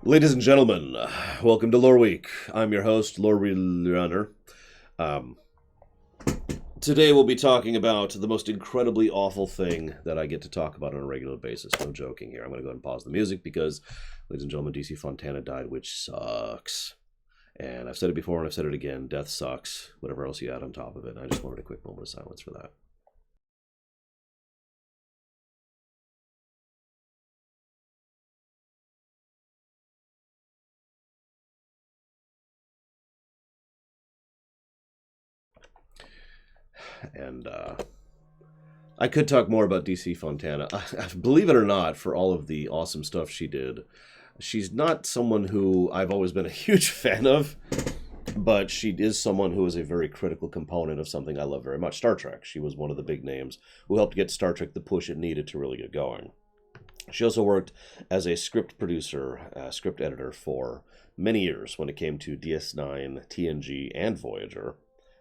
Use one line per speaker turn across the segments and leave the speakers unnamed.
Ladies and gentlemen, welcome to Loreweek. I'm your host, Lorerunner. Um, Today we'll be talking about the most incredibly awful thing that I get to talk about on a regular basis. No joking here. I'm going to go ahead and pause the music because, ladies and gentlemen, DC Fontana died, which sucks. And I've said it before and I've said it again. Death sucks. Whatever else you add on top of it. I just wanted a quick moment of silence for that. And I could talk more about DC Fontana. Believe it or not, for all of the awesome stuff she did, she's not someone who I've always been a huge fan of, but she is someone who is a very critical component of something I love very much, Star Trek. She was one of the big names who helped get Star Trek the push it needed to really get going. She also worked as a script producer, script editor for many years when it came to DS9, TNG, and Voyager,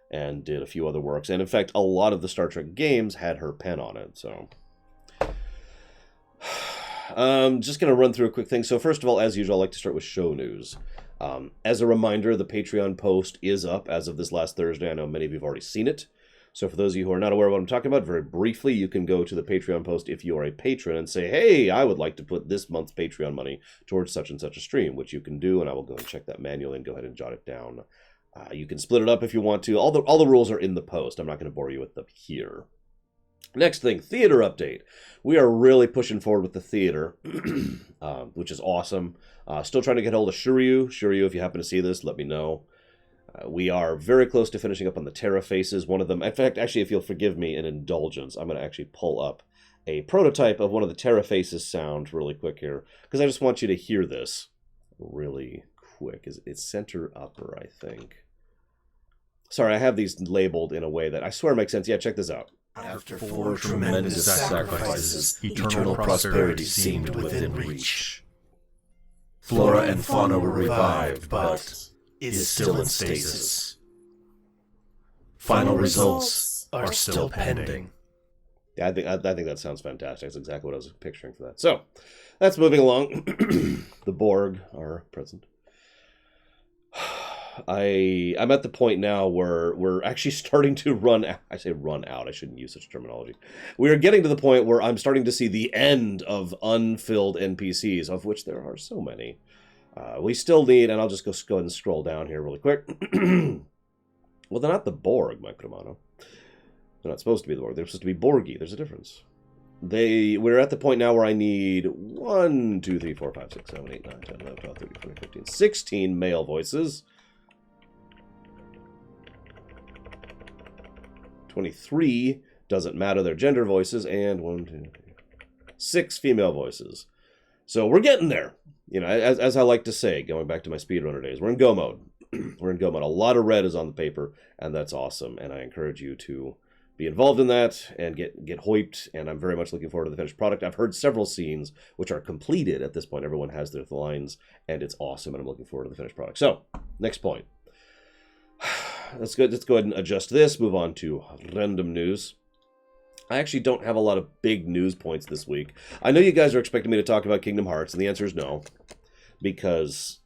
and did a few other works. And in fact, a lot of the Star Trek games had her pen on it. So, just going to run through a quick thing. So first of all, as usual, I like to start with show news. As a reminder, the Patreon post is up as of this last Thursday. I know many of you have already seen it. So for those of you who are not aware of what I'm talking about, very briefly, you can go to the Patreon post if you are a patron and say, hey, I would like to put this month's Patreon money towards such and such a stream, which you can do, and I will go and check that manually and go ahead and jot it down. You can split it up if you want to. All the rules are in the post. I'm not going to bore you with them here. Next thing, theater update. We are really pushing forward with the theater, which is awesome. Still trying to get hold of Shiryu. Shiryu, if you happen to see this, let me know. We are very close to finishing up on the Terra faces. One of them, in fact, actually, if you'll forgive me an indulgence, I'm going to actually pull up a prototype of one of the Terra faces sound really quick here, because I just want you to hear this really quick. It's center upper, I think. Sorry, I have these labeled in a way that I swear makes sense. Yeah, check this out.
After four tremendous sacrifices, eternal prosperity seemed within reach. Flora and fauna were revived, but is still in stasis. Final results are still pending.
Yeah, I think that sounds fantastic. That's exactly what I was picturing for that. So, that's moving along. The Borg are present. I'm at the point now where we're actually starting to run. I say run out. I shouldn't use such terminology. We are getting to the point where I'm starting to see the end of unfilled NPCs, of which there are so many. We still need, and I'll just go ahead and scroll down here really quick. Well, they're not the Borg, Mike Romano. They're not supposed to be the Borg. They're supposed to be Borgy. There's a difference. We're at the point now where I need 1, 2, 3, 4, 5, 6, 7, 8, 9, 10, 11, 12, 13, 14, 15, 16 male voices. 23 doesn't matter their gender voices, and 1, 2, 3, 6 female voices. So we're getting there. You know, as I like to say, going back to my speedrunner days, we're in go mode. We're in go mode. A lot of red is on the paper, and that's awesome. And I encourage you to be involved in that and get hoiped. And I'm very much looking forward to the finished product. I've heard several scenes which are completed at this point. Everyone has their lines, and it's awesome. And I'm looking forward to the finished product. So, next point. Let's go ahead and adjust this. Move on to random news. I actually don't have a lot of big news points this week. I know you guys are expecting me to talk about Kingdom Hearts, and the answer is no. Because,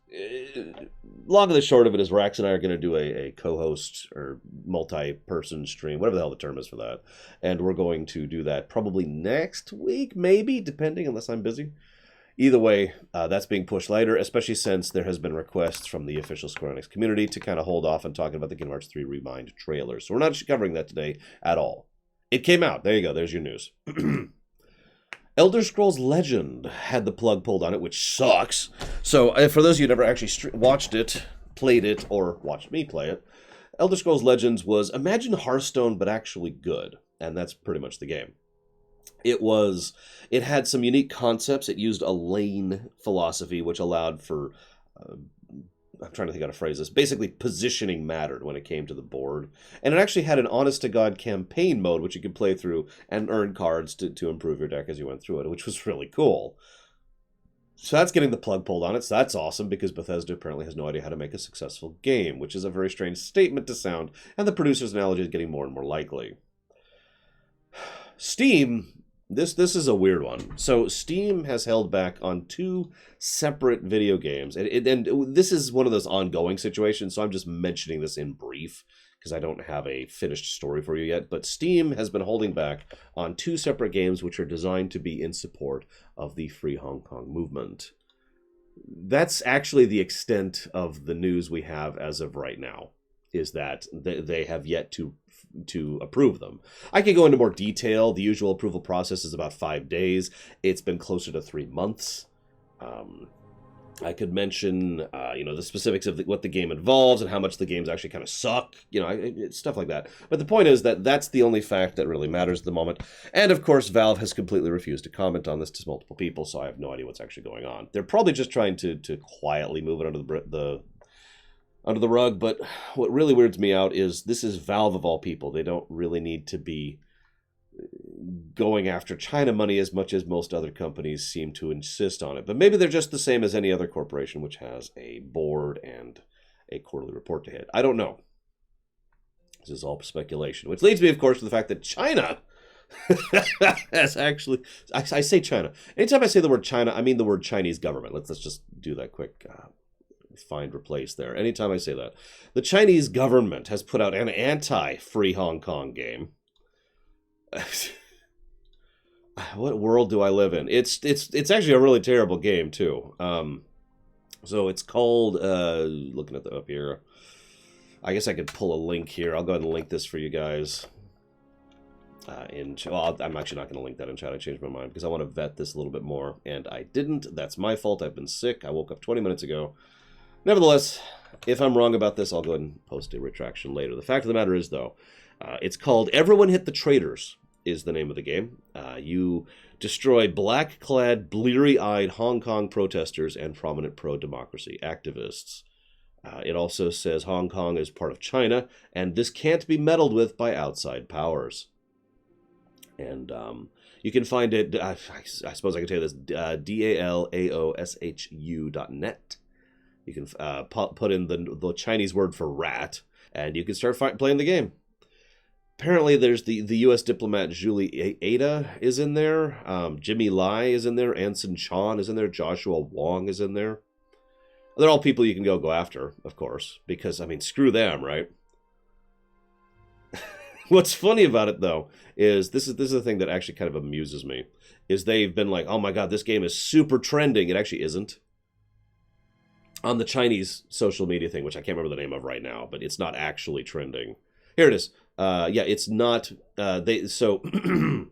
long and the short of it is Rax and I are going to do a co-host or multi-person stream, whatever the hell the term is for that. And we're going to do that probably next week, maybe, depending, unless I'm busy. Either way, that's being pushed later, especially since there has been requests from the official Square Enix community to kind of hold off on talking about the Kingdom Hearts 3 Remind trailer. So we're not actually covering that today at all. It came out. There you go. There's your news. Elder Scrolls Legend had the plug pulled on it, which sucks. So for those of you who never actually watched it, played it, or watched me play it, Elder Scrolls Legends was imagine Hearthstone, but actually good. And that's pretty much the game. It had some unique concepts. It used a lane philosophy, which allowed for, I'm trying to think how to phrase this, basically positioning mattered when it came to the board. And it actually had an honest-to-God campaign mode, which you could play through and earn cards to improve your deck as you went through it, which was really cool. So that's getting the plug pulled on it, so that's awesome, because Bethesda apparently has no idea how to make a successful game, which is a very strange statement to sound, and the producer's analogy is getting more and more likely. Steam This is a weird one. So Steam has held back on 2 separate video games, and this is one of those ongoing situations. So I'm just mentioning this in brief because I don't have a finished story for you yet. But Steam has been holding back on 2 separate games which are designed to be in support of the Free Hong Kong movement. That's actually the extent of the news we have as of right now. Is that they have yet to approve them. I can go into more detail. The usual approval process is about 5 days. It's been closer to 3 months. I could mention, the specifics of what the game involves and how much the games actually kind of suck, stuff like that. But the point is that that's the only fact that really matters at the moment. And of course, Valve has completely refused to comment on this to multiple people, so I have no idea what's actually going on. They're probably just trying to quietly move it under the rug, but what really weirds me out is this is Valve of all people. They don't really need to be going after China money as much as most other companies seem to insist on it. But maybe they're just the same as any other corporation which has a board and a quarterly report to hit. I don't know. This is all speculation, which leads me, of course, to the fact that China has actually... I say China. Anytime I say the word China, I mean the word Chinese government. Let's just do that quick... find replace there. Anytime I say that. The Chinese government has put out an anti-Free Hong Kong game. What world do I live in? It's actually a really terrible game too. So it's called looking at up here. I guess I could pull a link here. I'll go ahead and link this for you guys. I'm actually not going to link that in chat. I changed my mind because I want to vet this a little bit more, and I didn't. That's my fault. I've been sick. I woke up 20 minutes ago. Nevertheless, if I'm wrong about this, I'll go ahead and post a retraction later. The fact of the matter is, though, it's called Everyone Hit the Traitors, is the name of the game. You destroy black-clad, bleary-eyed Hong Kong protesters and prominent pro-democracy activists. It also says Hong Kong is part of China, and this can't be meddled with by outside powers. And you can find it, I suppose I can tell you this, DALAOSHU.net. You can put in the Chinese word for rat, and you can start playing the game. Apparently, there's the U.S. diplomat Julie Ada is in there. Jimmy Lai is in there. Anson Chan is in there. Joshua Wong is in there. They're all people you can go after, of course, because, I mean, screw them, right? What's funny about it, though, is this is the thing that actually kind of amuses me, is they've been like, oh my god, this game is super trending. It actually isn't. On the Chinese social media thing, which I can't remember the name of right now, but it's not actually trending. Here it is. It's not. The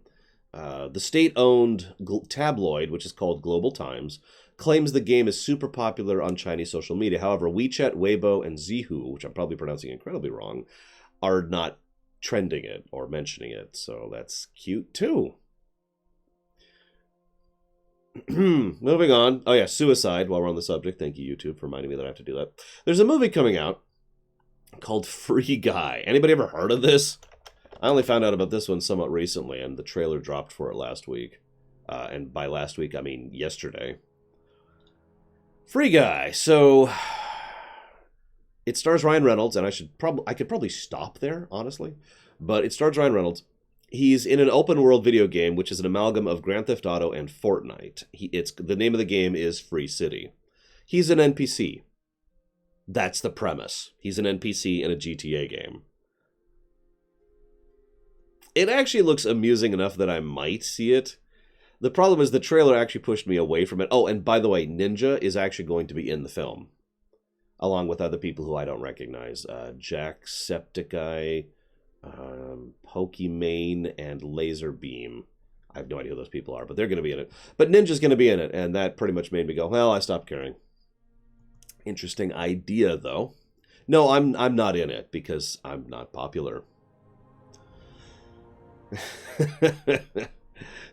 state-owned tabloid, which is called Global Times, claims the game is super popular on Chinese social media. However, WeChat, Weibo, and Zhihu, which I'm probably pronouncing incredibly wrong, are not trending it or mentioning it. So that's cute too. Moving on. Oh yeah, suicide, while we're on the subject. Thank you, YouTube, for reminding me that I have to do that. There's a movie coming out called Free Guy. Anybody ever heard of this? I only found out about this one somewhat recently, and the trailer dropped for it last week. And by last week, I mean yesterday. Free Guy. So it stars Ryan Reynolds, and I could probably stop there, honestly. But it stars Ryan Reynolds. He's in an open world video game, which is an amalgam of Grand Theft Auto and Fortnite. The name of the game is Free City. He's an NPC. That's the premise. He's an NPC in a GTA game. It actually looks amusing enough that I might see it. The problem is the trailer actually pushed me away from it. Oh, and by the way, Ninja is actually going to be in the film, along with other people who I don't recognize. Jacksepticeye, Pokimane, and Laserbeam. I have no idea who those people are, but they're going to be in it. But Ninja's going to be in it, and that pretty much made me go, well, I stopped caring. Interesting idea, though. No, I'm not in it because I'm not popular.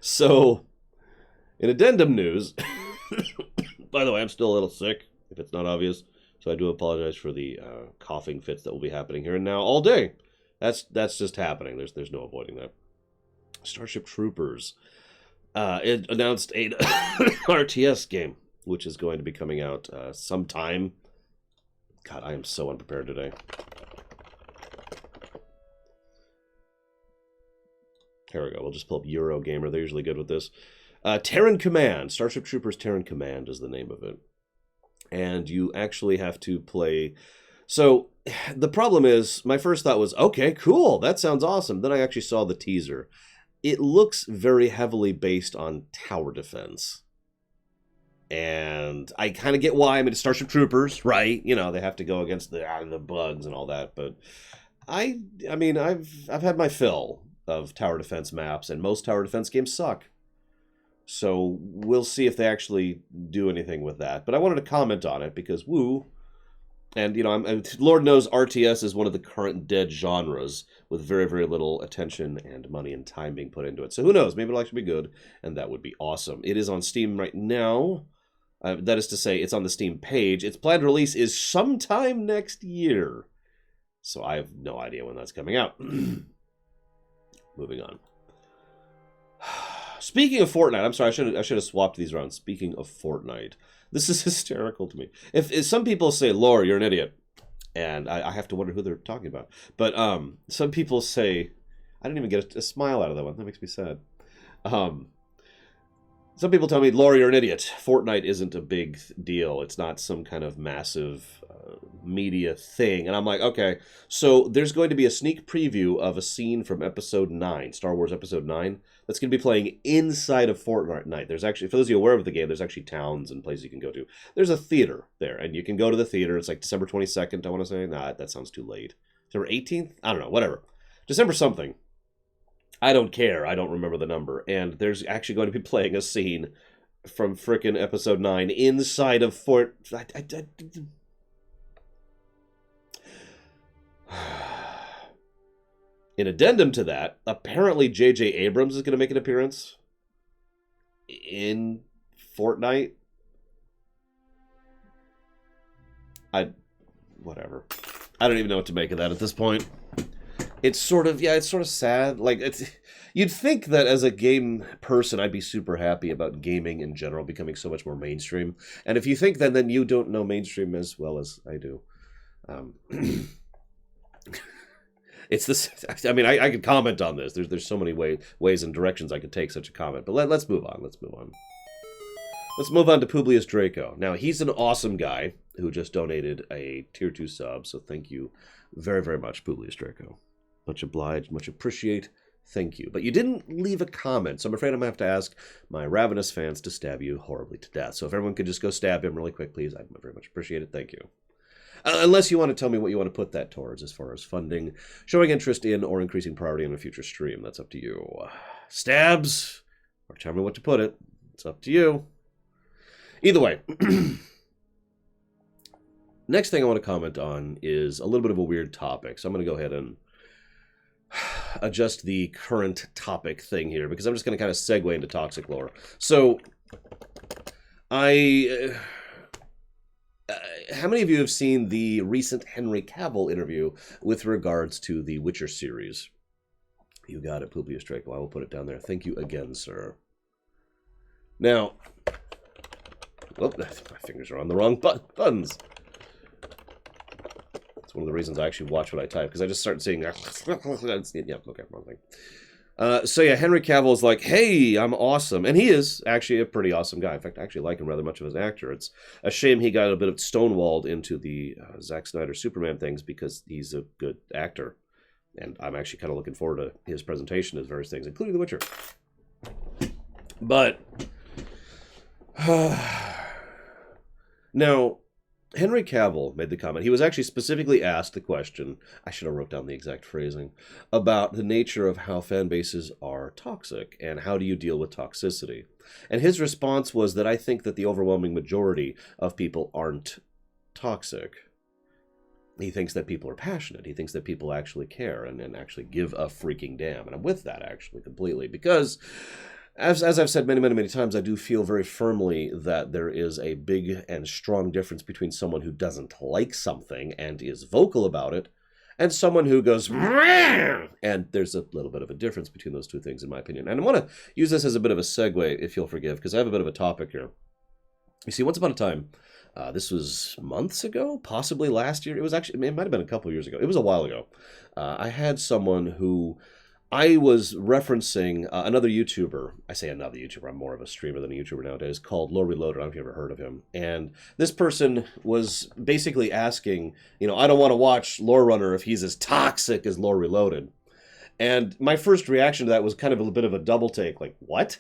So, in addendum news, by the way, I'm still a little sick, if it's not obvious, so I do apologize for the coughing fits that will be happening here and now all day. That's just happening. There's no avoiding that. Starship Troopers. It announced a RTS game, which is going to be coming out sometime. God, I am so unprepared today. Here we go. We'll just pull up Eurogamer. They're usually good with this. Terran Command. Starship Troopers Terran Command is the name of it. And you actually have to play... So, the problem is, my first thought was, okay, cool, that sounds awesome. Then I actually saw the teaser. It looks very heavily based on tower defense. And I kind of get why. I mean, it's Starship Troopers, right? You know, they have to go against the bugs and all that. But I mean, I've had my fill of tower defense maps, and most tower defense games suck. So we'll see if they actually do anything with that. But I wanted to comment on it because, woo. And, you know, Lord knows RTS is one of the current dead genres with very, very little attention and money and time being put into it. So who knows? Maybe it'll actually be good, and that would be awesome. It is on Steam right now. That is to say, it's on the Steam page. Its planned release is sometime next year. So I have no idea when that's coming out. Moving on. Speaking of Fortnite, I'm sorry, I should have swapped these around. Speaking of Fortnite, this is hysterical to me. If some people say, Lore, you're an idiot, and I have to wonder who they're talking about. But some people say, I didn't even get a smile out of that one. That makes me sad. Some people tell me, Lore, you're an idiot. Fortnite isn't a big deal. It's not some kind of massive media thing. And I'm like, okay, so there's going to be a sneak preview of a scene from Episode 9, Star Wars Episode 9, that's going to be playing inside of Fortnite. There's actually, for those of you aware of the game, there's actually towns and places you can go to. There's a theater there, and you can go to the theater. It's like December 22nd, I want to say. Nah, that sounds too late. December 18th? I don't know, whatever. December something. I don't care. I don't remember the number. And there's actually going to be playing a scene from frickin' Episode 9 inside of In addendum to that, apparently J.J. Abrams is going to make an appearance in Fortnite. Whatever. I don't even know what to make of that at this point. It's sort of sad. Like, you'd think that as a game person, I'd be super happy about gaming in general becoming so much more mainstream. And if you think that, then you don't know mainstream as well as I do. It's this. I mean, I could comment on this. There's so many ways and directions I could take such a comment. But let's move on. Let's move on to Publius Draco. Now, he's an awesome guy who just donated a Tier 2 sub. So thank you very, very much, Publius Draco. Much obliged, much appreciate. Thank you. But you didn't leave a comment, so I'm afraid I'm going to have to ask my ravenous fans to stab you horribly to death. So if everyone could just go stab him really quick, please, I'd very much appreciate it. Thank you. Unless you want to tell me what you want to put that towards as far as funding, showing interest in, or increasing priority in a future stream. That's up to you. Stabs, or tell me what to put it. It's up to you. Either way. Next thing I want to comment on is a little bit of a weird topic. So I'm going to go ahead and adjust the current topic thing here, because I'm just going to kind of segue into toxic lore. So, how many of you have seen the recent Henry Cavill interview with regards to the Witcher series? You got it, Publius Draco. I will put it down there. Thank you again, sir. Now, oh, my fingers are on the wrong buttons. It's one of the reasons I actually watch what I type, because I just start seeing... yeah, okay, wrong thing. So yeah, Henry Cavill is like, hey, I'm awesome. And he is actually a pretty awesome guy. In fact, I actually like him rather much as an actor. It's a shame he got a bit of stonewalled into the Zack Snyder Superman things, because he's a good actor. And I'm actually kind of looking forward to his presentation of various things, including The Witcher. But... now... Henry Cavill made the comment. He was actually specifically asked the question, I should have wrote down the exact phrasing, about the nature of how fan bases are toxic and how do you deal with toxicity. And his response was that I think that the overwhelming majority of people aren't toxic. He thinks that people are passionate. He thinks that people actually care and actually give a freaking damn. And I'm with that, actually, completely. Because... As I've said many, many, many times, I do feel very firmly that there is a big and strong difference between someone who doesn't like something and is vocal about it, and someone who goes, Meh! And there's a little bit of a difference between those two things, in my opinion. And I want to use this as a bit of a segue, if you'll forgive, because I have a bit of a topic here. You see, once upon a time, this was months ago, possibly last year. It might have been a couple years ago. It was a while ago. I had someone who... I was referencing another YouTuber. I say another YouTuber. I'm more of a streamer than a YouTuber nowadays, called Loreweek. I don't know if you've ever heard of him. And this person was basically asking, I don't want to watch Lorerunner if he's as toxic as Loreweek. And my first reaction to that was kind of a bit of a double take. Like, what?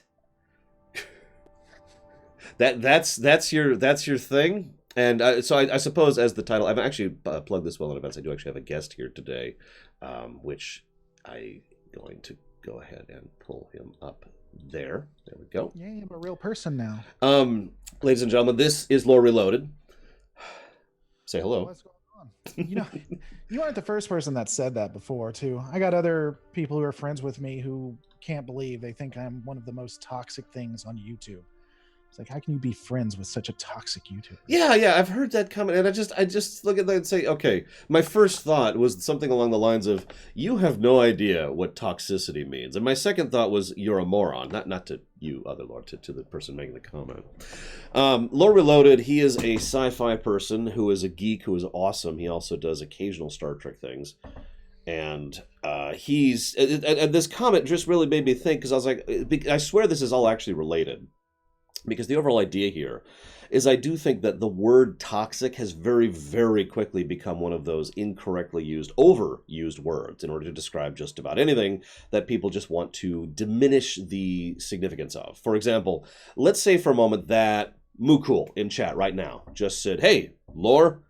that's your thing? And so I suppose as the title, I've actually plugged this well in advance. I do actually have a guest here today, which I'm going to go ahead and pull him up there. There we go.
Yeah, I'm a real person now.
Ladies and gentlemen, this is Lore Reloaded. Say hello.
What's going on? You aren't the first person that said that before, too. I got other people who are friends with me who can't believe they think I'm one of the most toxic things on YouTube. It's like, how can you be friends with such a toxic YouTuber?
Yeah, I've heard that comment, and I just look at that and say, okay, my first thought was something along the lines of, you have no idea what toxicity means. And my second thought was, you're a moron. Not to you, other Lord, to the person making the comment. Lore Reloaded, he is a sci-fi person who is a geek, who is awesome. He also does occasional Star Trek things. And and this comment just really made me think, because I was like, I swear this is all actually related. Because the overall idea here is I do think that the word toxic has very, very quickly become one of those incorrectly used, overused words in order to describe just about anything that people just want to diminish the significance of. For example, let's say for a moment that Mukul in chat right now just said, hey, Lore,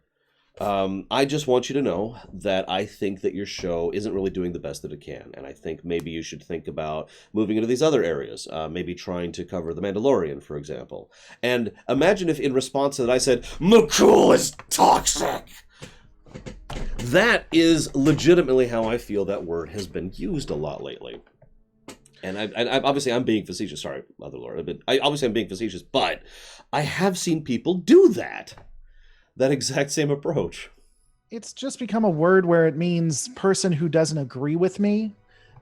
I just want you to know that I think that your show isn't really doing the best that it can. And I think maybe you should think about moving into these other areas, maybe trying to cover The Mandalorian, for example. And imagine if in response to that I said, Mukul is toxic! That is legitimately how I feel that word has been used a lot lately. And I obviously I'm being facetious. Sorry, other Lore. I'm being facetious, but I have seen people do that. That exact same approach.
It's just become a word where it means person who doesn't agree with me,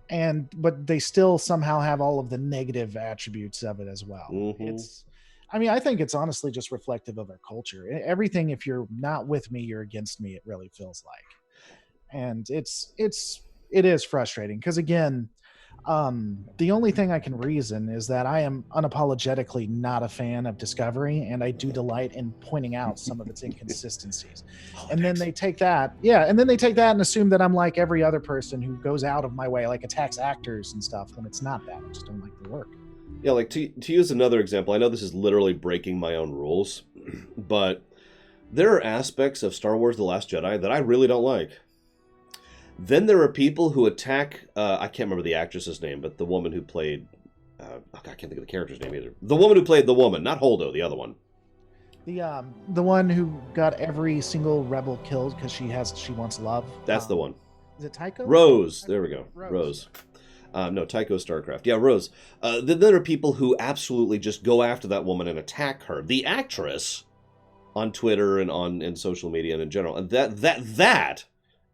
but they still somehow have all of the negative attributes of it as well.
Mm-hmm.
I think it's honestly just reflective of our culture. Everything, if you're not with me, you're against me, it really feels like. And it is frustrating because, again, the only thing I can reason is that I am unapologetically not a fan of Discovery, and I do delight in pointing out some of its inconsistencies. And then they take that, and assume that I'm like every other person who goes out of my way, like attacks actors and stuff, when it's not that. I just don't like the work.
Yeah, like to use another example, I know this is literally breaking my own rules, but there are aspects of Star Wars The Last Jedi that I really don't like. Then there are people who attack, I can't remember the actress's name, but the woman who played, I can't think of the character's name either. The woman who played the woman, not Holdo, the other one.
The one who got every single rebel killed because she wants love.
That's the one.
Is it Tycho?
Rose, there we go, Rose. No, Tycho Starcraft. Yeah, Rose. Then there are people who absolutely just go after that woman and attack her. The actress, on Twitter and in social media and in general, and that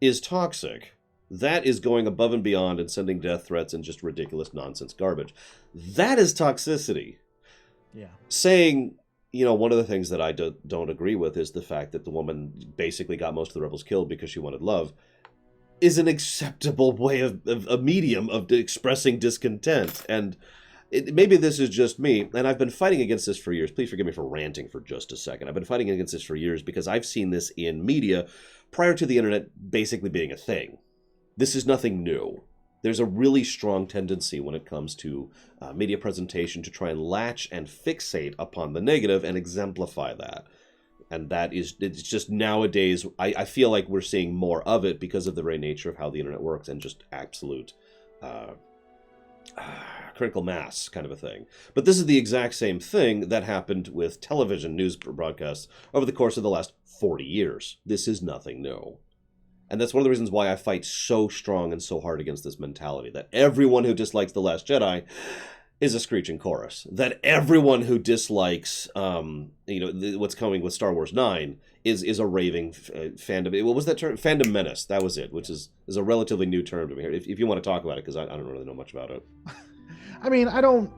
is toxic. That is going above and beyond and sending death threats and just ridiculous nonsense garbage. That is toxicity.
Yeah.
Saying, one of the things that I don't agree with is the fact that the woman basically got most of the rebels killed because she wanted love is an acceptable way of a medium of expressing discontent. And maybe this is just me, and I've been fighting against this for years. Please forgive me for ranting for just a second. I've been fighting against this for years because I've seen this in media prior to the internet basically being a thing. This is nothing new. There's a really strong tendency when it comes to media presentation to try and latch and fixate upon the negative and exemplify that. And it's just nowadays, I feel like we're seeing more of it because of the very nature of how the internet works and just absolute critical mass kind of a thing. But this is the exact same thing that happened with television news broadcasts over the course of the last 40 years. This is nothing new. And that's one of the reasons why I fight so strong and so hard against this mentality that everyone who dislikes The Last Jedi is a screeching chorus. That everyone who dislikes, what's coming with Star Wars 9 is a raving fandom. What was that term? Fandom menace. That was it, which is a relatively new term to me here. If you want to talk about it, because I don't really know much about it.
I don't.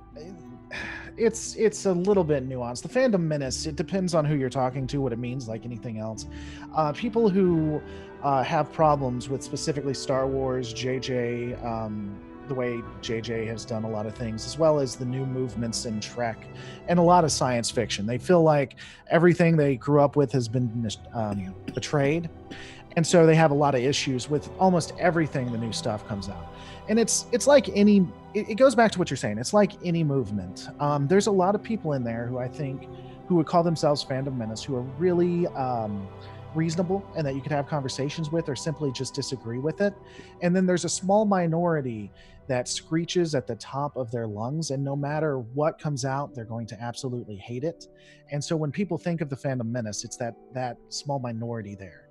It's a little bit nuanced. The fandom menace, it depends on who you're talking to, what it means, like anything else. People who have problems with specifically Star Wars, JJ, the way JJ has done a lot of things, as well as the new movements in Trek and a lot of science fiction. They feel like everything they grew up with has been betrayed. And so they have a lot of issues with almost everything the new stuff comes out. And it's like any, it goes back to what you're saying. It's like any movement. There's a lot of people in there who I think who would call themselves fandom menace, who are really reasonable and that you could have conversations with, or simply just disagree with it. And then there's a small minority that screeches at the top of their lungs, and no matter what comes out, they're going to absolutely hate it. And so when people think of the fandom menace, it's that small minority there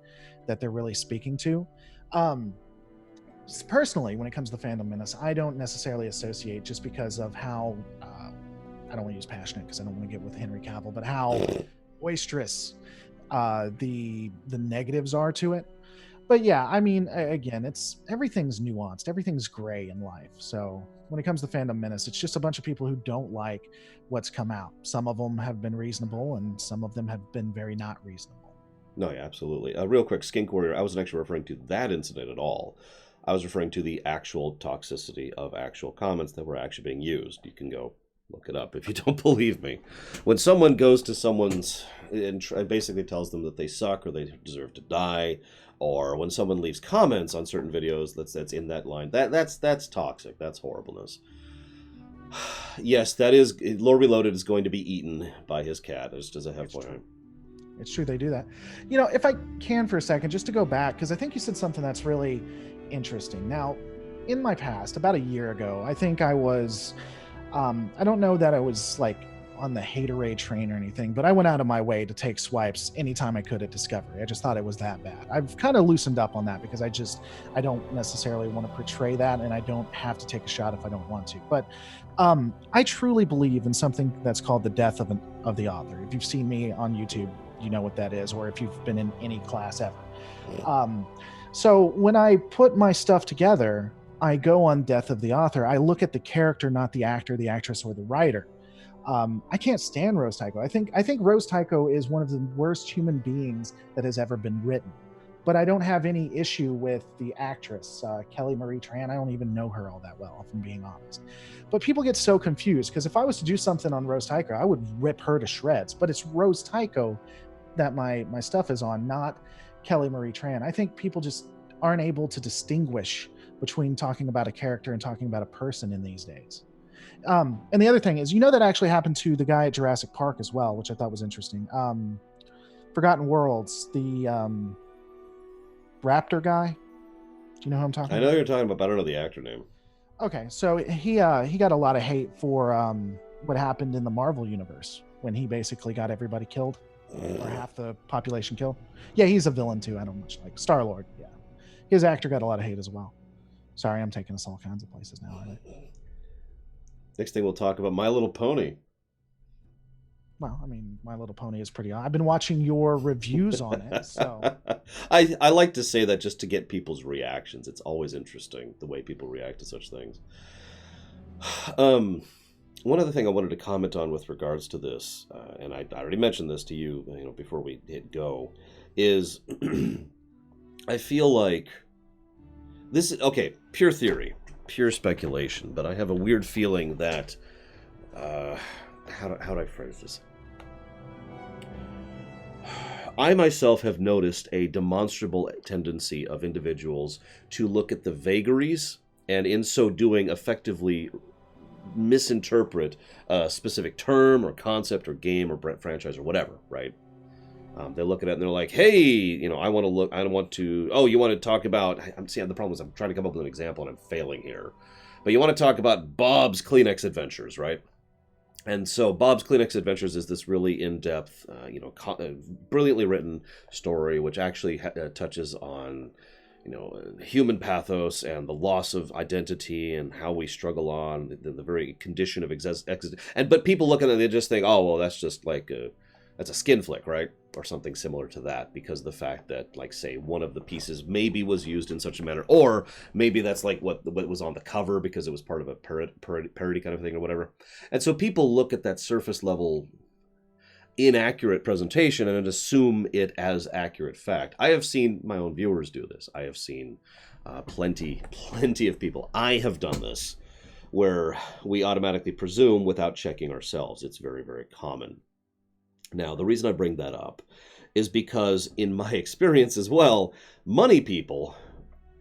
that they're really speaking to. Personally, when it comes to the fandom menace, I don't necessarily associate, just because of how I don't want to use passionate because I don't want to get with Henry Cavill, but how boisterous the negatives are to it. But yeah, I mean, again, everything's nuanced, everything's gray in life. So when it comes to fandom menace, it's just a bunch of people who don't like what's come out. Some of them have been reasonable, and some of them have been very not reasonable.
No, yeah, absolutely. Real quick, Skink Warrior, I wasn't actually referring to that incident at all. I was referring to the actual toxicity of actual comments that were actually being used. You can go look it up if you don't believe me. When someone goes to someone's and basically tells them that they suck or they deserve to die, or when someone leaves comments on certain videos that's in that line, that's toxic. That's horribleness. Yes, that is. Lore Reloaded is going to be eaten by his cat, just as a FYI.
It's true, they do that. You know, if I can for a second, just to go back, because I think you said something that's really interesting. Now, in my past, about a year ago, I think I was, I don't know that I was like on the haterade train or anything, but I went out of my way to take swipes anytime I could at Discovery. I just thought it was that bad. I've kind of loosened up on that because I don't necessarily want to portray that, and I don't have to take a shot if I don't want to. But I truly believe in something that's called the death of the author. If you've seen me on YouTube, you know what that is, or if you've been in any class ever. So when I put my stuff together, I go on death of the author. I look at the character, not the actor, the actress, or the writer. I can't stand Rose Tycho. I think Rose Tycho is one of the worst human beings that has ever been written. But I don't have any issue with the actress, Kelly Marie Tran. I don't even know her all that well, if I'm being honest. But people get so confused, because if I was to do something on Rose Tycho, I would rip her to shreds. But it's Rose Tycho that my stuff is on, not Kelly Marie Tran. I think people just aren't able to distinguish between talking about a character and talking about a person in these days. And the other thing is, that actually happened to the guy at Jurassic Park as well, which I thought was interesting. Forgotten Worlds, the raptor guy. Do you know who I'm talking about?
I know you're talking about, but I don't know the actor name.
Okay, so he got a lot of hate for what happened in the Marvel universe when he basically got everybody killed, or half the population killed. Yeah, he's a villain too. I don't much like Star-Lord. Yeah, his actor got a lot of hate as well. Sorry, I'm taking us all kinds of places now. Aren't I?
Next thing we'll talk about My Little Pony.
Well, I mean, My Little Pony is pretty. I've been watching your reviews on it, so
I like to say that just to get people's reactions. It's always interesting the way people react to such things. One other thing I wanted to comment on with regards to this, and I already mentioned this to you, before we hit go, is I feel like this is okay. Pure theory, pure speculation, but I have a weird feeling that. How do I phrase this? I myself have noticed a demonstrable tendency of individuals to look at the vagaries and in so doing effectively misinterpret a specific term or concept or game or franchise or whatever, right? They look at it and they're like, hey, I want to, oh, you want to talk about, I'm seeing the problem is I'm trying to come up with an example and I'm failing here. But you want to talk about Bob's Kleenex Adventures, right? And so Bob's Kleenex Adventures is this really in-depth, brilliantly written story, which actually touches on, human pathos and the loss of identity and how we struggle on the very condition of existence. But people look at it and they just think, oh, well, that's just like that's a skin flick, right? Or something similar to that, because of the fact that, like, say, one of the pieces maybe was used in such a manner, or maybe that's like what was on the cover because it was part of a parody kind of thing or whatever. And so people look at that surface level inaccurate presentation and assume it as accurate fact. I have seen my own viewers do this. I have seen plenty of people. I have done this, where we automatically presume without checking ourselves. It's very, very common. Now, the reason I bring that up is because in my experience as well, money people,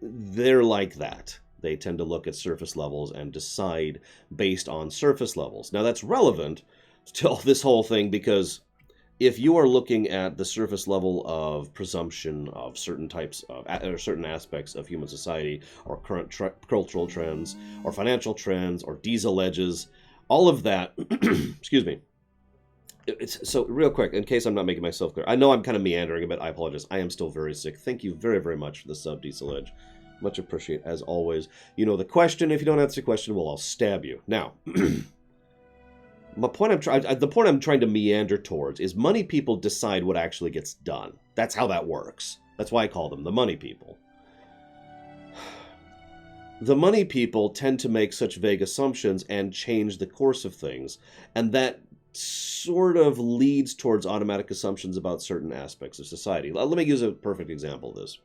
they're like that. They tend to look at surface levels and decide based on surface levels. Now, that's relevant to this whole thing, because if you are looking at the surface level of presumption of certain types of, or certain aspects of human society, or current cultural trends, or financial trends, or diesel edges, all of that, excuse me. So real quick, in case I'm not making myself clear, I know I'm kind of meandering a bit. I apologize. I am still very sick. Thank you very, very much for the sub, Diesel Edge. Much appreciated, as always. You know the question. If you don't answer the question, well, I'll stab you. Now, the point I'm trying to meander towards is money people decide what actually gets done. That's how that works. That's why I call them the money people. The money people tend to make such vague assumptions and change the course of things, and that sort of leads towards automatic assumptions about certain aspects of society. Let me use a perfect example of this.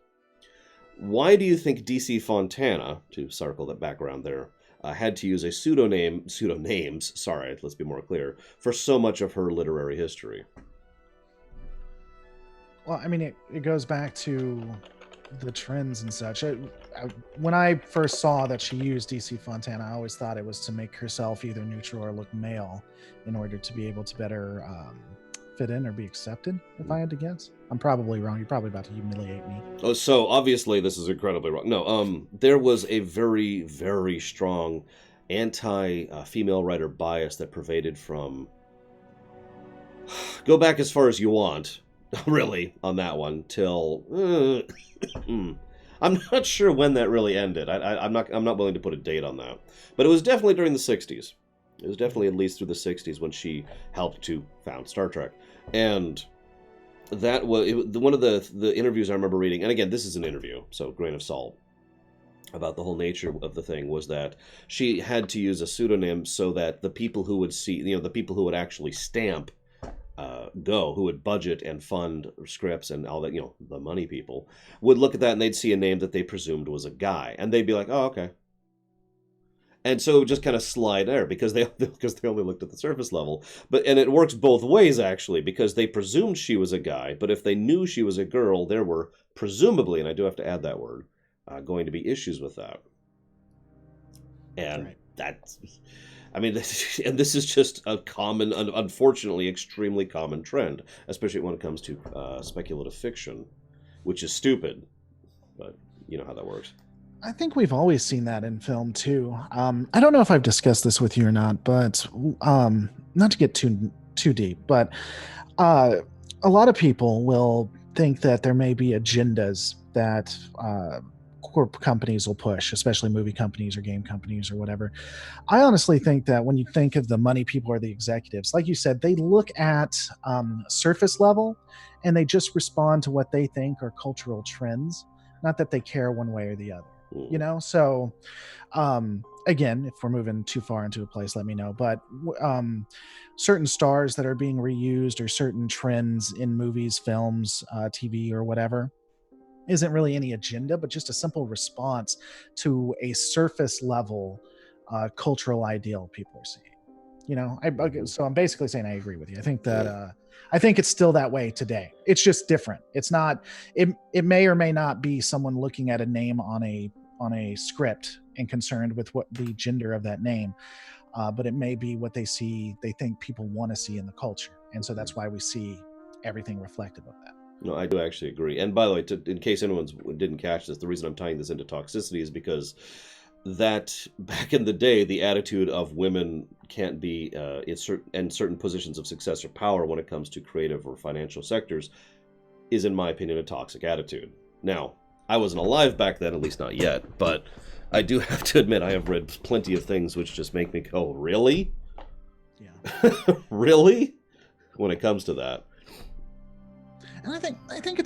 Why do you think DC Fontana, to circle that background there, had to use a pseudonames, sorry, let's be more clear, for so much of her literary history?
Well, I mean, it goes back to the trends and such. When I first saw that she used DC Fontana, I always thought it was to make herself either neutral or look male in order to be able to better fit in or be accepted, if I had to guess. I'm probably wrong. You're probably about to humiliate me.
Oh, so obviously this is incredibly wrong. No, there was a very, very strong anti-female writer bias that pervaded from... Go back as far as you want, really, on that one, till... I'm not sure when that really ended. I'm not willing to put a date on that. But it was definitely during the 60s. It was definitely at least through the 60s when she helped to found Star Trek. And that was one of the interviews I remember reading, and again, this is an interview, so grain of salt, about the whole nature of the thing, was that she had to use a pseudonym so that the people who would see, the people who would actually stamp who would budget and fund scripts and all that, the money people, would look at that and they'd see a name that they presumed was a guy, and they'd be like, oh, okay. And so it would just kind of slide there because they only looked at the surface level. And it works both ways, actually, because they presumed she was a guy, but if they knew she was a girl, there were presumably, and I do have to add that word, going to be issues with that. And that's... I mean, and this is just a common, unfortunately, extremely common trend, especially when it comes to speculative fiction, which is stupid, but you know how that works.
I think we've always seen that in film too. I don't know if I've discussed this with you or not, but not to get too deep, but a lot of people will think that there may be agendas that corp companies will push, especially movie companies or game companies or whatever. I honestly think that when you think of the money people or the executives, like you said, they look at surface level and they just respond to what they think are cultural trends, not that they care one way or the other. So again, if we're moving too far into a place, let me know. But certain stars that are being reused or certain trends in movies, films, TV, or whatever isn't really any agenda, but just a simple response to a surface level cultural ideal people are seeing. So I'm basically saying I agree with you. I think that I think it's still that way today. It's just different. It's not. It may or may not be someone looking at a name on a script and concerned with what the gender of that name, but it may be what they think people want to see in the culture, and so that's why we see everything reflective of that.
No, I do actually agree. And by the way, in case anyone didn't catch this, the reason I'm tying this into toxicity is because that back in the day, the attitude of women can't be in certain positions of success or power when it comes to creative or financial sectors is, in my opinion, a toxic attitude. Now, I wasn't alive back then, at least not yet, but I do have to admit I have read plenty of things which just make me go, really?
Yeah.
Really? When it comes to that.
And I think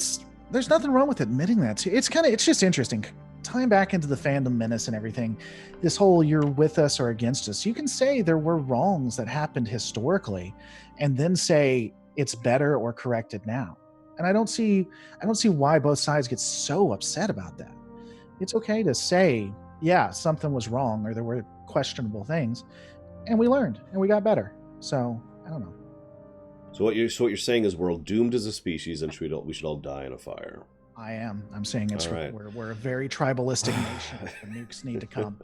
there's nothing wrong with admitting that too. It's just interesting. Tying back into the fandom menace and everything, this whole you're with us or against us, you can say there were wrongs that happened historically and then say it's better or corrected now. And I don't see why both sides get so upset about that. It's okay to say, yeah, something was wrong or there were questionable things, and we learned and we got better. So I don't know.
So what you're saying is we're doomed as a species, and we should all die in a fire.
I'm saying it's
right.
we're a very tribalistic nation. The nukes need to come.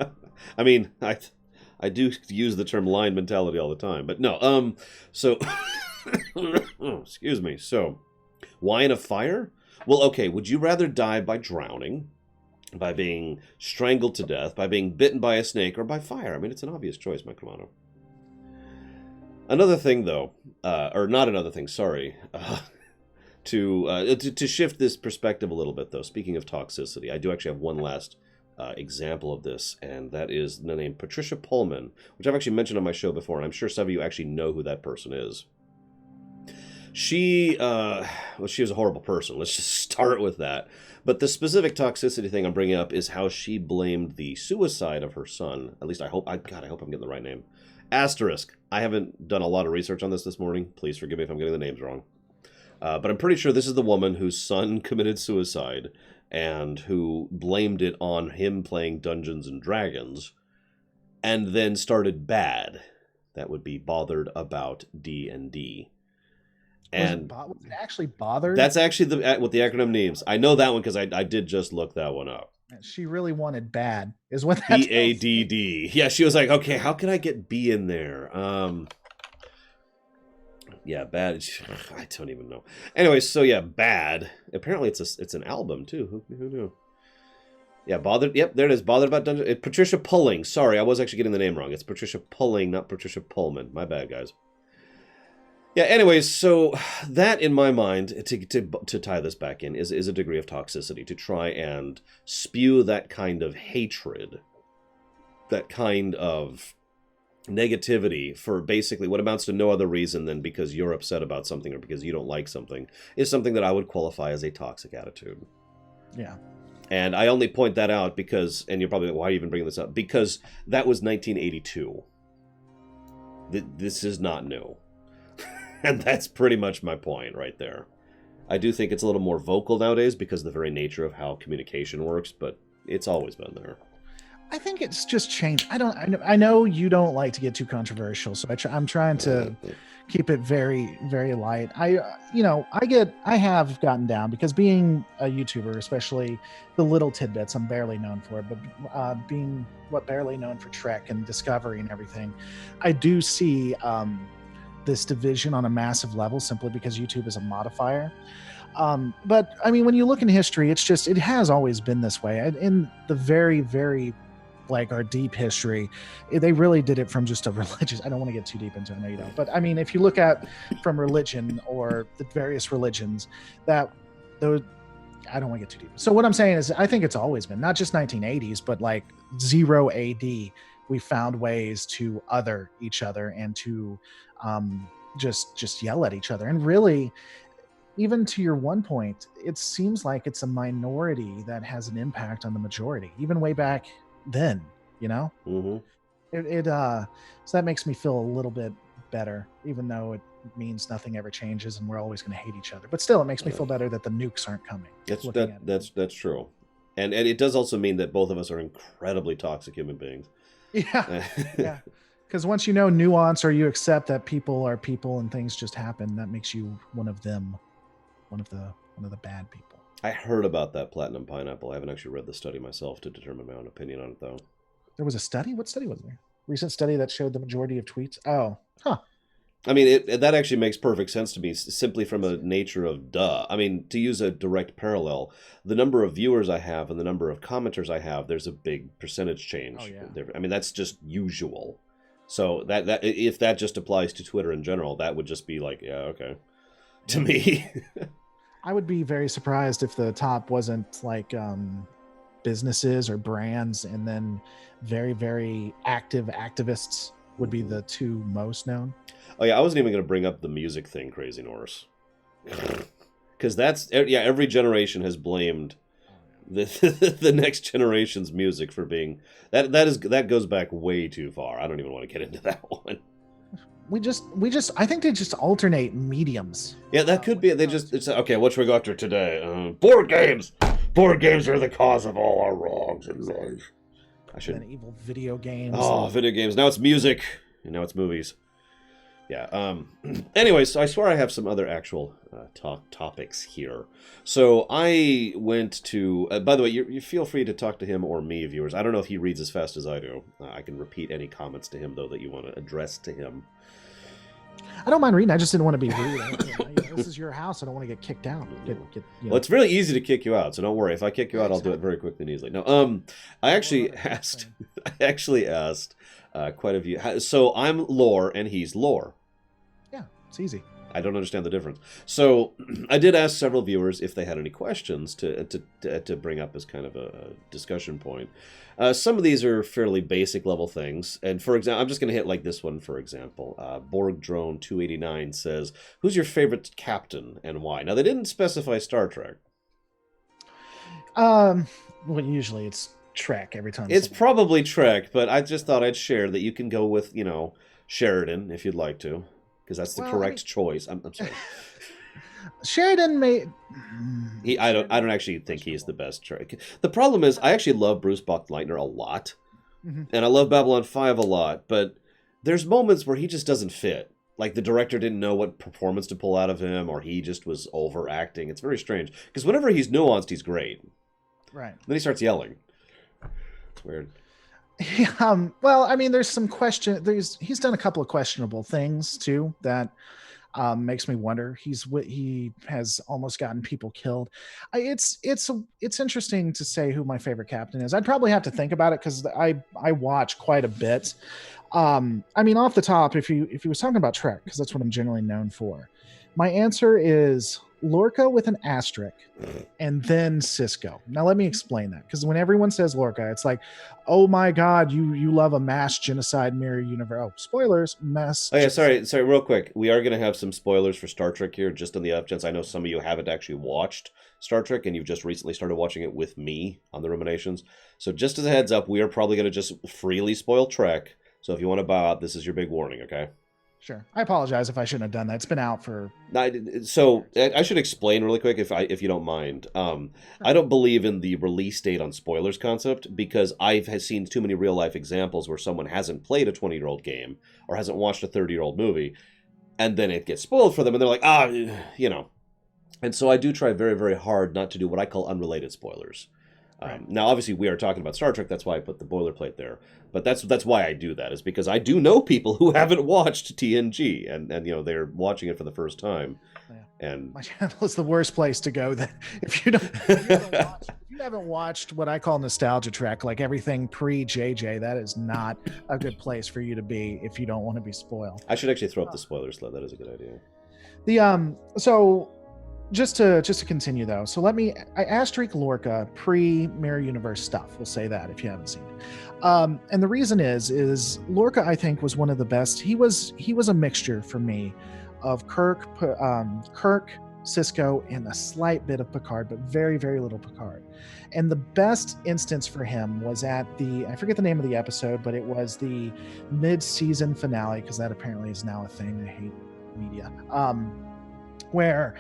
I mean, I do use the term line mentality all the time, but no. So excuse me. So why in a fire? Well, okay. Would you rather die by drowning, by being strangled to death, by being bitten by a snake, or by fire? I mean, it's an obvious choice, Mike Romano. Another thing, though, or not another thing. Sorry. To shift this perspective a little bit, though, speaking of toxicity, I do actually have one last example of this, and that is the name Patricia Pullman, which I've actually mentioned on my show before, and I'm sure some of you actually know who that person is. She was a horrible person. Let's just start with that. But the specific toxicity thing I'm bringing up is how she blamed the suicide of her son. At least I hope I'm getting the right name. Asterisk. I haven't done a lot of research on this morning. Please forgive me if I'm getting the names wrong. But I'm pretty sure this is the woman whose son committed suicide and who blamed it on him playing Dungeons and Dragons and then started bad. That would be bothered about D&D. And
was it actually bothered?
That's actually what the acronym means. I know that one because I did just look that one up.
She really wanted bad, is what that
BADD. Yeah, she was like, okay, how can I get B in there? Yeah, bad. I don't even know. Anyway, so yeah, bad. Apparently, it's an album too. Who knew? Yeah, bothered. Yep, there it is. Bothered about Dungeon. Patricia Pulling. Sorry, I was actually getting the name wrong. It's Patricia Pulling, not Patricia Pullman. My bad, guys. Yeah. Anyways, so that in my mind, to tie this back in, is a degree of toxicity to try and spew that kind of hatred, that kind of negativity for basically what amounts to no other reason than because you're upset about something or because you don't like something, is something that I would qualify as a toxic attitude.
Yeah.
And I only point that out because, and you're probably like, why are you even bringing this up? Because that was 1982. This is not new. And that's pretty much my point right there. I do think it's a little more vocal nowadays because of the very nature of how communication works, but it's always been there.
I think it's just changed. I know you don't like to get too controversial, so I'm trying to keep it very, very light. I have gotten down because being a YouTuber, especially the little tidbits, I'm barely known for it, but being barely known for Trek and Discovery and everything, I do see this division on a massive level simply because YouTube is a modifier. But I mean, when you look in history, it has always been this way. In the very, very our deep history, they really did it from just a religious, I don't want to get too deep into it, I know you don't, but I mean, if you look at from religion or the various religions, I don't want to get too deep. So what I'm saying is, I think it's always been, not just 1980s, but 0 AD, we found ways to other each other and to just yell at each other. And really, even to your one point, it seems like it's a minority that has an impact on the majority, even way back then,
Mm-hmm.
So that makes me feel a little bit better, even though it means nothing ever changes and we're always going to hate each other. But still, it makes me feel better that the nukes aren't coming.
That's true. And it does also mean that both of us are incredibly toxic human beings.
Yeah. Yeah. Because once you know nuance, or you accept that people are people and things just happen, that makes you one of them, one of the bad people.
I heard about that platinum pineapple. I haven't actually read the study myself to determine my own opinion on it, though.
There was a study? What study was there? Recent study that showed the majority of tweets? Oh, huh.
I mean, that actually makes perfect sense to me, simply from a nature of duh. I mean, to use a direct parallel, the number of viewers I have and the number of commenters I have, there's a big percentage change.
Oh, yeah.
I mean, that's just usual. So that if that just applies to Twitter in general, that would just be like, yeah, okay. To me.
I would be very surprised if the top wasn't businesses or brands, and then very, very active activists would be the two most known.
Oh yeah, I wasn't even going to bring up the music thing, Crazy Norse, because every generation has blamed the next generation's music for being that goes back way too far. I don't even want to get into that one.
I think they just alternate mediums.
Yeah, that could be. It's okay. What should we go after today? Board games. Board games are the cause of all our wrongs in life.
And then evil video games.
Oh, video games. Now it's music, and now it's movies. Yeah. Anyways, I swear I have some other actual topics here. So I went to. By the way, you feel free to talk to him or me, viewers. I don't know if he reads as fast as I do. I can repeat any comments to him though that you want to address to him.
I don't mind reading. I just didn't want to be rude. This is your house. I don't want to get kicked out.
Well, it's really easy to kick you out, so don't worry. If I kick you out, I'll do it very quickly and easily. No, I actually asked quite a few. So I'm Lore and he's Lore.
Yeah, it's easy.
I don't understand the difference. So I did ask several viewers if they had any questions to bring up as kind of a discussion point. Some of these are fairly basic level things. And for example, I'm just going to hit like this one, for example. Borg Drone 289 says, who's your favorite captain and why? Now, they didn't specify Star Trek.
Well, usually it's Trek every time.
It's probably Trek, but I just thought I'd share that you can go with, Sheridan if you'd like to. Because that's the correct choice. I'm sorry.
Sheridan may.
I don't actually think he's the best Trek. The problem is, I actually love Bruce Boxleitner a lot, and I love Babylon 5 a lot. But there's moments where he just doesn't fit. Like the director didn't know what performance to pull out of him, or he just was overacting. It's very strange. Because whenever he's nuanced, he's great.
Right.
Then he starts yelling. It's weird.
Well, I mean, there's some question. He's done a couple of questionable things too that makes me wonder. He has almost gotten people killed. It's interesting to say who my favorite captain is. I'd probably have to think about it because I watch quite a bit. I mean, off the top, if he was talking about Trek, because that's what I'm generally known for, my answer is Lorca with an asterisk and then Cisco. Now let me explain that, because when everyone says Lorca, it's like, oh my god, you love a mass genocide mirror universe. Oh, spoilers, mass.
Oh yeah, sorry, real quick. We are going to have some spoilers for Star Trek here, just on the off chance. I know some of you haven't actually watched Star Trek, and you've just recently started watching it with me on the Ruminations. So just as a heads up, we are probably going to just freely spoil Trek. So if you want to bow out, this is your big warning, okay?
Sure. I apologize if I shouldn't have done that. It's been out for.
So I should explain really quick if you don't mind. I don't believe in the release date on spoilers concept, because I've seen too many real life examples where someone hasn't played a 20-year-old game or hasn't watched a 30-year-old movie, and then it gets spoiled for them, and they're like, And so I do try very, very hard not to do what I call unrelated spoilers. Right. Now, obviously, we are talking about Star Trek. That's why I put the boilerplate there. But that's why I do that, is because I do know people who haven't watched TNG, and they're watching it for the first time.
Yeah.
And
my channel is the worst place to go. That if you haven't watched what I call nostalgia Trek, like everything pre JJ, that is not a good place for you to be if you don't want to be spoiled.
I should actually throw up the spoilers though. That is a good idea.
So. Just to continue though, so I asterisk Lorca pre-Mirror Universe stuff. We'll say that if you haven't seen it. And the reason is Lorca, I think, was one of the best. He was a mixture for me of Kirk, Cisco, and a slight bit of Picard, but very, very little Picard. And the best instance for him was at I forget the name of the episode, but it was the mid-season finale, because that apparently is now a thing. I hate media. Where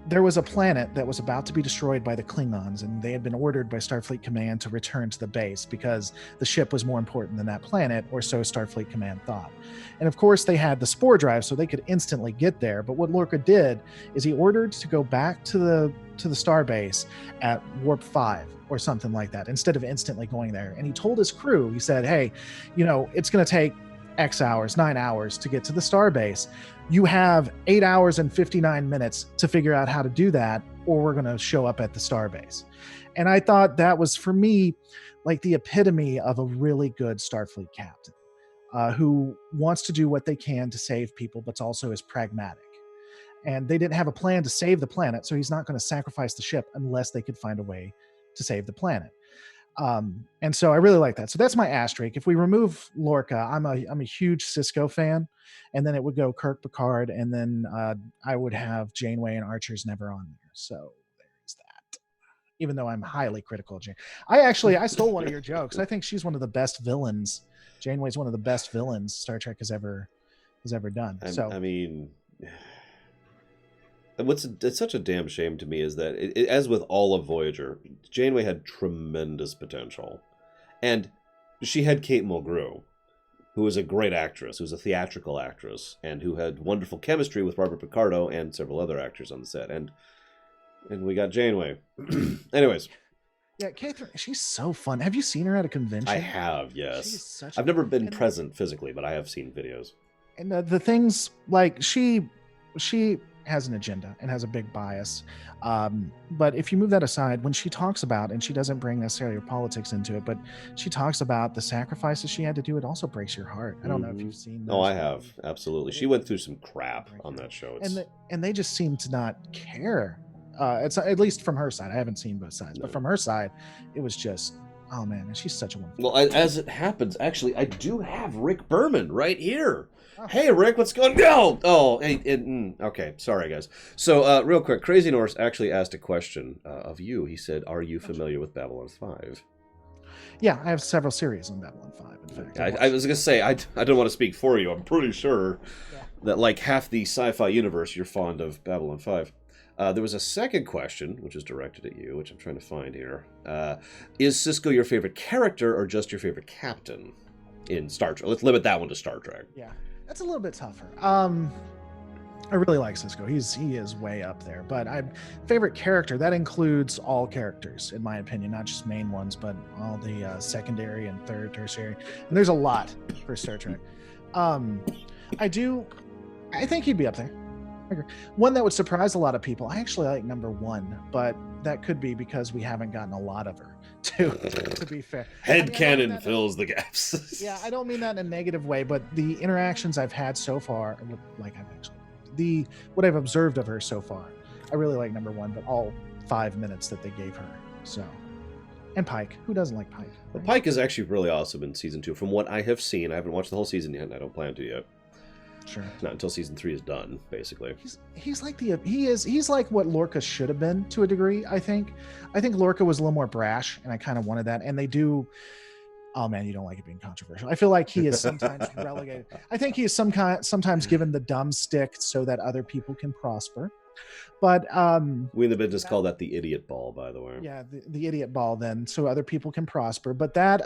there was a planet that was about to be destroyed by the Klingons, and they had been ordered by Starfleet Command to return to the base because the ship was more important than that planet, or so Starfleet Command thought. And of course, they had the spore drive, so they could instantly get there. But what Lorca did is he ordered to go back to the starbase at warp 5 or something like that, instead of instantly going there. And he told his crew, he said, hey, it's going to take X hours, 9 hours to get to the starbase. You have 8 hours and 59 minutes to figure out how to do that, or we're going to show up at the starbase. And I thought that was, for me, like the epitome of a really good Starfleet captain who wants to do what they can to save people, but also is pragmatic. And they didn't have a plan to save the planet, so he's not going to sacrifice the ship unless they could find a way to save the planet. And so I really like that. So that's my asterisk. If we remove Lorca, I'm a huge Cisco fan, and then it would go Kirk, Picard, and then I would have Janeway and Archer's never on there. So there's that. Even though I'm highly critical of Jane. I stole one of your jokes. I think she's one of the best villains. Janeway's one of the best villains Star Trek has ever has ever done.
I mean, it's such a damn shame to me is that, as with all of Voyager, Janeway had tremendous potential. And she had Kate Mulgrew, who was a great actress, who's a theatrical actress, and who had wonderful chemistry with Robert Picardo and several other actors on the set. And we got Janeway. Anyways.
Yeah, Catherine, she's so fun. Have you seen her at a convention?
I have, yes. I've never been present physically, but I have seen videos.
And the things, like, she has an agenda and has a big bias. But if you move that aside, when she talks about, and she doesn't bring necessarily her politics into it, but she talks about the sacrifices she had to do, it also breaks your heart. I don't know if you've seen those.
Oh, I have. Absolutely. She went through some crap on that show.
And they just seem to not care. It's at least from her side. I haven't seen both sides, but from her side, it was just, oh man, and she's such a wonderful.
Well, as it happens, actually, I do have Rick Berman right here. Oh. Hey, Rick, what's going on? Oh, hey, okay, sorry, guys. So, real quick, Crazy Norse actually asked a question of you. He said, "Are you familiar with Babylon 5?"
Yeah, I have several series on Babylon 5. In fact,
I was gonna say I don't want to speak for you. I'm pretty sure that like half the sci-fi universe, you're fond of Babylon 5. There was a second question, which is directed at you, which I'm trying to find here. Is Sisko your favorite character or just your favorite captain in Star Trek? Let's limit that one to Star Trek.
Yeah, that's a little bit tougher. I really like Sisko. He is way up there. But favorite character, that includes all characters, in my opinion, not just main ones, but all the secondary and third, tertiary. And there's a lot for Star Trek. I think he'd be up there. One that would surprise a lot of people. I actually like number 1, but that could be because we haven't gotten a lot of her, to be fair.
Headcanon fills the gaps.
Yeah, I don't mean that in a negative way, but the interactions I've had so far, what I've observed of her so far, I really like number 1, but all 5 minutes that they gave her. So, and Pike. Who doesn't like Pike?
Well, Pike is actually really awesome in season 2. From what I have seen, I haven't watched the whole season yet, and I don't plan to yet.
Sure.
Not until season 3 is done, basically.
He's like what Lorca should have been to a degree. I think Lorca was a little more brash, and I kind of wanted that. And they do. Oh man, you don't like it being controversial. I feel like he is sometimes relegated. I think he is sometimes given the dumb stick so that other people can prosper. But we in
the business call that the idiot ball, by the way.
Yeah, the idiot ball, then, so other people can prosper. But that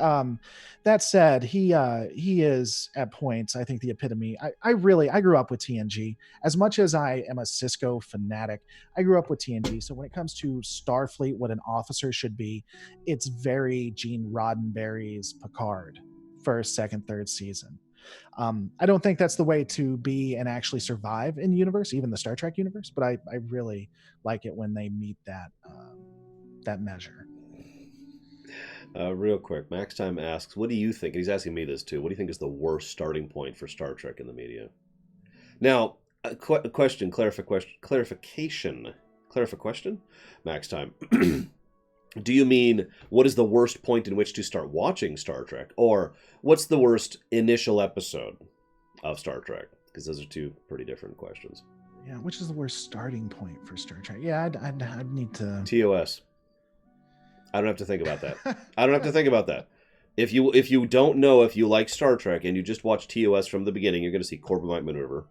said, he is at points, I think, the epitome. I grew up with TNG. As much as I am a Sisko fanatic, I grew up with TNG. So when it comes to Starfleet, what an officer should be, it's very Gene Roddenberry's Picard, first, second, third season. I don't think that's the way to be and actually survive in the universe, even the Star Trek universe, but I really like it when they meet that measure.
Real quick, Max Time asks, what do you think, and he's asking me this too, what do you think is the worst starting point for Star Trek in the media? Now, clarification, Max Time. Do you mean, what is the worst point in which to start watching Star Trek? Or what's the worst initial episode of Star Trek? Because those are two pretty different questions.
Yeah, which is the worst starting point for Star Trek? Yeah, I'd need to...
TOS. I don't have to think about that. If you don't know if you like Star Trek and you just watch TOS from the beginning, you're going to see Corbomite Maneuver.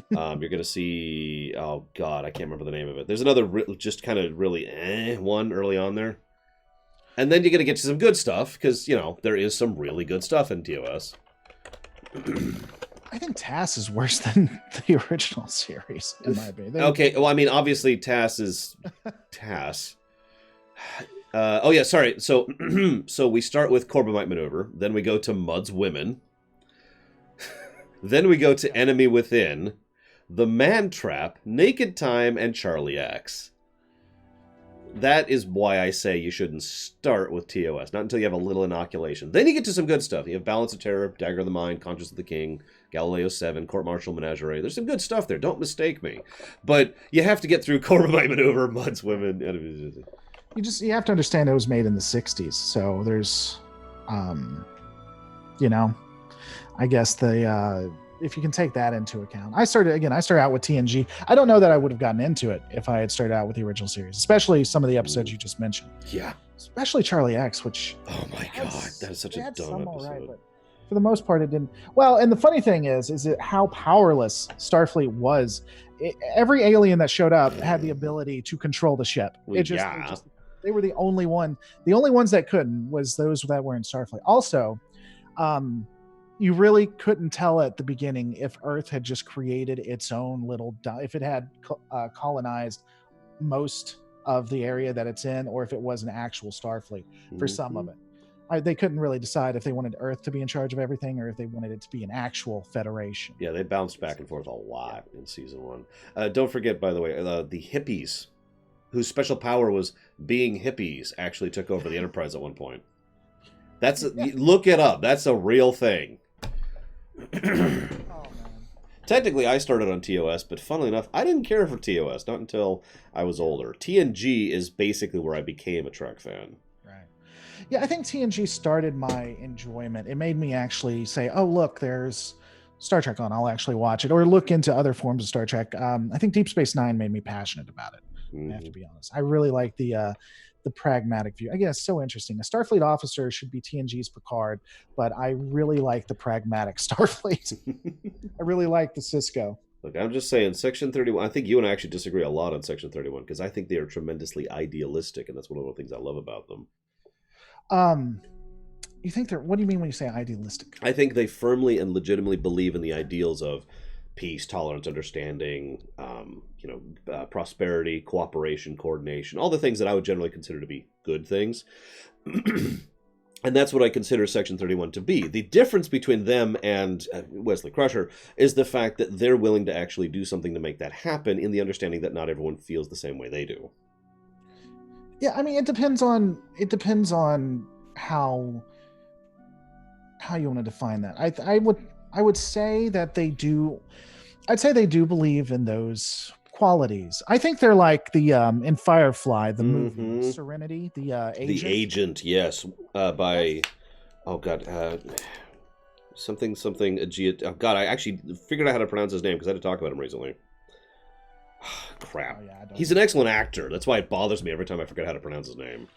You're going to see, oh God, I can't remember the name of it. There's another just kind of really one early on there. And then you're going to get to some good stuff because, there is some really good stuff in TOS.
I think TAS is worse than the original series, in my opinion.
Okay, well, I mean, obviously TAS is TAS. Oh yeah, sorry. So we start with Corbomite Maneuver, then we go to Mudd's Women, then we go to Enemy Within, The Man Trap, Naked Time, and Charlie X. That is why I say you shouldn't start with TOS, not until you have a little inoculation. Then you get to some good stuff. You have Balance of Terror, Dagger of the Mind, Conscience of the King, Galileo 7, Court Martial Menagerie. There's some good stuff there, don't mistake me. But you have to get through Corbomite Maneuver, Mudd's Women,
You have to understand it was made in the 60s, so there's, I guess if you can take that into account. I started out with TNG. I don't know that I would have gotten into it if I had started out with the original series, especially some of the episodes you just mentioned.
Yeah.
Especially Charlie X, which...
Oh my God, that is such a dumb episode.
But for the most part, it didn't. Well, and the funny thing is it how powerless Starfleet was. Every alien that showed up had the ability to control the ship.
Well,
They were the only one. The only ones that couldn't was those that were in Starfleet. Also, you really couldn't tell at the beginning if Earth had just created its own little, if it had colonized most of the area that it's in, or if it was an actual Starfleet for some of it. They couldn't really decide if they wanted Earth to be in charge of everything or if they wanted it to be an actual federation.
Yeah, they bounced back and forth a lot in season 1. Don't forget, by the way, the hippies, whose special power was being hippies, actually took over the Enterprise at one point. Look it up. That's a real thing. Technically, I started on TOS, but funnily enough, I didn't care for TOS, not until I was older. TNG is basically where I became a Trek fan.
Yeah, I think TNG started my enjoyment. It made me actually say, oh, look, there's Star Trek on. I'll actually watch it, or look into other forms of Star Trek. I think Deep Space Nine made me passionate about it. I have to be honest. I really like the pragmatic view. I guess it's so interesting. A Starfleet officer should be TNG's Picard, but I really like the pragmatic Starfleet. I really like the Cisco.
Look, I'm just saying, Section 31, I think you and I actually disagree a lot on Section 31, because I think they are tremendously idealistic, and that's one of the things I love about them.
You think what do you mean when you say idealistic?
I think they firmly and legitimately believe in the ideals of peace, tolerance, understanding, prosperity, cooperation, coordination, all the things that I would generally consider to be good things. And that's what I consider Section 31 to be. The difference between them and Wesley Crusher is the fact that they're willing to actually do something to make that happen, in the understanding that not everyone feels the same way they do.
Yeah, I mean, it depends on how you want to define that. I would say that they do. I'd say they do believe in those qualities. I think they're like the in Firefly, the movie Serenity, the agent.
The agent, yes, by something Agiat. Oh God, I actually figured out how to pronounce his name because I had to talk about him recently. Crap. Oh, yeah, he's an excellent actor. That's why it bothers me every time I forget how to pronounce his name.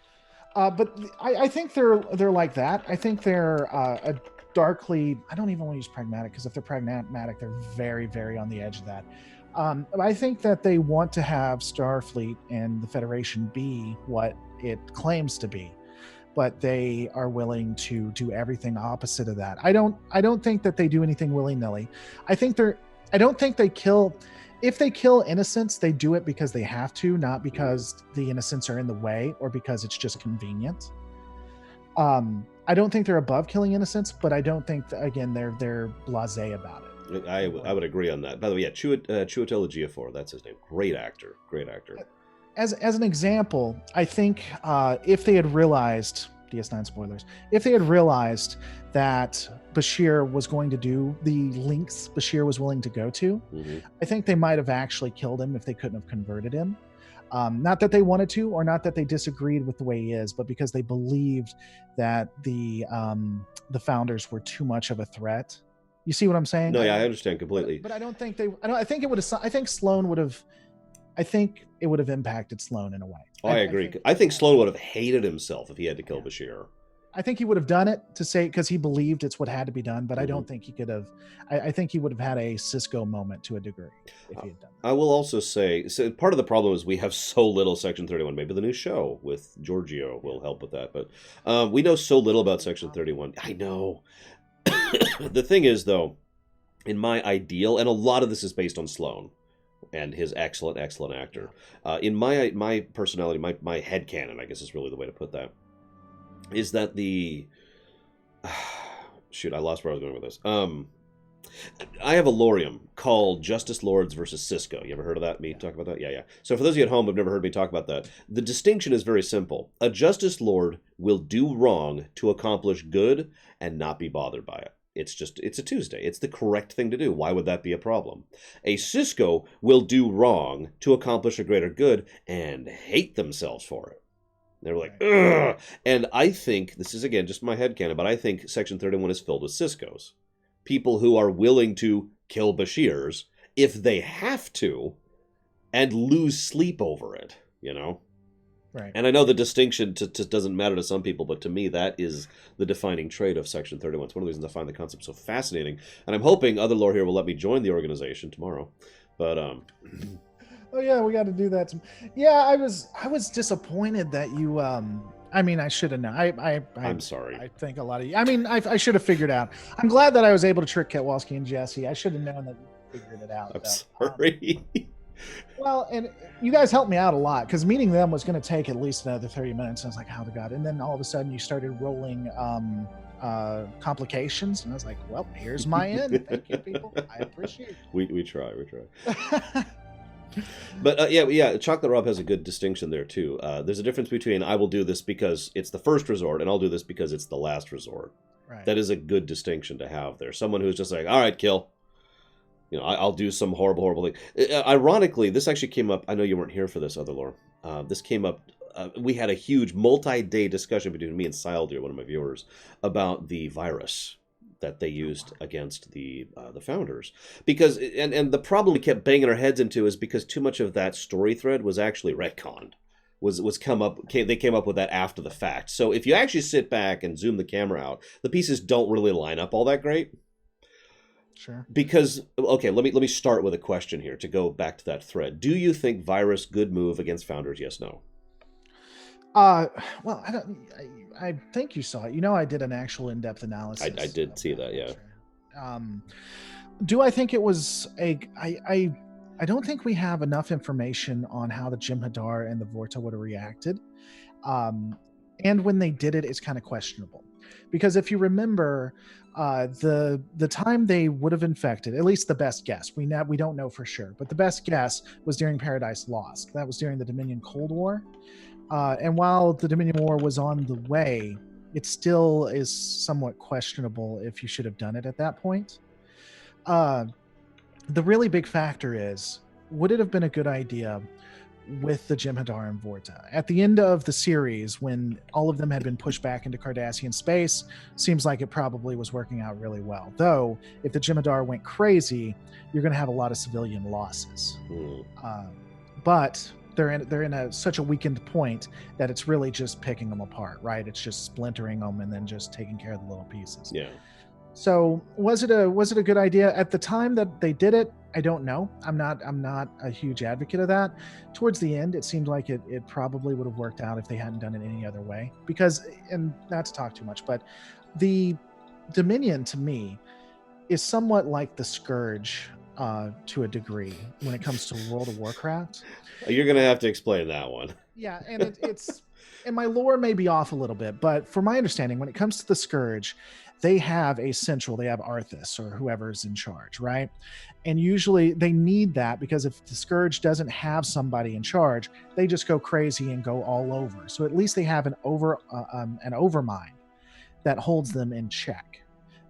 But I think they're like that. I think they're a darkly. I don't even want to use pragmatic, because if they're pragmatic, they're very, very on the edge of that. I think that they want to have Starfleet and the Federation be what it claims to be, but they are willing to do everything opposite of that. I don't think that they do anything willy-nilly. I don't think they kill. If they kill innocents, they do it because they have to, not because the innocents are in the way or because it's just convenient. I don't think they're above killing innocents, but I don't think again they're blasé about it.
I would agree on that. By the way, yeah, Chiwetel Ejiofor, that's his name. Great actor.
As an example, I think if they had realized, DS9 spoilers, if they had realized that Bashir was going to do the lengths Bashir was willing to go to, I think they might have actually killed him if they couldn't have converted him. Not that they wanted to, or not that they disagreed with the way he is, but because they believed that the founders were too much of a threat. You see what I'm saying?
No, yeah, I understand completely.
But I don't think I think it would have. I think Sloan would have. I think it would have impacted Sloan in a way.
Oh, I agree. I think Sloan would have hated himself if he had to kill Bashir.
I think he would have done it to say, because he believed it's what had to be done, but I don't think he could have. I think he would have had a Cisco moment to a degree if he had done that.
I will also say, so part of the problem is we have so little Section 31. Maybe the new show with Giorgio will help with that, but we know so little about Section 31. I know. The thing is, though, in my ideal, and a lot of this is based on Sloan and his excellent actor. In my personality, my headcanon, I guess is really the way to put that, is that shoot, I lost where I was going with this. I have a lorium called Justice Lords versus Cisco. You ever heard of that? Me talk about that? Yeah. So for those of you at home who've never heard me talk about that, the distinction is very simple. A Justice Lord will do wrong to accomplish good and not be bothered by it. It's a Tuesday. It's the correct thing to do. Why would that be a problem? A Cisco will do wrong to accomplish a greater good and hate themselves for it. They're like, ugh! And I think, this is again just my headcanon, but I think Section 31 is filled with Ciscos. People who are willing to kill Bashirs if they have to and lose sleep over it, you know?
Right.
And I know the distinction doesn't matter to some people, but to me, that is the defining trait of Section 31. It's one of the reasons I find the concept so fascinating. And I'm hoping other lore here will let me join the organization tomorrow. But
oh yeah, we got to do that. Yeah, I was disappointed that you. I mean, I should have known.
I'm sorry.
I think a lot of you. I mean, I should have figured out. I'm glad that I was able to trick Ketwalski and Jesse. I should have known that you figured it out.
I'm sorry.
Well, and you guys helped me out a lot because meeting them was going to take at least another 30 minutes. I was like, how to God. And then all of a sudden you started rolling complications. And I was like, well, here's my end. Thank you, people. I appreciate it.
We try. But yeah, Chocolate Rob has a good distinction there, too. There's a difference between I will do this because it's the first resort and I'll do this because it's the last resort.
Right.
That is a good distinction to have there. Someone who's just like, all right, kill. You know, I'll do some horrible thing. Ironically, this actually came up. I know you weren't here for this, other lore. This came up. We had a huge multi-day discussion between me and Sildeer, one of my viewers, about the virus that they used against the founders. Because and the problem we kept banging our heads into is because too much of that story thread was actually retconned. They came up with that after the fact. So if you actually sit back and zoom the camera out, the pieces don't really line up all that great.
Sure.
Because, okay, let me start with a question here to go back to that thread. Do you think virus good move against founders? Yes, no.
Well, I think you saw it. You know, I did an actual in-depth analysis.
I did see that, yeah.
Do I think it was I don't think we have enough information on how the Jem'Hadar and the Vorta would have reacted. And when they did it, it's kind of questionable. Because if you remember, the time they would have infected, at least the best guess, we don't know for sure, but the best guess was during Paradise Lost. That was during the Dominion Cold War. And while the Dominion War was on the way, it still is somewhat questionable if you should have done it at that point. The really big factor is, would it have been a good idea with the Jem'Hadar and Vorta? At the end of the series, when all of them had been pushed back into Cardassian space, seems like it probably was working out really well. Though, if the Jem'Hadar went crazy, you're going to have a lot of civilian losses. But they're in such a weakened point that it's really just picking them apart, right? It's just splintering them and then just taking care of the little pieces.
Yeah.
So was it a good idea at the time that they did it? I don't know. I'm not a huge advocate of that. Towards the end, it seemed like it probably would have worked out if they hadn't done it any other way. Because, and not to talk too much, but the Dominion to me is somewhat like the Scourge to a degree when it comes to World of Warcraft.
You're gonna have to explain that one.
Yeah, and it's and my lore may be off a little bit, but from my understanding, when it comes to the Scourge, they have a central, they have Arthas or whoever's in charge, right? And usually they need that because if the Scourge doesn't have somebody in charge, they just go crazy and go all over. So at least they have an overmind that holds them in check.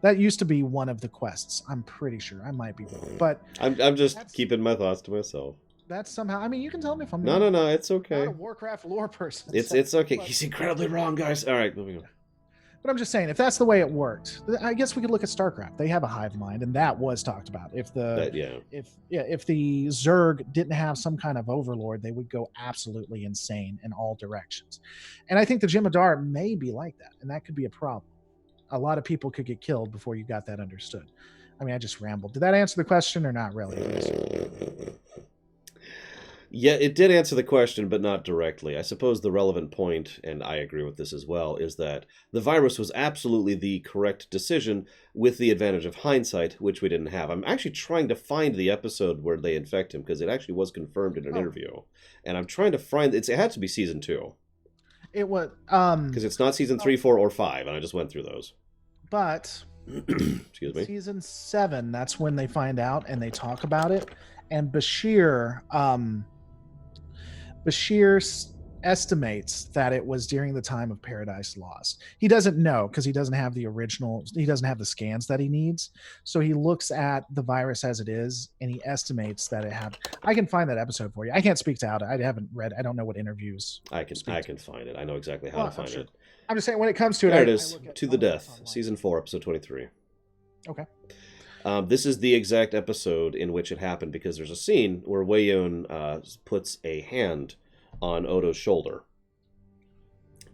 That used to be one of the quests. I'm pretty sure. I might be wrong, but
I'm just keeping my thoughts to myself.
That's somehow. I mean, you can tell me if I'm
no, it's okay.
Not a Warcraft lore person.
It's okay. He's incredibly wrong, guys. All right, moving on.
But I'm just saying, if that's the way it worked, I guess we could look at StarCraft. They have a hive mind, and that was talked about. If the Zerg didn't have some kind of overlord, they would go absolutely insane in all directions. And I think the Jem'Hadar may be like that, and that could be a problem. A lot of people could get killed before you got that understood. I mean, I just rambled. Did that answer the question or not really?
Yeah, it did answer the question, but not directly. I suppose the relevant point, and I agree with this as well, is that the virus was absolutely the correct decision with the advantage of hindsight, which we didn't have. I'm actually trying to find the episode where they infect him, because it actually was confirmed in an interview. And I'm trying to find... It had to be season 2.
It was...
Because it's not season 3, 4, or 5, and I just went through those.
But...
Excuse me.
Season 7, that's when they find out, and they talk about it. And Bashir estimates that it was during the time of Paradise Lost. He doesn't know because he doesn't have the original, he doesn't have the scans that he needs. So he looks at the virus as it is and he estimates that it had. I can find that episode for you. I can't speak to how to, I haven't read, I don't know what interviews.
I can find it. I know exactly how to find it.
I'm just saying when it comes to it.
There it is. To the Death, season 4, episode 23.
Okay.
This is the exact episode in which it happened because there's a scene where Wei-Yun puts a hand on Odo's shoulder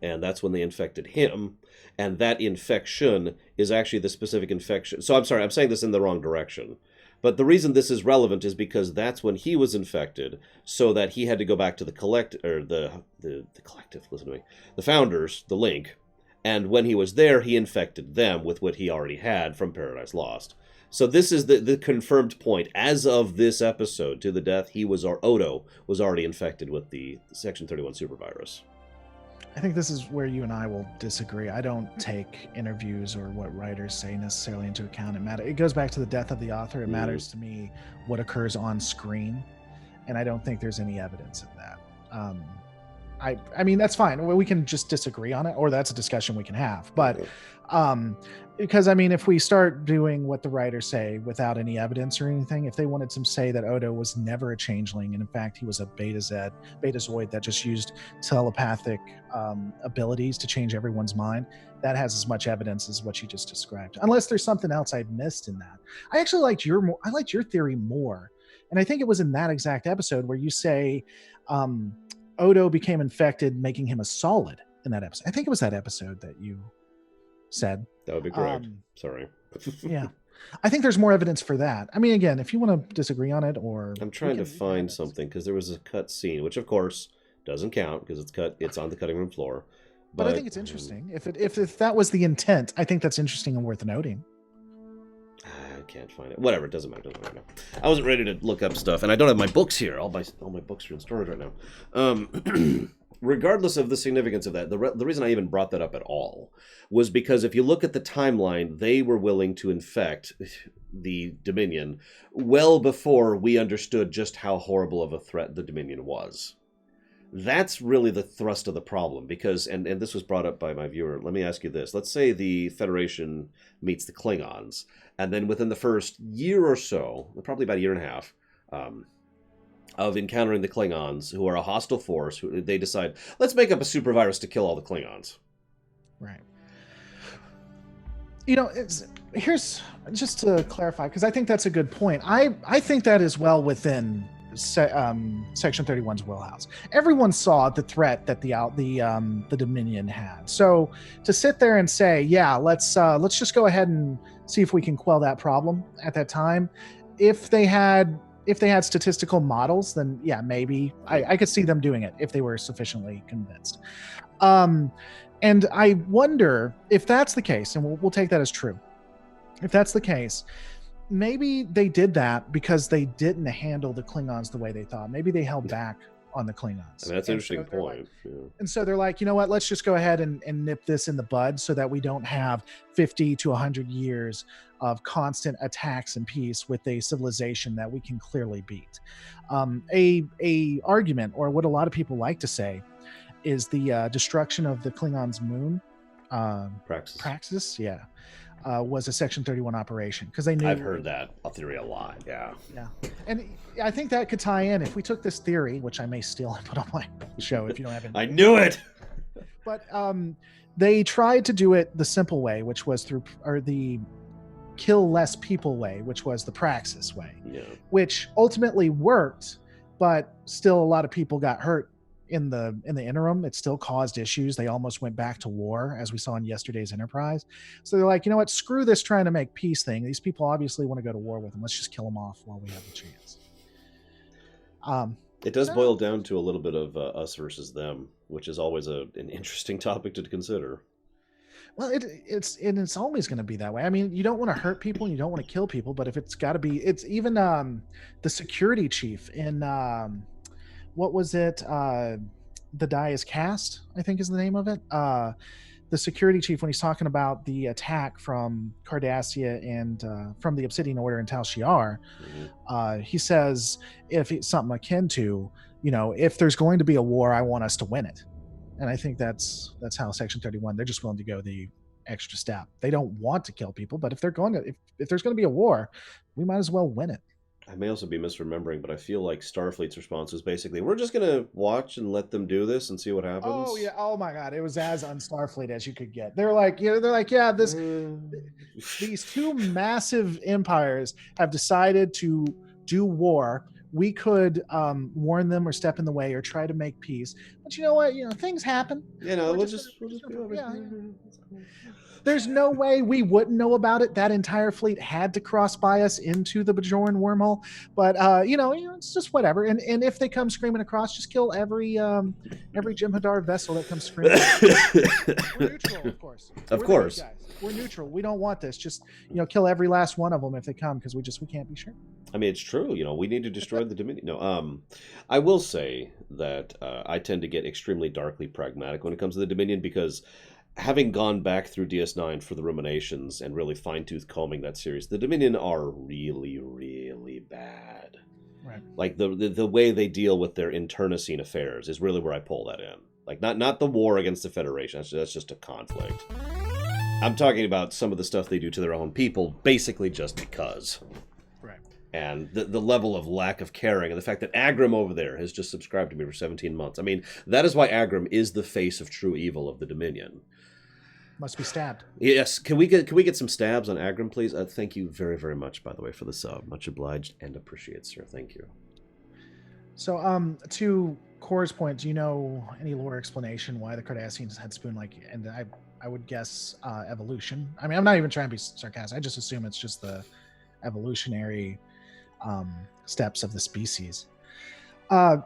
and that's when they infected him. And that infection is actually the specific infection. So I'm sorry, I'm saying this in the wrong direction. But the reason this is relevant is because that's when he was infected, so that he had to go back to the collective, listen to me, the founders, the Link, and when he was there, he infected them with what he already had from Paradise Lost. So this is the confirmed point. As of this episode, to the death, Odo was already infected with the Section 31 supervirus.
I think this is where you and I will disagree. I don't take interviews or what writers say necessarily into account. It goes back to the death of the author. It matters to me what occurs on screen, and I don't think there's any evidence of that. I mean, that's fine. We can just disagree on it, or that's a discussion we can have. But because, I mean, if we start doing what the writers say without any evidence or anything, if they wanted to say that Odo was never a changeling, and in fact he was a Betazoid that just used telepathic abilities to change everyone's mind, that has as much evidence as what you just described. Unless there's something else I missed in that. I actually liked your theory more, and I think it was in that exact episode where you say Odo became infected, making him a solid in that episode. I think it was that episode that you said.
That would be correct. Sorry.
Yeah. I think there's more evidence for that. I mean, again, if you want to disagree on it, or
I'm trying to find something, because there was a cut scene, which of course doesn't count because it's on the cutting room floor.
But I think it's interesting. If that was the intent, I think that's interesting and worth noting.
I can't find it. Whatever, it doesn't matter. Right now. I wasn't ready to look up stuff, and I don't have my books here. All my books are in storage right now. Regardless of the significance of that, the reason I even brought that up at all was because if you look at the timeline, they were willing to infect the Dominion well before we understood just how horrible of a threat the Dominion was. That's really the thrust of the problem, because, and this was brought up by my viewer, let me ask you this. Let's say the Federation meets the Klingons, and then within the first year or so, probably about a year and a half, of encountering the Klingons, who are a hostile force, they decide, let's make up a super virus to kill all the Klingons.
Right. You know, here's, just to clarify, because I think that's a good point. I think that is well within Section 31's wheelhouse. Everyone saw the threat that the Dominion had. So to sit there and say, yeah, let's just go ahead and see if we can quell that problem at that time. If they had statistical models, then yeah, maybe I could see them doing it if they were sufficiently convinced. And I wonder if that's the case, and we'll take that as true. If that's the case, maybe they did that because they didn't handle the Klingons the way they thought. Maybe they held back on the Klingons.
I mean, that's an interesting point.
And so they're like, you know what, let's just go ahead and nip this in the bud so that we don't have 50 to 100 years of constant attacks and peace with a civilization that we can clearly beat. A argument, or what a lot of people like to say, is the destruction of the Klingons' moon. Praxis, yeah. Was a Section 31 operation, because they knew.
I've heard that theory a lot. Yeah.
And I think that could tie in if we took this theory, which I may steal and put on my show if you don't have it.
I knew it.
But they tried to do it the simple way, which was the kill less people way, which was the Praxis way.
Yeah.
Which ultimately worked, but still a lot of people got hurt in the interim. It still caused issues. They almost went back to war, as we saw in yesterday's Enterprise. So they're like, you know what, screw this trying to make peace thing. These people obviously want to go to war with them. Let's just kill them off while we have the chance.
It does boil down to a little bit of us versus them, which is always an interesting topic to consider.
Well, it's always going to be that way. I mean, you don't want to hurt people and you don't want to kill people, but if it's got to be, it's even the security chief in what was it? The Die is Cast, I think is the name of it. The security chief, when he's talking about the attack from Cardassia and from the Obsidian Order in Tal Shiar, he says, if it's something akin to, you know, if there's going to be a war, I want us to win it. And I think that's how Section 31, they're just willing to go the extra step. They don't want to kill people, but if there's going to be a war, we might as well win it.
I may also be misremembering, but I feel like Starfleet's response was basically, we're just going to watch and let them do this and see what happens.
Oh, yeah. Oh, my God. It was as un-Starfleet as you could get. They're like, these two massive empires have decided to do war we could warn them or step in the way or try to make peace. But you know what? Things happen.
We'll just be over.
Yeah. There's no way we wouldn't know about it. That entire fleet had to cross by us into the Bajoran wormhole. But it's just whatever. And if they come screaming across, just kill every Jem'Hadar vessel that comes screaming. We're neutral, of course.
Of course.
We're neutral. We don't want this. Just kill every last one of them if they come, because we can't be sure.
I mean, it's true. We need to destroy the Dominion. No, I will say that I tend to get extremely darkly pragmatic when it comes to the Dominion, because having gone back through DS9 for the Ruminations and really fine-tooth combing that series, the Dominion are really, really bad.
Right.
Like the way they deal with their internecine affairs is really where I pull that in. Like not the war against the Federation. That's just a conflict. I'm talking about some of the stuff they do to their own people, basically just because.
Right.
And the level of lack of caring, and the fact that Agram over there has just subscribed to me for 17 months. I mean, that is why Agram is the face of true evil of the Dominion.
Must be stabbed.
Yes. Can we get some stabs on Agram, please? Thank you very, very much, by the way, for the sub. Much obliged and appreciated, sir. Thank you.
So, to Cora's point, do you know any lore explanation why the Cardassians had spoon-like? And I would guess evolution. I mean, I'm not even trying to be sarcastic. I just assume it's just the evolutionary steps of the species. To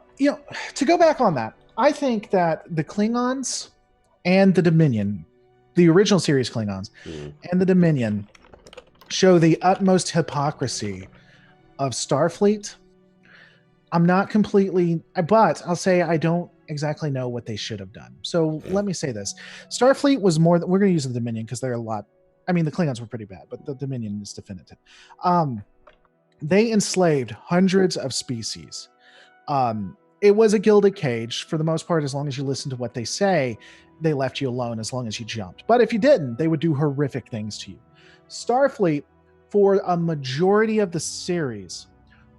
go back on that, I think that the Klingons and the Dominion, the original series Klingons and the Dominion, show the utmost hypocrisy of Starfleet. I'm not completely, but I'll say I don't exactly know what they should have done. So let me say this. Starfleet was more, we're going to use the Dominion because they're a lot, I mean, the Klingons were pretty bad, but the Dominion is definitive. They enslaved hundreds of species. It was a gilded cage for the most part. As long as you listen to what they say, they left you alone as long as you jumped. But if you didn't, they would do horrific things to you. Starfleet, for a majority of the series,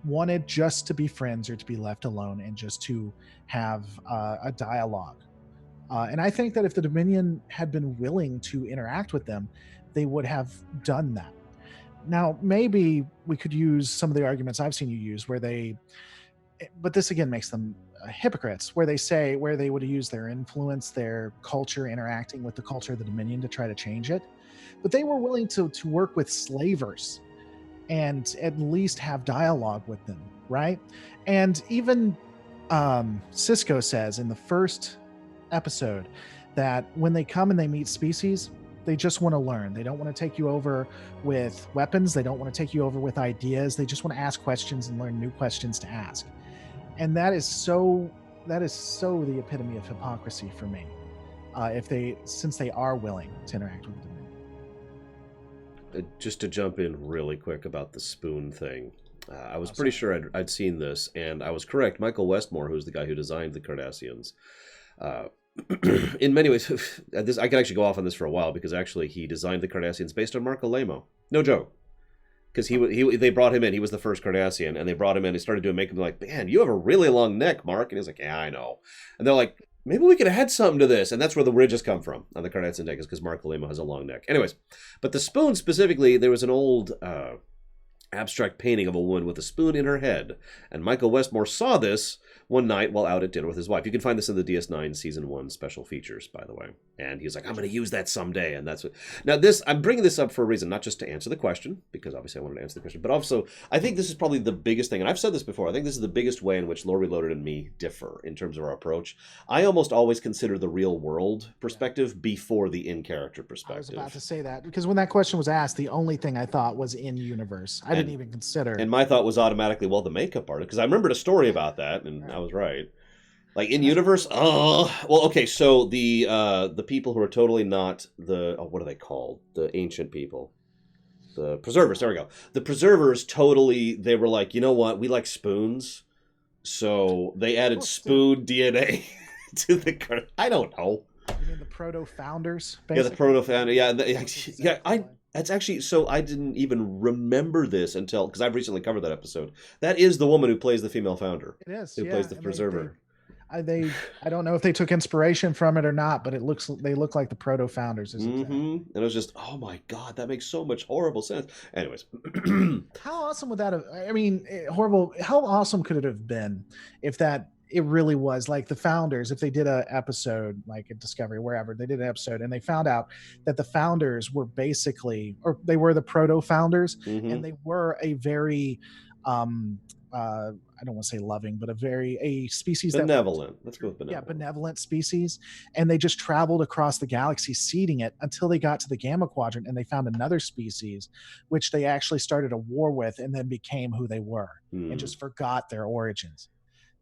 wanted just to be friends or to be left alone and just to have a dialogue. And I think that if the Dominion had been willing to interact with them, they would have done that. Now, maybe we could use some of the arguments I've seen you use but this again makes them hypocrites, where they would use their influence, their culture, interacting with the culture of the Dominion to try to change it. But they were willing to work with slavers and at least have dialogue with them, right? And even Sisko says in the first episode that when they come and they meet species, they just want to learn. They don't want to take you over with weapons. They don't want to take you over with ideas. They just want to ask questions and learn new questions to ask. And that is so the epitome of hypocrisy for me. Since they are willing to interact with them.
Just to jump in really quick about the spoon thing. I was pretty sure I'd seen this, and I was correct. Michael Westmore, who's the guy who designed the Cardassians, in many ways, I could actually go off on this for a while, because actually he designed the Cardassians based on Marco Lemo. No joke. Because they brought him in. He was the first Cardassian, and they brought him in. He started doing makeup. Like, man, you have a really long neck, Mark. And he was like, yeah, I know. And they're like, maybe we could have had something to this. And that's where the ridges come from on the Cardassian deck, is because Marco Lemo has a long neck. Anyways, but the spoon specifically, there was an old abstract painting of a woman with a spoon in her head. And Michael Westmore saw this one night while out at dinner with his wife. You can find this in the DS9 Season 1 special features, by the way. And he's like, I'm going to use that someday. And that's what... Now, I'm bringing this up for a reason, not just to answer the question, because obviously I wanted to answer the question, but also, I think this is probably the biggest thing, and I've said this before, I think this is the biggest way in which Lore Reloaded and me differ in terms of our approach. I almost always consider the real-world perspective before the in-character perspective.
I was about to say that, because when that question was asked, the only thing I thought was in-universe. I didn't even consider...
And my thought was automatically, well, the makeup artist, because I remembered a story about that, and I was right. Like in universe, well, okay. So the people who are totally not what are they called? The ancient people, the preservers. There we go. The preservers totally. They were like, you know what? We like spoons, so they added spoon DNA to the card. I don't know.
You mean the proto founders?
Yeah, the proto founder. Yeah, That's actually, so I didn't even remember this until, because I've recently covered that episode. That is the woman who plays the female founder.
It is.
Who plays the preserver.
I don't know if they took inspiration from it or not, but they look like the proto founders.
And it was just, oh my god, that makes so much horrible sense. Anyways,
How awesome would that have? I mean, horrible. How awesome could it have been if it really was like the founders? If they did a episode like at Discovery, wherever they did an episode, and they found out that the founders were basically, or they were the proto founders, and they were a very I don't want to say loving, but a species
benevolent. Let's go with benevolent.
Yeah, benevolent species. And they just traveled across the galaxy, seeding it until they got to the Gamma Quadrant, and they found another species, which they actually started a war with, and then became who they were, and just forgot their origins.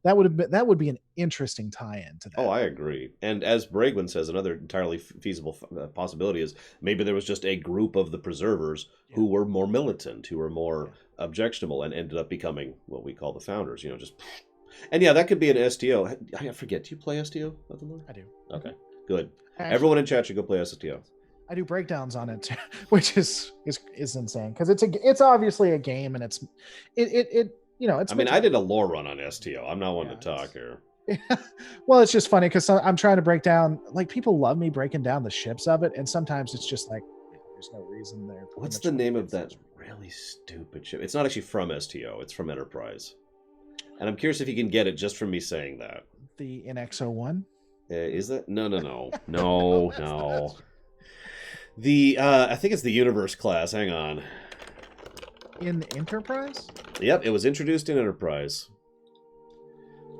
That would be an interesting tie-in to that.
Oh, I agree. And as Bregman says, another entirely feasible possibility is maybe there was just a group of the preservers who were more militant, who were more objectionable, and ended up becoming what we call the founders. And yeah, that could be an STO. I forget. Do you play STO?
I do.
Okay, good.
Actually,
everyone in chat should go play STO.
I do breakdowns on it too, which is insane because it's obviously a game, and it's. I
mean, I did a lore run on STO. I'm not one to talk here.
Well, it's just funny because I'm trying to break down, like, people love me breaking down the ships of it, and sometimes it's just like there's no reason there.
What's the name of that really stupid ship? It's not actually from STO. It's from Enterprise. And I'm curious if you can get it just from me saying that.
The NX-01?
Is that? No. No. The I think it's the Universe class. Hang on.
In Enterprise?
Yep, it was introduced in Enterprise.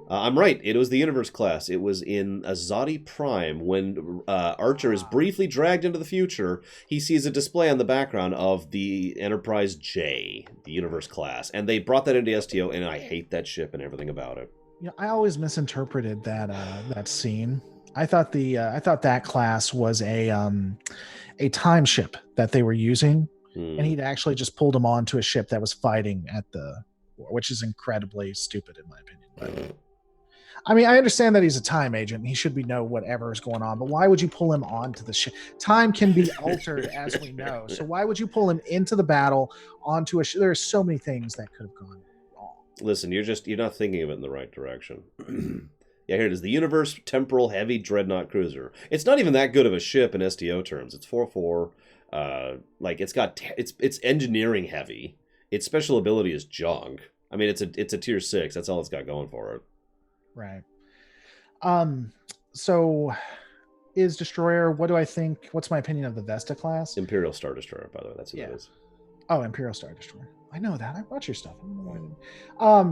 I'm right. It was the Universe class. It was in Azadi Prime when Archer is briefly dragged into the future. He sees a display on the background of the Enterprise J, the Universe class, and they brought that into STO, and I hate that ship and everything about it.
I always misinterpreted that scene. I thought that class was a time ship that they were using. And he'd actually just pulled him onto a ship that was fighting at the war, which is incredibly stupid in my opinion. But, I mean, I understand that he's a time agent and he should know whatever is going on, but why would you pull him onto the ship? Time can be altered, as we know. So why would you pull him into the battle onto a ship? There are so many things that could have gone wrong. Listen,
you're not thinking of it in the right direction. Yeah, here it is. The Universe Temporal Heavy Dreadnought Cruiser. It's not even that good of a ship in STO terms. It's 4-4. It's engineering heavy. Its special ability is junk. I mean, it's a tier 6. That's all it's got going for it.
Right. So is Destroyer, what do I think? What's my opinion of the Vesta class?
Imperial Star Destroyer, by the way. That's what it is.
Oh, Imperial Star Destroyer. I know that. I watch your stuff. I don't know why I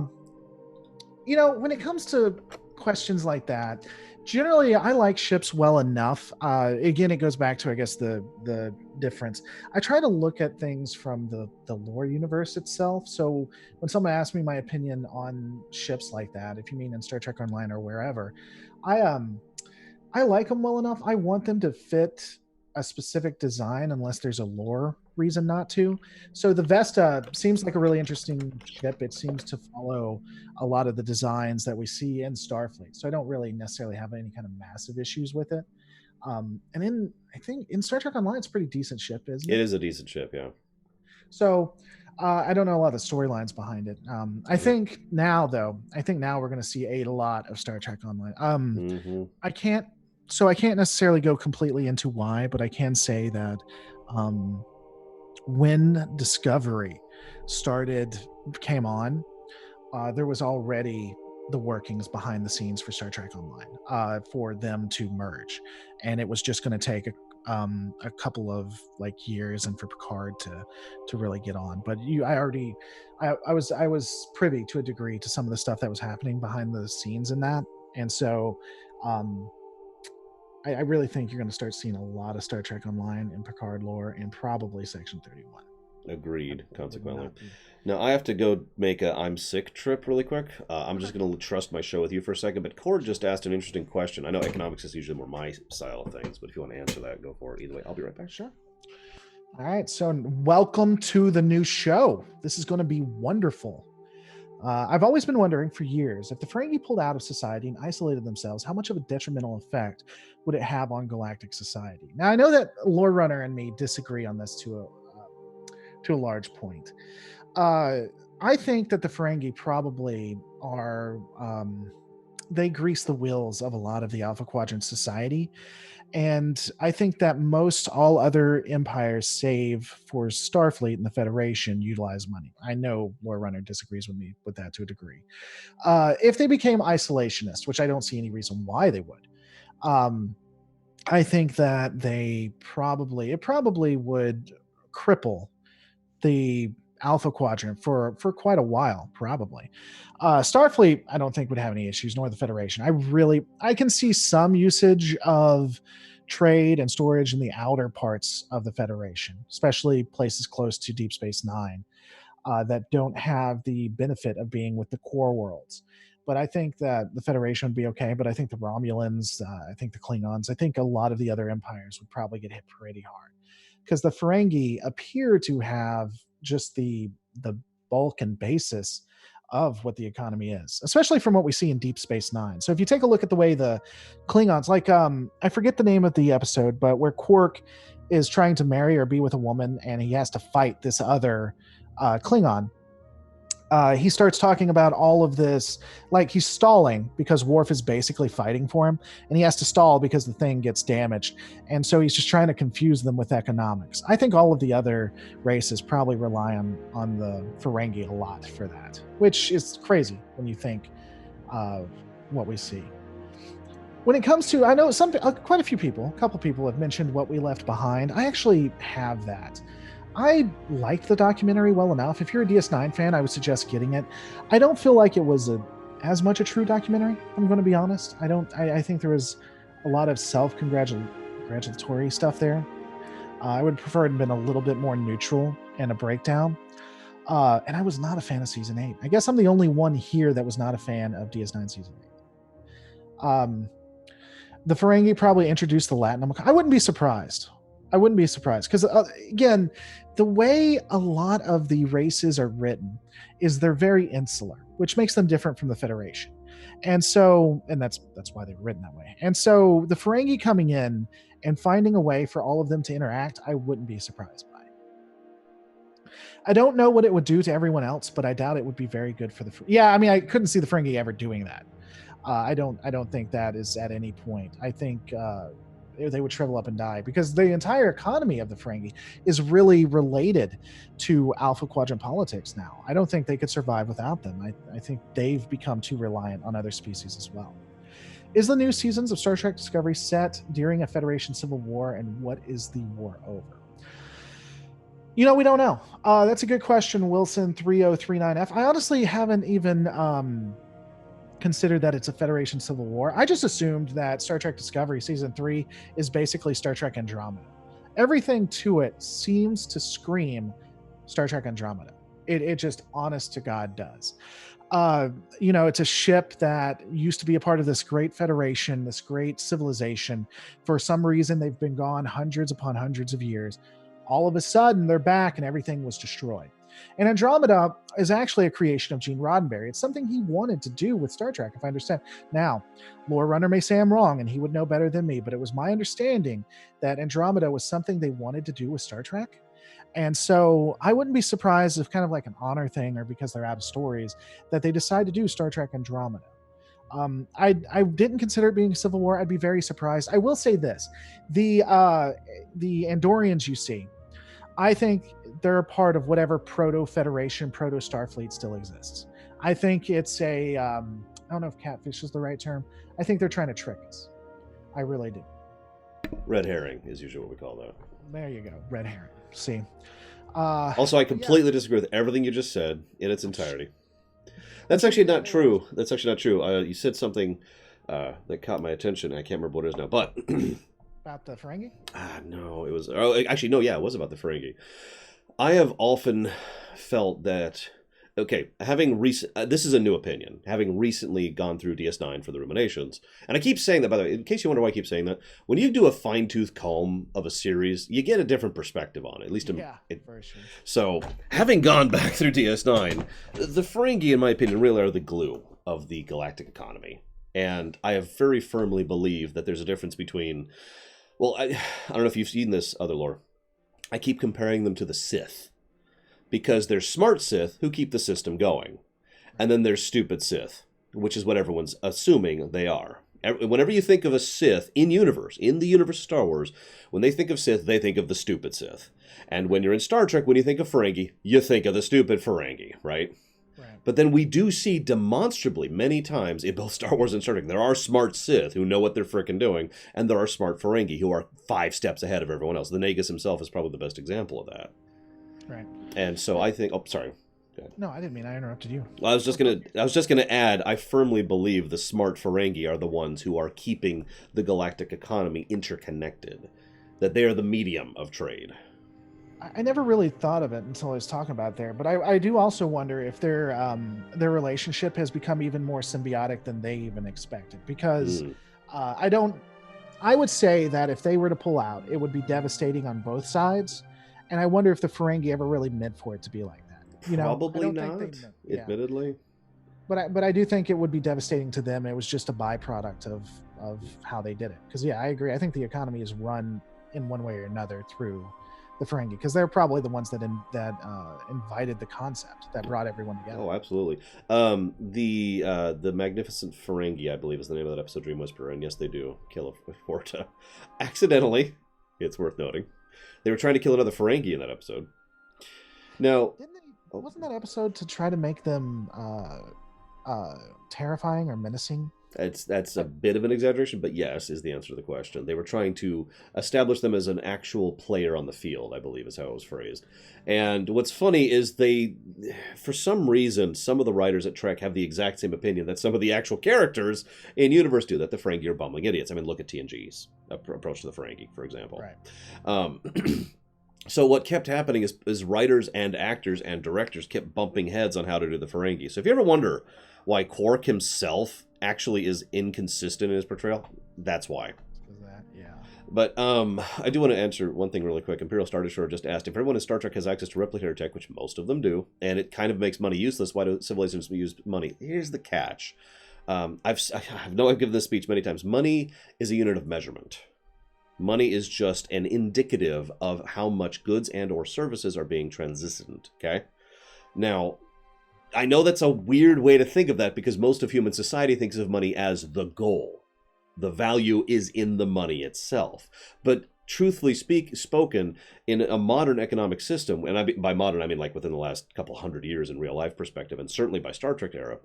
didn't. When it comes to questions like that, generally I like ships well enough. Again, it goes back to, I guess, the difference. I try to look at things from the lore universe itself. So when someone asks me my opinion on ships like that, if you mean in Star Trek Online or wherever, I like them well enough. I want them to fit a specific design unless there's a lore reason not to. So the Vesta seems like a really interesting ship. It seems to follow a lot of the designs that we see in Starfleet. So I don't really necessarily have any kind of massive issues with it. And I think in Star Trek Online, it's a pretty decent ship, isn't it?
It is a decent ship, yeah.
So I don't know a lot of the storylines behind it. I think now we're going to see a lot of Star Trek Online. I can't necessarily go completely into why, but I can say that when Discovery came on, there was already the workings behind the scenes for Star Trek Online for them to merge, and it was just going to take a couple of years and for Picard to really get on. But I was privy to a degree to some of the stuff that was happening behind the scenes in that, and so I really think you're going to start seeing a lot of Star Trek Online and Picard lore, and probably Section 31.
Agreed, consequently. Now, I have to go make a I'm sick trip really quick. I'm just going to trust my show with you for a second, but Cord just asked an interesting question. I know economics is usually more my style of things, but if you want to answer that, go for it. Either way, I'll be right back.
Sure. All right, so welcome to the new show. This is going to be wonderful. I've always been wondering for years, if the Ferengi pulled out of society and isolated themselves, how much of a detrimental effect would it have on galactic society? Now, I know that Lorerunner and me disagree on this to a large point. I think that the Ferengi probably are they grease the wheels of a lot of the Alpha Quadrant society. And I think that most all other empires, save for Starfleet and the Federation, utilize money. I know Lorerunner disagrees with me with that to a degree. If they became isolationist, which I don't see any reason why they would, um, I think that it probably would cripple the Alpha Quadrant for quite a while, probably. Starfleet, I don't think would have any issues, nor the Federation. I can see some usage of trade and storage in the outer parts of the Federation, especially places close to Deep Space Nine, that don't have the benefit of being with the core worlds. But I think that the Federation would be okay. But I think the Romulans, I think the Klingons, I think a lot of the other empires would probably get hit pretty hard, because the Ferengi appear to have just the bulk and basis of what the economy is, especially from what we see in Deep Space Nine. So if you take a look at the way the Klingons, like I forget the name of the episode, but where Quark is trying to marry or be with a woman, and he has to fight this other Klingon. He starts talking about all of this, like he's stalling because Worf is basically fighting for him, and he has to stall because the thing gets damaged, and so he's just trying to confuse them with economics. I think all of the other races probably rely on the Ferengi a lot for that, which is crazy when you think of what we see. When it comes to, I know quite a few people, a couple people have mentioned What We Left Behind. I actually have that. I liked the documentary well enough. If you're a DS9 fan, I would suggest getting it. I don't feel like it was as much a true documentary, I'm going to be honest. I think there was a lot of self-congratulatory stuff there. I would prefer it had been a little bit more neutral and a breakdown. And I was not a fan of Season 8. I guess I'm the only one here that was not a fan of DS9 Season 8. The Ferengi probably introduced the Latin. I wouldn't be surprised. Because, again, the way a lot of the races are written is they're very insular, which makes them different from the Federation. And that's why they were written that way. And so the Ferengi coming in and finding a way for all of them to interact, I wouldn't be surprised by. I don't know what it would do to everyone else, but I doubt it would be very good for I couldn't see the Ferengi ever doing that. I don't think that is at any point. I think they would shrivel up and die, because the entire economy of the Ferengi is really related to Alpha Quadrant politics now. I don't think they could survive without them. I think they've become too reliant on other species as well. Is the new seasons of Star Trek Discovery set during a Federation civil war, and what is the war over? We don't know. That's a good question, Wilson3039F. I honestly haven't even considered that it's a Federation civil war. I just assumed that Star Trek Discovery Season 3 is basically Star Trek Andromeda. Everything to it seems to scream Star Trek Andromeda. It just, honest to God, does. It's a ship that used to be a part of this great Federation, this great civilization. For some reason, they've been gone hundreds upon hundreds of years. All of a sudden, they're back and everything was destroyed. And Andromeda is actually a creation of Gene Roddenberry. It's something he wanted to do with Star Trek, if I understand. Now, Lorerunner may say I'm wrong, and he would know better than me, but it was my understanding that Andromeda was something they wanted to do with Star Trek. And so I wouldn't be surprised if, kind of like an honor thing, or because they're out of stories, that they decide to do Star Trek Andromeda. I didn't consider it being a civil war. I'd be very surprised. I will say this. The Andorians you see, I think they're a part of whatever proto-Federation, proto-Starfleet still exists. I think it's I don't know if catfish is the right term. I think they're trying to trick us. I really do.
Red herring is usually what we call that.
There you go. Red herring. See.
Also, I completely disagree with everything you just said in its entirety. That's actually not true. You said something that caught my attention. I can't remember what it is now, but...
About the Ferengi?
No, it was... Oh, actually, no, yeah, it was about the Ferengi. I have often felt that... Okay, this is a new opinion, having recently gone through DS9 for the Ruminations, and I keep saying that, by the way, in case you wonder why I keep saying that, when you do a fine-tooth comb of a series, you get a different perspective on it, at least
for sure.
So, having gone back through DS9, the Ferengi, in my opinion, really are the glue of the galactic economy, and I have very firmly believed that there's a difference between... Well, I don't know if you've seen this other lore. I keep comparing them to the Sith. Because there's smart Sith who keep the system going. And then there's stupid Sith which is what everyone's assuming they are. Whenever you think of a Sith in the universe of Star Wars, when they think of Sith, they think of the stupid Sith. And when you're in Star Trek, when you think of Ferengi, you think of the stupid Ferengi, right? But then we do see demonstrably many times in both Star Wars and Star Trek, there are smart Sith who know what they're frickin' doing, and there are smart Ferengi who are 5 steps ahead of everyone else. The Nagus himself is probably the best example of that.
Right.
And so I think, sorry.
No, I didn't mean I interrupted you.
I was just gonna add, I firmly believe the smart Ferengi are the ones who are keeping the galactic economy interconnected. That they are the medium of trade.
I never really thought of it until I was talking about it there, but I do also wonder if their relationship has become even more symbiotic than they even expected. Because I would say that if they were to pull out, it would be devastating on both sides, and I wonder if the Ferengi ever really meant for it to be like that. You know,
probably not. Admittedly,
but I do think it would be devastating to them. It was just a byproduct of how they did it. Because I agree. I think the economy is run in one way or another through the Ferengi, because they're probably the ones that invited the concept, that brought everyone together.
Oh, absolutely. The Magnificent Ferengi, I believe, is the name of that episode, Dream Whisperer, and yes, they do kill a Forta accidentally. It's worth noting. They were trying to kill another Ferengi in that episode. Now,
wasn't that episode to try to make them terrifying or menacing?
That's a bit of an exaggeration, but yes, is the answer to the question. They were trying to establish them as an actual player on the field, I believe is how it was phrased. And what's funny is for some reason, some of the writers at Trek have the exact same opinion that some of the actual characters in universe do, that the Ferengi are bumbling idiots. I mean, look at TNG's approach to the Ferengi, for example.
Right.
So what kept happening is writers and actors and directors kept bumping heads on how to do the Ferengi. So if you ever wonder why Quark himself actually is inconsistent in his portrayal, that's why. But I do want to answer one thing really quick. Imperial Star Destroyer just asked, if everyone in Star Trek has access to replicator tech, which most of them do, and it kind of makes money useless, why do civilizations use money? Here's the catch. I've given this speech many times. Money is a unit of measurement. Money is just an indicative of how much goods and or services are being transitioned, okay? Now, I know that's a weird way to think of that because most of human society thinks of money as the goal. The value is in the money itself. But truthfully spoken, in a modern economic system, and by modern I mean like within the last couple hundred years in real life perspective, and certainly by Star Trek era,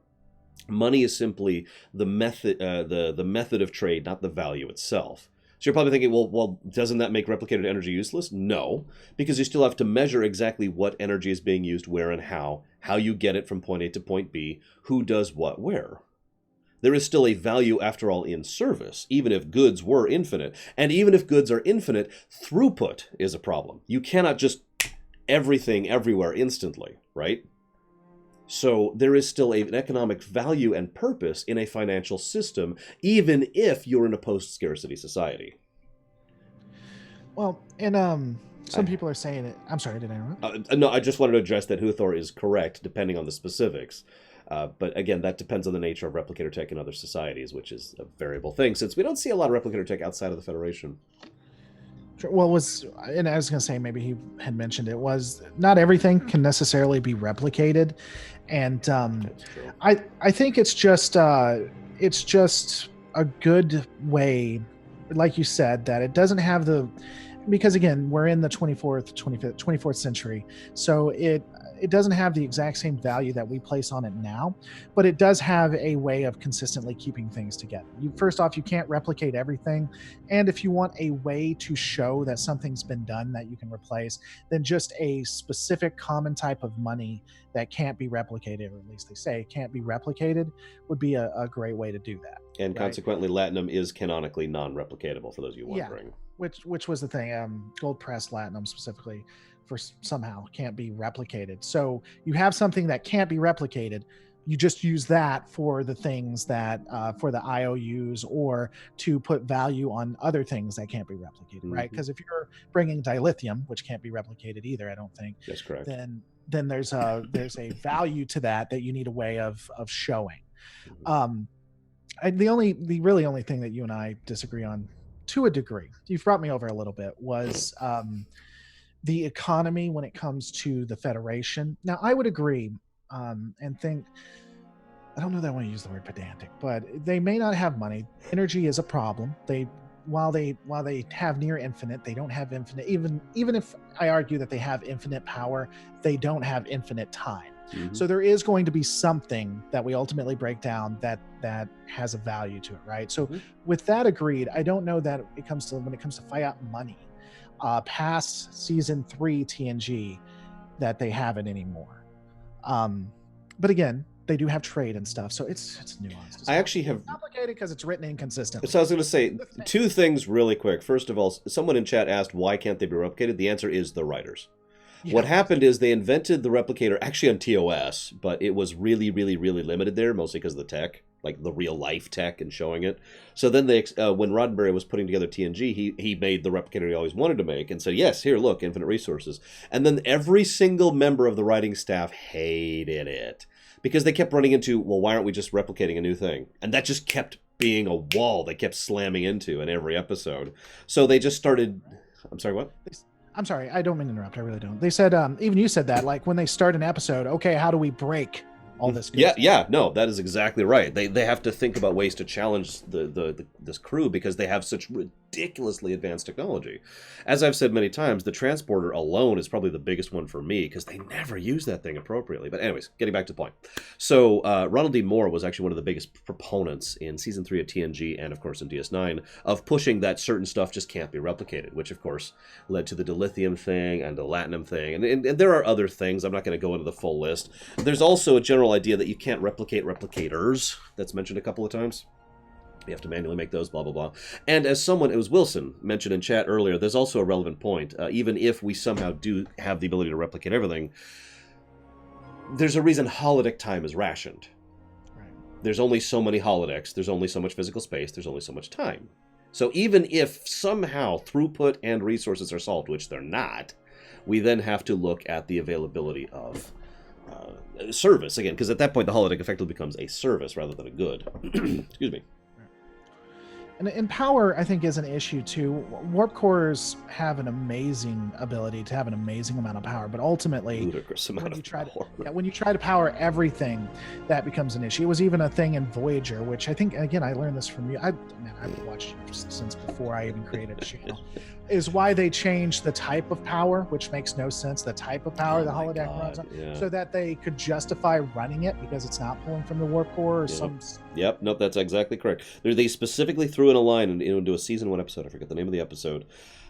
money is simply the method, the method of trade, not the value itself. So you're probably thinking, well, doesn't that make replicated energy useless? No, because you still have to measure exactly what energy is being used, where and how you get it from point A to point B, who does what where. There is still a value, after all, in service, even if goods were infinite. And even if goods are infinite, throughput is a problem. You cannot just everything everywhere instantly, right? So there is still an economic value and purpose in a financial system, even if you're in a post-scarcity society.
Well, and some people are saying it. I'm sorry, did I interrupt?
No, I just wanted to address that Huthor is correct, depending on the specifics. But again, that depends on the nature of replicator tech in other societies, which is a variable thing, since we don't see a lot of replicator tech outside of the Federation.
Well, and I was going to say, maybe he had mentioned it, was not everything can necessarily be replicated. And I think it's just a good way, like you said, that it doesn't have because again, we're in the 24th century. So it doesn't have the exact same value that we place on it now, but it does have a way of consistently keeping things together. First off, you can't replicate everything. And if you want a way to show that something's been done that you can replace, then just a specific common type of money that can't be replicated, or at least they say can't be replicated, would be a great way to do that.
And right? Consequently, Latinum is canonically non-replicatable, for those of you wondering.
Yeah, which was the thing. Gold pressed Latinum specifically somehow can't be replicated. So you have something that can't be replicated. You just use that for the things that for the IOUs, or to put value on other things that can't be replicated, right? Because if you're bringing dilithium, which can't be replicated either, I don't think.
That's correct.
Then there's a value to that you need a way of showing. The really only thing that you and I disagree on, to a degree, you've brought me over a little bit, was the economy when it comes to the Federation. Now, I would agree and think I don't know that I want to use the word pedantic, but they may not have money. Energy is a problem. While they have near infinite, they don't have infinite. Even if I argue that they have infinite power, they don't have infinite time.
Mhm.
So there is going to be something that we ultimately break down that has a value to it, right? So with that agreed, I don't know that when it comes to fight money, past season 3 TNG, that they have it anymore. But again, they do have trade and stuff, so it's nuanced.
I actually have...
It's complicated because it's written inconsistently.
So I was going to say two things really quick. First of all, someone in chat asked, why can't they be replicated? The answer is the writers. Yeah. What happened is they invented the replicator actually on TOS, but it was really, really, really limited there, mostly because of the tech, like the real life tech and showing it. So then they, when Roddenberry was putting together TNG, he made the replicator he always wanted to make and said, yes, here, look, infinite resources. And then every single member of the writing staff hated it because they kept running into, well, why aren't we just replicating a new thing? And that just kept being a wall they kept slamming into in every episode. So they just started... I'm sorry, what?
I'm sorry, I don't mean to interrupt. I really don't. They said, even you said that, like when they start an episode, okay, how do we break all this?
Yeah, no, that is exactly right. They have to think about ways to challenge this crew because they have such ridiculously advanced technology. As I've said many times, the transporter alone is probably the biggest one for me because they never use that thing appropriately. But anyways, getting back to the point. So Ronald D. Moore was actually one of the biggest proponents in Season 3 of TNG and, of course, in DS9 of pushing that certain stuff just can't be replicated, which, of course, led to the dilithium thing and the latinum thing. And there are other things. I'm not going to go into the full list. There's also a general idea that you can't replicate replicators. That's mentioned a couple of times. You have to manually make those, blah, blah, blah. And as someone, it was Wilson, mentioned in chat earlier, there's also a relevant point. Even if we somehow do have the ability to replicate everything, there's a reason holodeck time is rationed. Right. There's only so many holodecks, there's only so much physical space, there's only so much time. So even if somehow throughput and resources are solved, which they're not, we then have to look at the availability of service, again, because at that point the holodeck effectively becomes a service rather than a good. Excuse me.
And power, I think, is an issue too. Warp cores have an amazing ability to have an amazing amount of power, but ultimately, when you try to power everything, that becomes an issue. It was even a thing in Voyager, which I think, again, I learned this from you. I've watched you since before I even created a channel. Is why they changed the type of power, which makes no sense. The type of power the holodeck runs on, so that they could justify running it because it's not pulling from the warp core or some.
Yep, nope, that's exactly correct. They specifically threw in a line into a season 1 episode. I forget the name of the episode.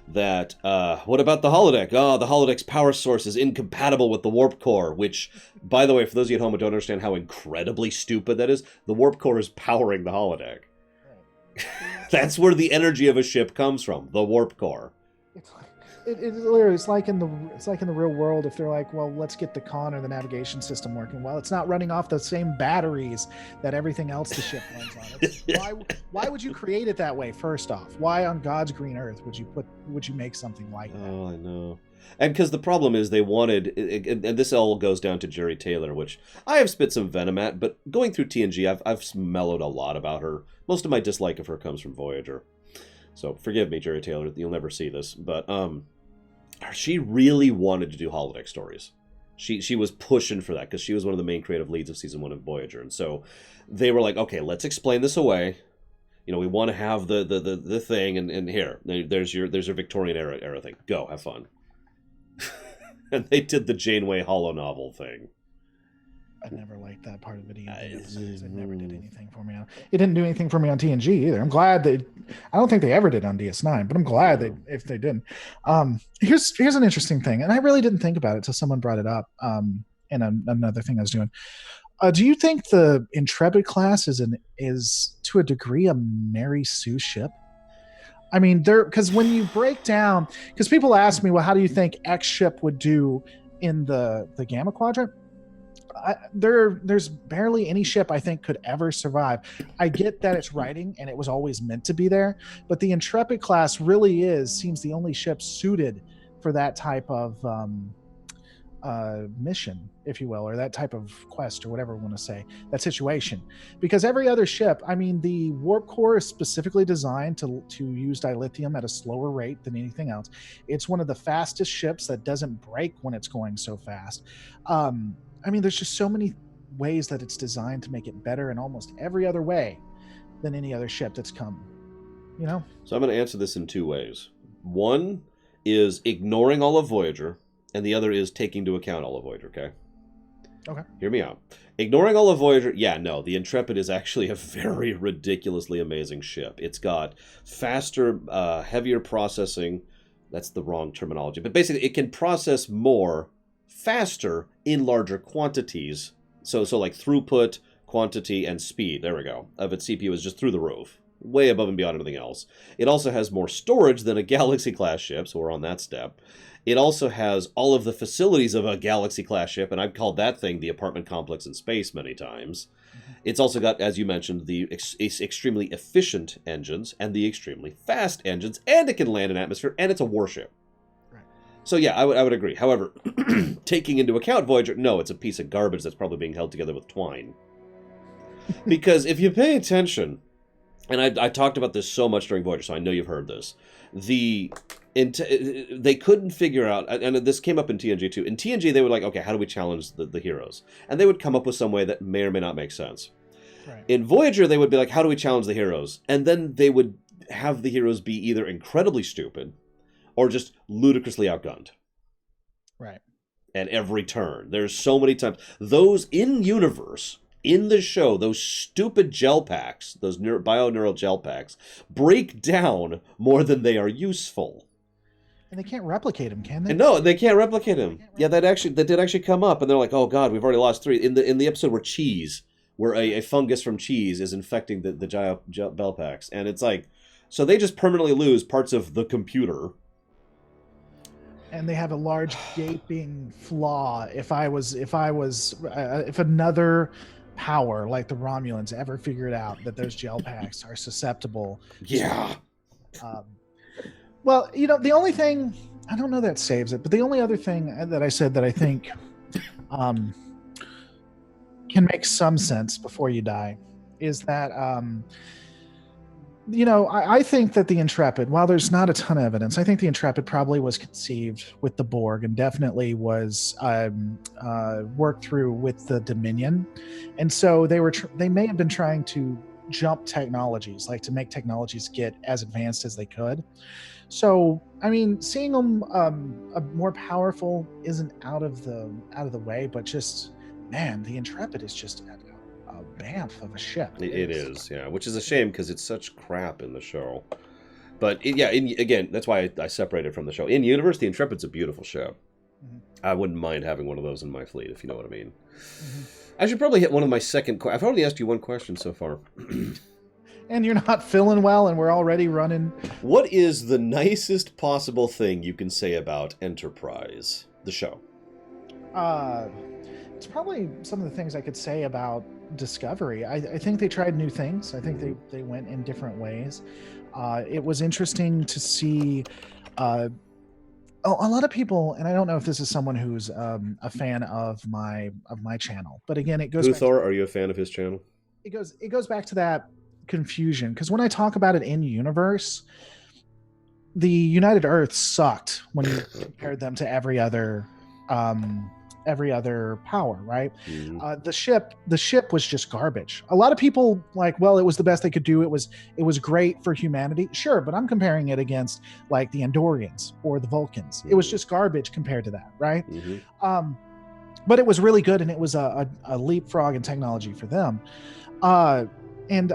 That what about the holodeck? Oh, the holodeck's power source is incompatible with the warp core. Which, by the way, for those of you at home who don't understand how incredibly stupid that is, the warp core is powering the holodeck. That's where the energy of a ship comes from, the warp core.
It's like in the real world. If they're like, well, let's get the con or the navigation system working. Well, it's not running off the same batteries that everything else the ship runs on. Why would you create it that way? First off, why on God's green earth would you make something like that?
Oh, I know. And because the problem is they wanted, and this all goes down to Jerry Taylor, which I have spit some venom at, but going through TNG, I've mellowed a lot about her. Most of my dislike of her comes from Voyager. So forgive me, Jerry Taylor, you'll never see this, but she really wanted to do holodeck stories. She was pushing for that because she was one of the main creative leads of season 1 of Voyager, and so they were like, okay, let's explain this away. You know, we want to have the thing, and here, there's your Victorian era thing. Go, have fun. And they did the Janeway holo-novel thing.
I never liked that part of it either. It never did anything for me. It didn't do anything for me on TNG either. I'm glad I don't think they ever did on DS9, but I'm glad if they didn't. Here's an interesting thing, and I really didn't think about it until someone brought it up in another thing I was doing. Do you think the Intrepid class is to a degree a Mary Sue ship? I mean, because when you break down, because people ask me, well, how do you think X ship would do in the Gamma Quadrant? There's barely any ship I think could ever survive. I get that it's writing and it was always meant to be there, but the Intrepid class really seems the only ship suited for that type of mission, if you will, or that type of quest, or whatever we want to say, that situation. Because every other ship, I mean, the warp core is specifically designed to use dilithium at a slower rate than anything else. It's one of the fastest ships that doesn't break when it's going so fast. I mean, there's just so many ways that it's designed to make it better in almost every other way than any other ship that's come. You know?
So I'm going to answer this in two ways. One is ignoring all of Voyager, and the other is taking into account all of Voyager, okay?
Okay.
Hear me out. Ignoring all of Voyager, yeah, no, the Intrepid is actually a very ridiculously amazing ship. It's got faster, heavier processing. That's the wrong terminology. But basically, it can process more faster in larger quantities. So like throughput, quantity, and speed, there we go, of its CPU is just through the roof. Way above and beyond anything else. It also has more storage than a Galaxy-class ship, so we're on that step. It also has all of the facilities of a Galaxy-class ship, and I've called that thing the apartment complex in space many times. Mm-hmm. It's also got, as you mentioned, the extremely efficient engines and the extremely fast engines, and it can land in atmosphere, and it's a warship. Right. So yeah, I would agree. However, taking into account Voyager, no, it's a piece of garbage that's probably being held together with twine. Because if you pay attention, and I talked about this so much during Voyager, so I know you've heard this, they couldn't figure out, and this came up in TNG too. In TNG, they were like, okay, how do we challenge the heroes? And they would come up with some way that may or may not make sense. Right. In Voyager, they would be like, how do we challenge the heroes? And then they would have the heroes be either incredibly stupid or just ludicrously outgunned.
Right.
At every turn. There's so many times. Those in-universe, in the show, those stupid gel packs, those bioneural gel packs, break down more than they are useful.
And they can't replicate them, can they?
And no, they can't replicate them. Yeah, that did actually come up, and they're like, "Oh God, we've already lost 3." In the episode where a fungus from cheese is infecting the gel packs, and it's like, so they just permanently lose parts of the computer.
And they have a large gaping flaw. If another power like the Romulans ever figured out that those gel packs are susceptible.
Yeah.
Well, the only thing, I don't know that saves it, but the only other thing that I said that I think can make some sense before you die is that, I think that the Intrepid, while there's not a ton of evidence, I think the Intrepid probably was conceived with the Borg and definitely was worked through with the Dominion. And so they may have been trying to jump technologies, like to make technologies get as advanced as they could. So, I mean, seeing them more powerful isn't out of the way, but just, man, the Intrepid is just a bamf of a ship.
It is, yeah, which is a shame because it's such crap in the show. But again, that's why I separated from the show. In universe, the Intrepid's a beautiful ship. Mm-hmm. I wouldn't mind having one of those in my fleet, if you know what I mean. Mm-hmm. I should probably hit one of my second. I've already asked you one question so far.
And you're not feeling well, and we're already running.
What is the nicest possible thing you can say about Enterprise, the show?
It's probably some of the things I could say about Discovery. I think they tried new things. I think they went in different ways. It was interesting to see a lot of people, and I don't know if this is someone who's a fan of my channel, but again, it goes.
Luthor, are you a fan of his channel?
It goes back to that confusion, because when I talk about it in universe, the United Earth sucked when you compared them to every other power, right? Mm-hmm. The ship was just garbage. A lot of people like, well, it was the best they could do. It was great for humanity, sure, but I'm comparing it against like the Andorians or the Vulcans. Mm-hmm. It was just garbage compared to that, right? Mm-hmm. But it was really good, and it was a leapfrog in technology for them. And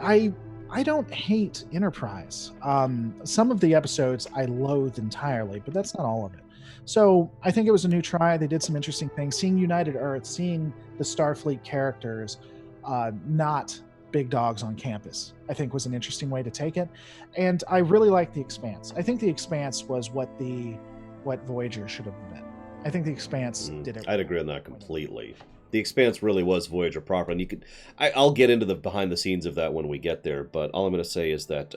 I don't hate Enterprise. Some of the episodes I loathed entirely, but that's not all of it. So I think it was a new try. They did some interesting things. Seeing United Earth, seeing the Starfleet characters, not big dogs on campus, I think was an interesting way to take it. And I really like The Expanse. I think The Expanse was what Voyager should have been. I think The Expanse did it.
I'd agree on that completely. The Expanse really was Voyager proper, and I'll get into the behind the scenes of that when we get there. But all I'm going to say is that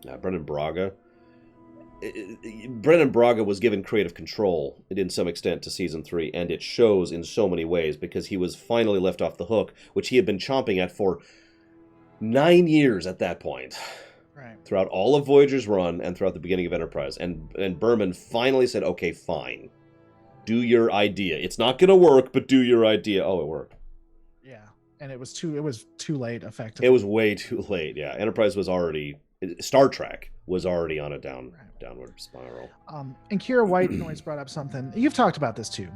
Brendan Braga was given creative control in some extent to season 3, and it shows in so many ways because he was finally left off the hook, which he had been chomping at for 9 years at that point.
Right. Throughout
all of Voyager's run and throughout the beginning of Enterprise, and Berman finally said, "Okay, fine. Do your idea. It's not going to work, but do your idea." Oh, it worked.
Yeah, and it was too late, effectively.
It was way too late. Yeah, Enterprise was already, Star Trek was already on a downward spiral.
And Kira White Noise brought up something. You've talked about this too.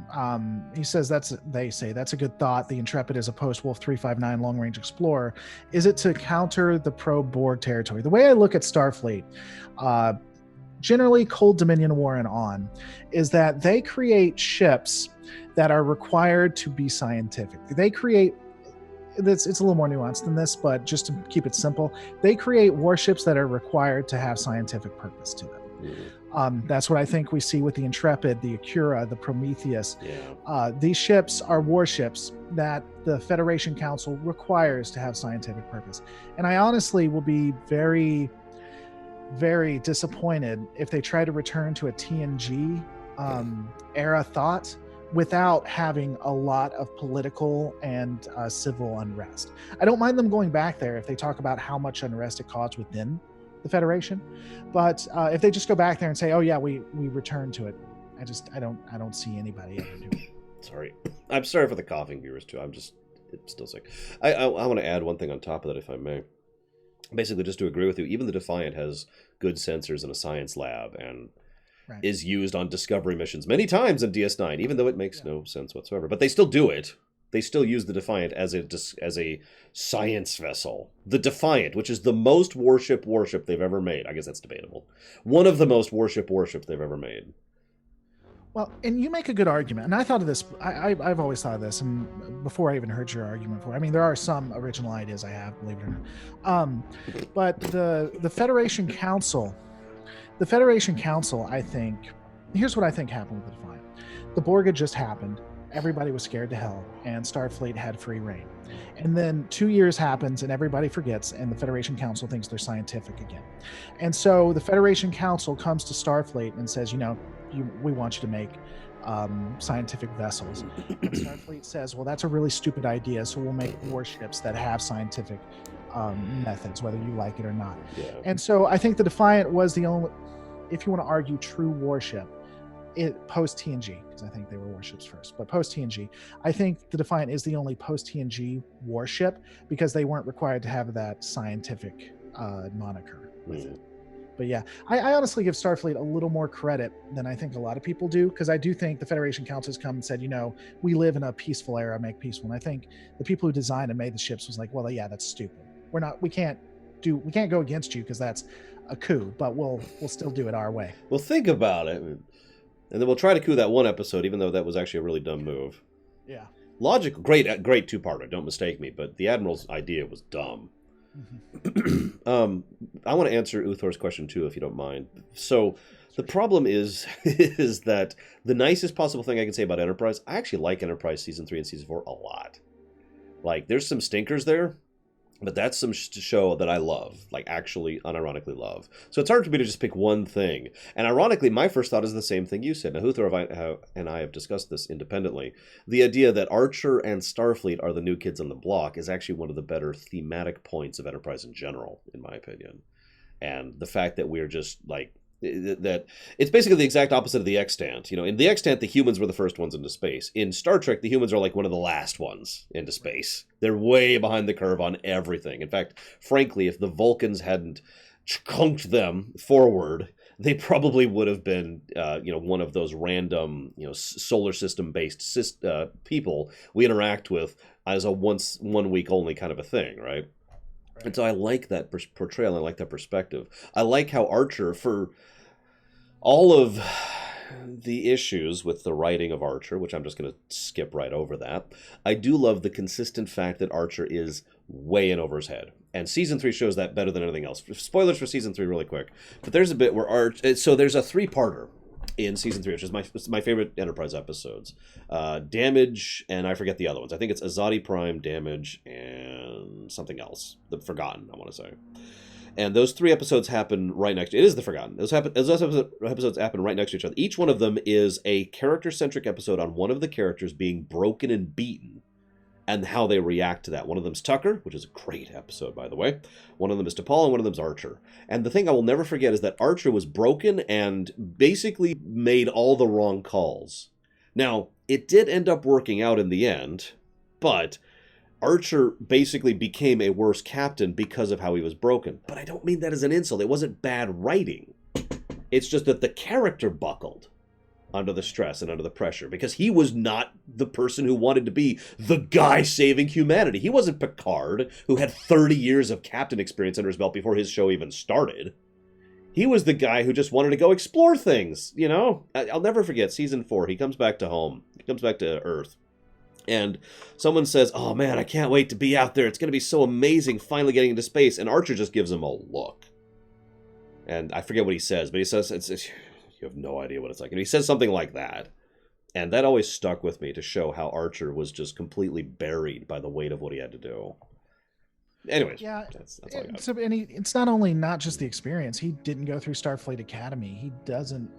He says they say that's a good thought. The Intrepid is a post-Wolf 359 long-range explorer. Is it to counter the pro-Borg territory? The way I look at Starfleet, generally Cold Dominion War and on, is that they create ships that are required to be scientific. They create, it's a little more nuanced than this, but just to keep it simple, they create warships that are required to have scientific purpose to them. That's what I think we see with the Intrepid, the Acura, the Prometheus.
Yeah.
These ships are warships that the Federation Council requires to have scientific purpose. And I honestly will be very, very disappointed if they try to return to a TNG era thought without having a lot of political and civil unrest. I don't mind them going back there if they talk about how much unrest it caused within the Federation, but if they just go back there and say, "Oh yeah, we return to it," I don't see anybody ever doing it.
Sorry, I'm sorry for the coughing, viewers too. It's still sick. I want to add one thing on top of that, if I may. Basically, just to agree with you, even the Defiant has good sensors in a science lab and is used on Discovery missions many times in DS9, even though it makes no sense whatsoever. But they still do it. They still use the Defiant as a science vessel. The Defiant, which is the most warship they've ever made. I guess that's debatable. One of the most warship they've ever made.
Well, and you make a good argument, and I thought of this. I've always thought of this, and before I even heard your argument for it. I mean, there are some original ideas I have, believe it or not. But the Federation Council, I think, here's what I think happened with the Defiant. The Borg had just happened. Everybody was scared to hell, and Starfleet had free reign. And then 2 years happens, and everybody forgets, and the Federation Council thinks they're scientific again. And so the Federation Council comes to Starfleet and says, we want you to make scientific vessels. And Starfleet says, well, that's a really stupid idea, so we'll make warships that have scientific methods, whether you like it or not.
Yeah.
And so I think the Defiant was the only, if you want to argue, true warship. Post-TNG, because I think they were warships first, but post-TNG, I think the Defiant is the only post-TNG warship because they weren't required to have that scientific moniker with it. But yeah, I honestly give Starfleet a little more credit than I think a lot of people do, because I do think the Federation Council has come and said, we live in a peaceful era, make peaceful. And I think the people who designed and made the ships was like, well, yeah, that's stupid. We can't go against you because that's a coup, but we'll still do it our way.
Well, think about it. And then we'll try to coup that one episode, even though that was actually a really dumb move.
Yeah.
Logical, great two-parter, don't mistake me, but the Admiral's idea was dumb. Mm-hmm. I want to answer Uthor's question too, if you don't mind. So the problem is that the nicest possible thing I can say about Enterprise, I actually like Enterprise Season 3 and Season 4 a lot. Like, there's some stinkers there, but that's some show that I love, like actually unironically love. So it's hard for me to just pick one thing. And ironically, my first thought is the same thing you said. Now, Huthor and I have discussed this independently. The idea that Archer and Starfleet are the new kids on the block is actually one of the better thematic points of Enterprise in general, in my opinion. And the fact that we're just like, that it's basically the exact opposite of the extant. In the extant, the humans were the first ones into space. In Star Trek, the humans are like one of the last ones into space. They're way behind the curve on everything. In fact, frankly, if the Vulcans hadn't chunked them forward, they probably would have been, one of those random, solar system based people we interact with as a 1 week only kind of a thing, right? And so I like that portrayal. I like that perspective. I like how Archer, for all of the issues with the writing of Archer, which I'm just going to skip right over that, I do love the consistent fact that Archer is way in over his head. And Season 3 shows that better than anything else. Spoilers for Season 3 really quick. But there's a bit where so there's a 3-parter in Season 3, which is my favorite Enterprise episodes. Damage, and I forget the other ones. I think it's Azadi Prime, Damage, and something else. The Forgotten, I want to say. And those 3 episodes happen right next to... It is The Forgotten. Those episodes happen right next to each other. Each one of them is a character-centric episode on one of the characters being broken and beaten and how they react to that. One of them's Tucker, which is a great episode, by the way. One of them is T'Pol, and one of them's Archer. And the thing I will never forget is that Archer was broken and basically made all the wrong calls. Now, it did end up working out in the end, but Archer basically became a worse captain because of how he was broken. But I don't mean that as an insult. It wasn't bad writing. It's just that the character buckled under the stress and under the pressure because he was not the person who wanted to be the guy saving humanity. He wasn't Picard, who had 30 years of captain experience under his belt before his show even started. He was the guy who just wanted to go explore things, you know? I'll never forget season 4. He comes back to home. He comes back to Earth. And someone says, "Oh man, I can't wait to be out there. It's going to be so amazing finally getting into space." And Archer just gives him a look. And I forget what he says, but he says, "You have no idea what it's like." And he says something like that. And that always stuck with me to show how Archer was just completely buried by the weight of what he had to do. Anyways,
Yeah,
that's all I got.
so and it's not just the experience. He didn't go through Starfleet Academy. He doesn't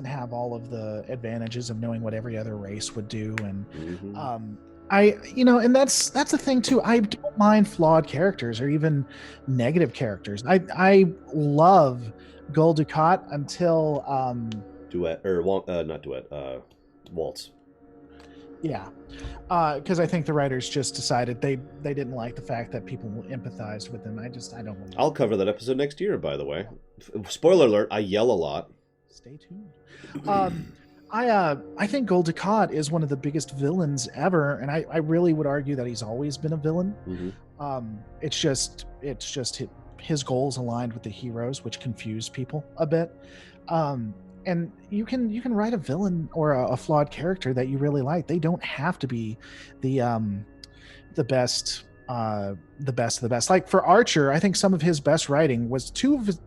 have all of the advantages of knowing what every other race would do. And and that's the thing too. I don't mind flawed characters or even negative characters. I love Gul Dukat until
Waltz.
Yeah, because I think the writers just decided they didn't like the fact that people empathized with them. I don't believe
I'll cover that episode next year, by the way. Spoiler alert, I yell a lot.
Stay tuned. I think Gul Dukat is one of the biggest villains ever, and I really would argue that he's always been a villain.
Mm-hmm.
It's just his goals aligned with the heroes, which confuse people a bit. And you can write a villain or a flawed character that you really like. They don't have to be the best of the best. Like for Archer, I think some of his best writing was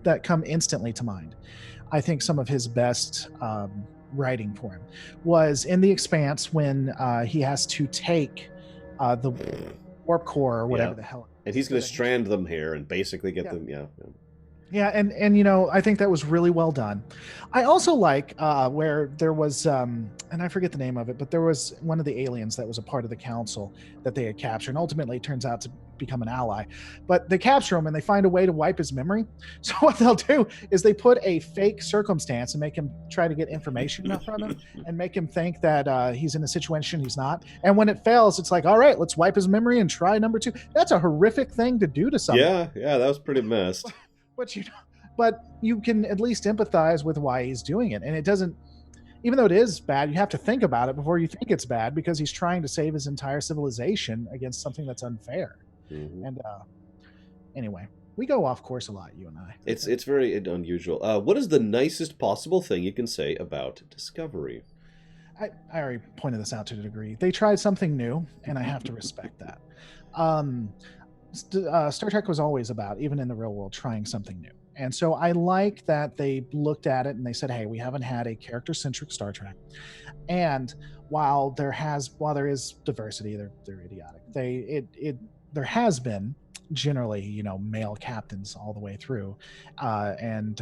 that come instantly to mind. I think some of his best writing for him was in The Expanse when he has to take the warp core or whatever the hell.
And he's going to strand them here and basically get them.
Yeah, and I think that was really well done. I also like where there was, and I forget the name of it, but there was one of the aliens that was a part of the council that they had captured, and ultimately it turns out to become an ally. But they capture him and they find a way to wipe his memory. So what they'll do is they put a fake circumstance and make him try to get information from him and make him think that he's in a situation he's not. And when it fails, it's like, all right, let's wipe his memory and try number 2. That's a horrific thing to do to someone.
Yeah, that was pretty messed.
But you can at least empathize with why he's doing it. And it doesn't, even though it is bad, you have to think about it before you think it's bad, because he's trying to save his entire civilization against something that's unfair. Mm-hmm. And anyway, we go off course a lot, you and I.
It's very unusual. What is the nicest possible thing you can say about Discovery?
I already pointed this out to a degree. They tried something new, and I have to respect that. Star Trek was always about, even in the real world, trying something new. And so I like that they looked at it and they said, hey, we haven't had a character-centric Star Trek. And while there is diversity, they're idiotic. There has been generally, male captains all the way through, and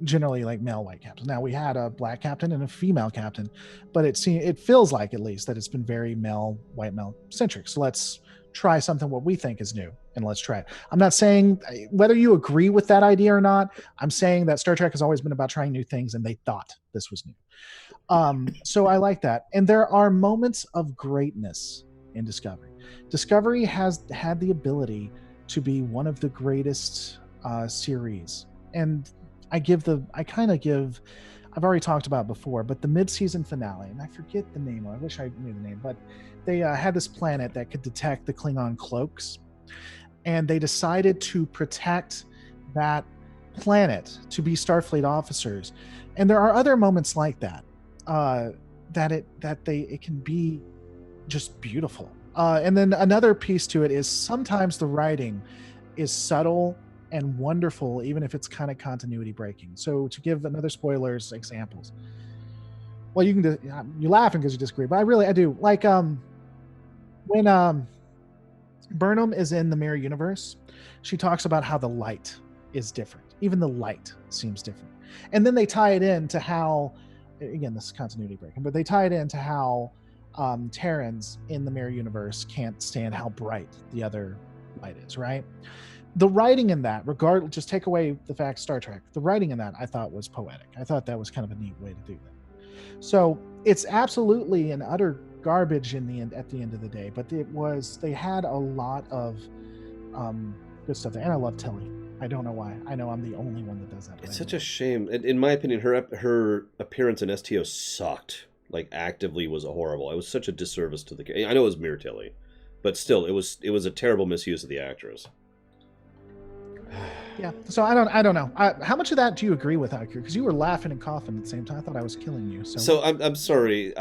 generally like male white captains. Now we had a black captain and a female captain, but it feels like at least that it's been very white male centric. So let's try something what we think is new and let's try it. I'm not saying whether you agree with that idea or not. I'm saying that Star Trek has always been about trying new things, and they thought this was new. So I like that. And there are moments of greatness in Discovery. Discovery has had the ability to be one of the greatest series. And I've already talked about it before, but the mid-season finale, and I forget the name. I wish I knew the name, but they had this planet that could detect the Klingon cloaks, and they decided to protect that planet to be Starfleet officers. And there are other moments like that, it can be just beautiful. And then another piece to it is sometimes the writing is subtle and wonderful, even if it's kind of continuity breaking. So to give another spoilers examples, well, you're laughing because you disagree, but I do like when Burnham is in the mirror universe, she talks about how the light is different. Even the light seems different. And then they tie it into how, again, this is continuity breaking, but they tie it into how Terrans in the mirror universe can't stand how bright the other light is, right? The writing in that, just take away the fact Star Trek, the writing in that I thought was poetic. I thought that was kind of a neat way to do that. So it's absolutely an utter garbage in the end at the end of the day, but they had a lot of good stuff there, and I love Tilly. I don't know why. I know I'm the only one that does that.
It's such a shame. In my opinion, her appearance in STO sucked. Like, actively was horrible. It was such a disservice to the... I know it was Mere Tilly, but still, it was a terrible misuse of the actress.
Yeah. So I don't know. How much of that do you agree with, Akira? Because you were laughing and coughing at the same time. I thought I was killing you.
So I'm sorry.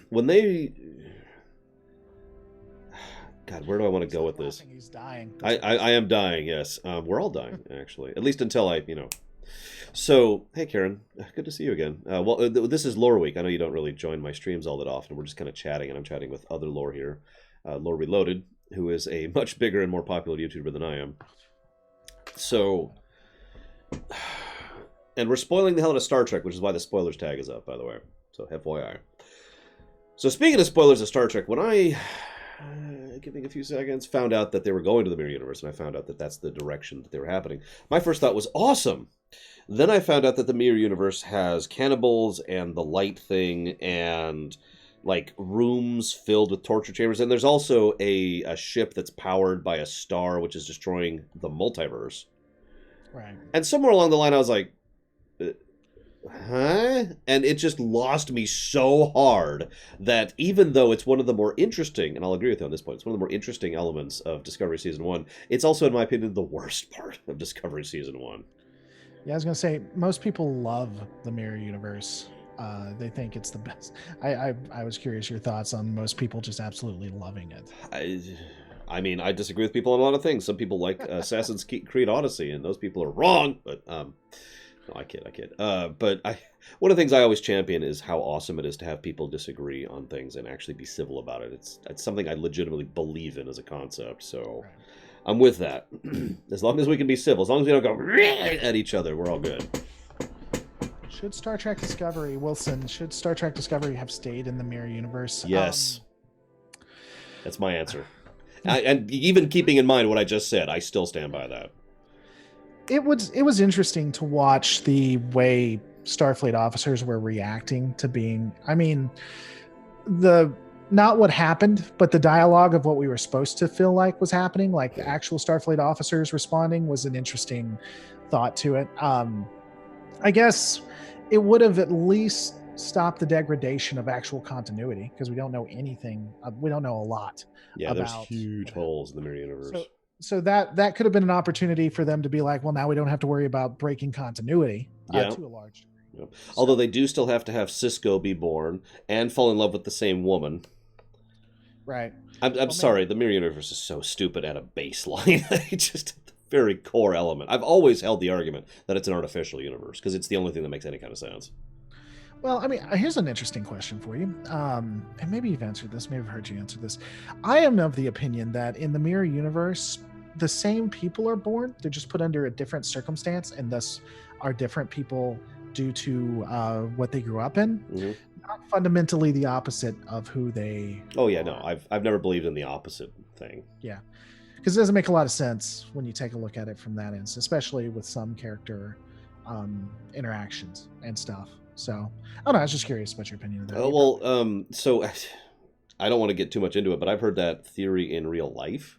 When they... God, where do I want to go with this?
He's dying.
I am dying, yes. We're all dying, actually. At least until So, hey, Karen. Good to see you again. This is Loreweek. I know you don't really join my streams all that often. We're just kind of chatting, and I'm chatting with other lore here. Lore Reloaded, who is a much bigger and more popular YouTuber than I am. So... And we're spoiling the hell out of Star Trek, which is why the spoilers tag is up, by the way. So, FYI. So, speaking of spoilers of Star Trek, when I... giving a few seconds, found out that they were going to the Mirror Universe, and I found out that that's the direction that they were happening. My first thought was awesome. Then I found out that the Mirror Universe has cannibals and the light thing and like rooms filled with torture chambers, and there's also a ship that's powered by a star which is destroying the multiverse.
Right. And
somewhere along the line I was like, huh? And it just lost me so hard that even though it's one of the more interesting, and I'll agree with you on this point, it's one of the more interesting elements of Discovery Season 1, it's also, in my opinion, the worst part of Discovery Season 1.
Yeah, I was going to say, most people love the Mirror Universe. They think it's the best. I was curious your thoughts on most people just absolutely loving it.
I mean, I disagree with people on a lot of things. Some people like Assassin's Creed Odyssey, and those people are wrong, but... No, I kid. But one of the things I always champion is how awesome it is to have people disagree on things and actually be civil about it. It's something I legitimately believe in as a concept, so right. I'm with that. As long as we can be civil, as long as we don't go at each other, we're all good.
Should Star Trek Discovery have stayed in the Mirror Universe?
Yes. That's my answer. And even keeping in mind what I just said, I still stand by that.
It was interesting to watch the way Starfleet officers were reacting to being, I mean, not what happened, but the dialogue of what we were supposed to feel like was happening, like the actual Starfleet officers responding, was an interesting thought to it. I guess it would have at least stopped the degradation of actual continuity, because we don't know anything. We don't know a lot.
Yeah, there's huge holes in the Mirror Universe.
So that could have been an opportunity for them to be like, well, now we don't have to worry about breaking continuity to a large degree.
Yep. Although they do still have to have Cisco be born and fall in love with the same woman.
Right.
I'm sorry, the Mirror Universe is so stupid at a baseline. It's just a very core element. I've always held the argument that it's an artificial universe because it's the only thing that makes any kind of sense.
Well, I mean, here's an interesting question for you. And maybe you've answered this. Maybe I've heard you answer this. I am of the opinion that in the Mirror Universe, the same people are born. They're just put under a different circumstance, and thus are different people due to what they grew up in. Mm-hmm. Not fundamentally the opposite of who they are.
No. I've never believed in the opposite thing.
Yeah. Because it doesn't make a lot of sense when you take a look at it from that end, especially with some character interactions and stuff. So, I was just curious about your opinion of that.
So I don't want to get too much into it, but I've heard that theory in real life,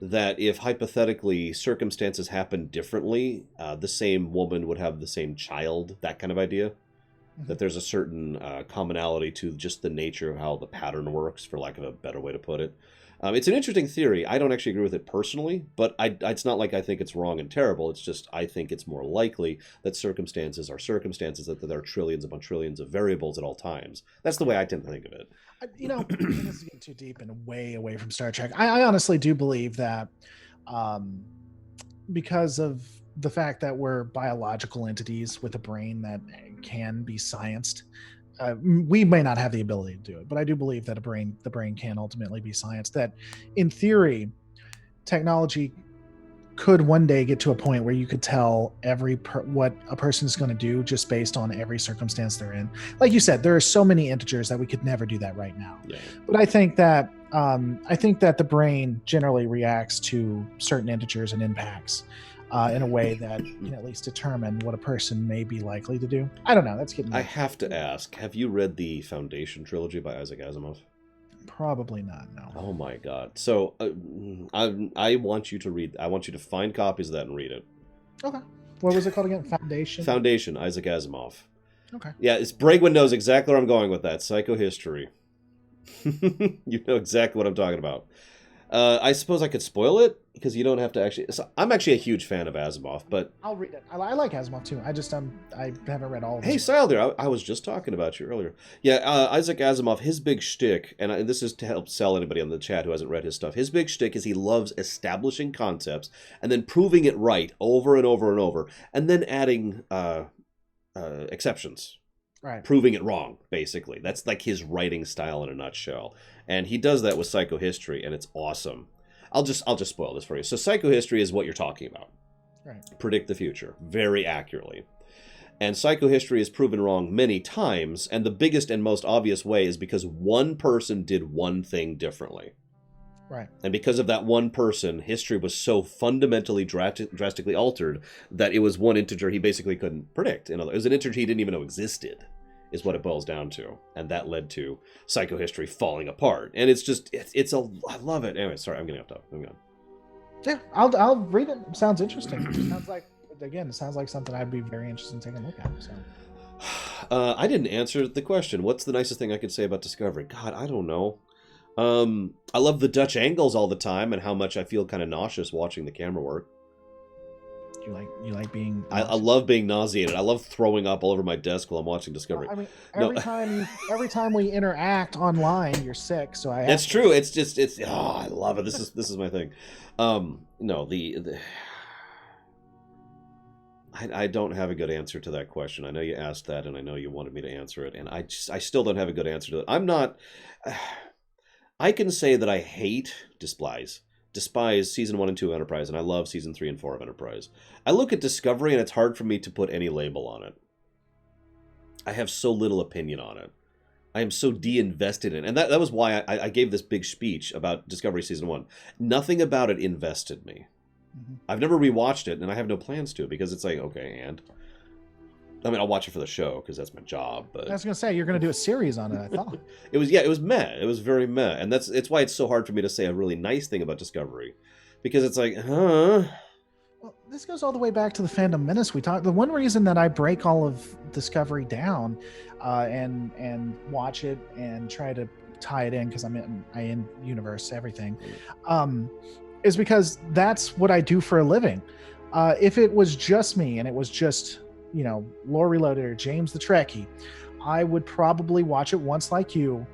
that if hypothetically circumstances happen differently, the same woman would have the same child, that kind of idea. Mm-hmm. That there's a certain commonality to just the nature of how the pattern works, for lack of a better way to put it. It's an interesting theory. I don't actually agree with it personally, but it's not like I think it's wrong and terrible. It's just I think it's more likely that circumstances are circumstances, that there are trillions upon trillions of variables at all times. That's the way I tend to think of it.
This is getting too deep and way away from Star Trek. I honestly do believe that because of the fact that we're biological entities with a brain that can be scienced, we may not have the ability to do it, but I do believe that the brain can ultimately be scienced. That in theory, technology could one day get to a point where you could tell what a person is going to do just based on every circumstance they're in. Like you said, there are so many integers that we could never do that right now. Yeah. But I think that the brain generally reacts to certain integers and impacts in a way that can at least determine what a person may be likely to do. I don't know. That's getting.
I have to ask: have you read the Foundation trilogy by Isaac Asimov?
Probably not. No.
Oh my god! So I want you to read. I want you to find copies of that and read it.
Okay. What was it called again? Foundation.
Foundation, Isaac Asimov.
Okay.
Yeah, Bragwin knows exactly where I'm going with that. Psychohistory. You know exactly what I'm talking about. I suppose I could spoil it because you don't have to actually. So I'm actually a huge fan of Asimov, but
I'll read it. I like Asimov too. I just I haven't read all of it.
hey, Silder, I was just talking about you earlier. Yeah, Isaac Asimov, his big shtick, and this is to help sell anybody on the chat who hasn't read his stuff. His big shtick is he loves establishing concepts and then proving it right over and over and over, and then adding exceptions.
Right.
Proving it wrong, basically. That's like his writing style in a nutshell. And he does that with Psychohistory, and it's awesome. I'll just spoil this for you. So Psychohistory is what you're talking about.
Right.
Predict the future very accurately. And Psychohistory is proven wrong many times, and the biggest and most obvious way is because one person did one thing differently.
Right.
And because of that one person, history was so fundamentally drastically altered that it was one integer he basically couldn't predict. It was an integer he didn't even know existed, is what it boils down to. And that led to Psychohistory falling apart. And it's just, I love it. Anyway, sorry, I'm getting off topic. I'm going.
Yeah, I'll read it. Sounds interesting. It sounds like something I'd be very interested in taking a look at. So.
I didn't answer the question. What's the nicest thing I could say about Discovery? God, I don't know. I love the Dutch angles all the time and how much I feel kind of nauseous watching the camera work.
You like being
I love being nauseated. I love throwing up all over my desk while I'm watching Discovery.
Well, I mean, every time we interact online, you're sick. So
That's true. It's I love it. This is my thing. No, I don't have a good answer to that question. I know you asked that, and I know you wanted me to answer it, and I still don't have a good answer to it. I'm not. I can say that I despise season 1 and 2 of Enterprise, and I love season 3 and 4 of Enterprise. I look at Discovery, and it's hard for me to put any label on it. I have so little opinion on it. I am so de-invested in it. And that was why I gave this big speech about Discovery season 1. Nothing about it invested me. Mm-hmm. I've never rewatched it, and I have no plans to, because it's like, okay, and... I mean, I'll watch it for the show because that's my job. But
I was gonna say you're gonna do a series on it. I thought
it was meh. It was very meh, and it's why it's so hard for me to say a really nice thing about Discovery, because it's like, huh.
Well, this goes all the way back to the Fandom Menace we talked. The one reason that I break all of Discovery down, and watch it and try to tie it in because I in universe everything, is because that's what I do for a living. If it was just me and it was just Lore Reloaded or James the Trekkie, I would probably watch it once like you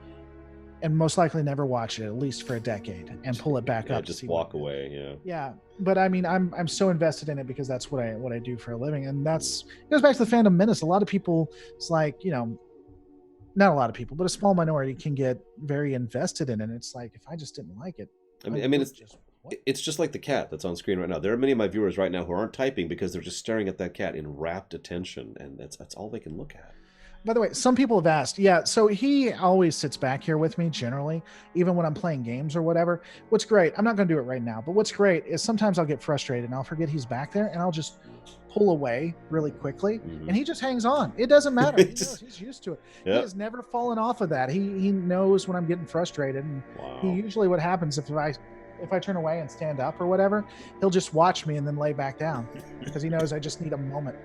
and most likely never watch it, at least for a decade, and pull it back up.
Just walk away.
Yeah. But I mean, I'm so invested in it because that's what I do for a living. And it goes back to the Fandom Menace. A lot of people, it's like, not a lot of people, but a small minority can get very invested in it. And it's like, if I just didn't like it,
it's just like the cat that's on screen right now. There are many of my viewers right now who aren't typing because they're just staring at that cat in rapt attention, and that's all they can look at.
By the way, some people have asked, so he always sits back here with me generally, even when I'm playing games or whatever. What's great, I'm not going to do it right now, but what's great is sometimes I'll get frustrated and I'll forget he's back there and I'll just pull away really quickly, and he just hangs on. It doesn't matter. He knows, he's used to it. Yep. He has never fallen off of that. He knows when I'm getting frustrated, and he usually, what happens if I turn away and stand up or whatever, he'll just watch me and then lay back down because he knows I just need a moment.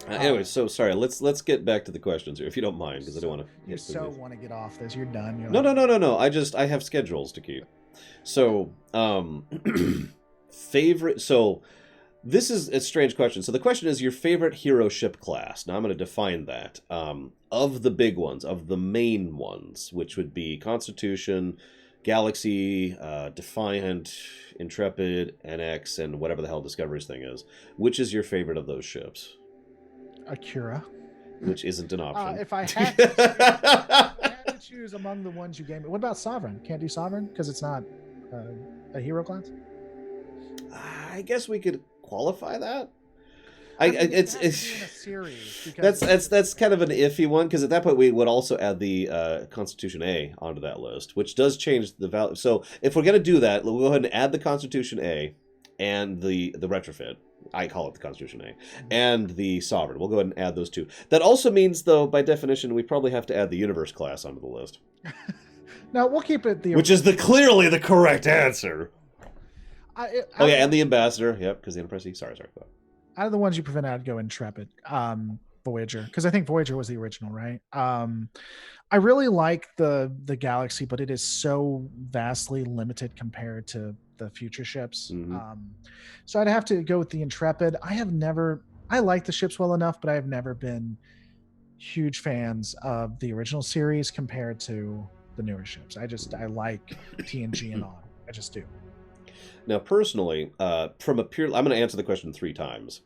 Anyway, so sorry. Let's get back to the questions here, if you don't mind, because I don't want to.
You so want to get off this? You're done.
No. I have schedules to keep. So, favorite. So, this is a strange question. So the question is your favorite hero ship class. Now I'm going to define that. Of the big ones, of the main ones, which would be Constitution, Galaxy, Defiant, Intrepid, NX, and whatever the hell Discovery's thing is. Which is your favorite of those ships?
Akira.
Which isn't an option.
If I had to choose among the ones you gave me, what about Sovereign? Can't do Sovereign because it's not a hero class?
I guess we could qualify that.
It's in a series
that's kind of an iffy one, because at that point we would also add the Constitution A onto that list, which does change the value. So if we're going to do that, we'll go ahead and add the Constitution A, and the retrofit. I call it the Constitution A, and the Sovereign. We'll go ahead and add those two. That also means, though, by definition, we probably have to add the Universe class onto the list.
No, we'll keep it the...
Which is clearly the correct answer. And the Ambassador. Yep, because the Enterprise C. Sorry.
Out of the ones you prevented, I'd go Intrepid. Voyager, because I think Voyager was the original, right? I really like the Galaxy, but it is so vastly limited compared to the future ships. So I'd have to go with the Intrepid. I like the ships well enough, but I have never been huge fans of the original series compared to the newer ships. I like TNG and on. I just do.
Now, personally, I'm going to answer the question 3 times.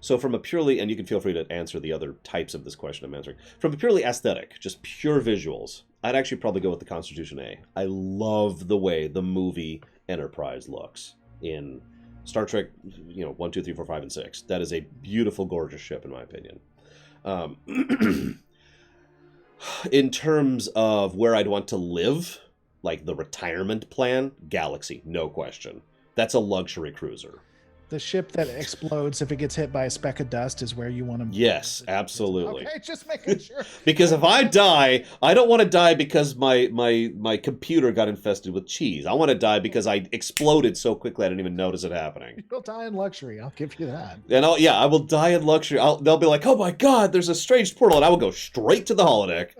So from a purely, and you can feel free to answer the other types of this question I'm answering, from a purely aesthetic, just pure visuals, I'd actually probably go with the Constitution A. I love the way the movie Enterprise looks in Star Trek, 1, 2, 3, 4, 5, and 6. That is a beautiful, gorgeous ship, in my opinion. In terms of where I'd want to live, like the retirement plan, Galaxy, no question. That's a luxury cruiser.
The ship that explodes if it gets hit by a speck of dust is where you want to...
Yes, absolutely.
Okay, just making sure.
Because if I die, I don't want to die because my computer got infested with cheese. I want to die because I exploded so quickly I didn't even notice it happening.
You'll die in luxury. I'll give you that.
And I will die in luxury. They'll be like, oh my God, there's a strange portal. And I will go straight to the holodeck.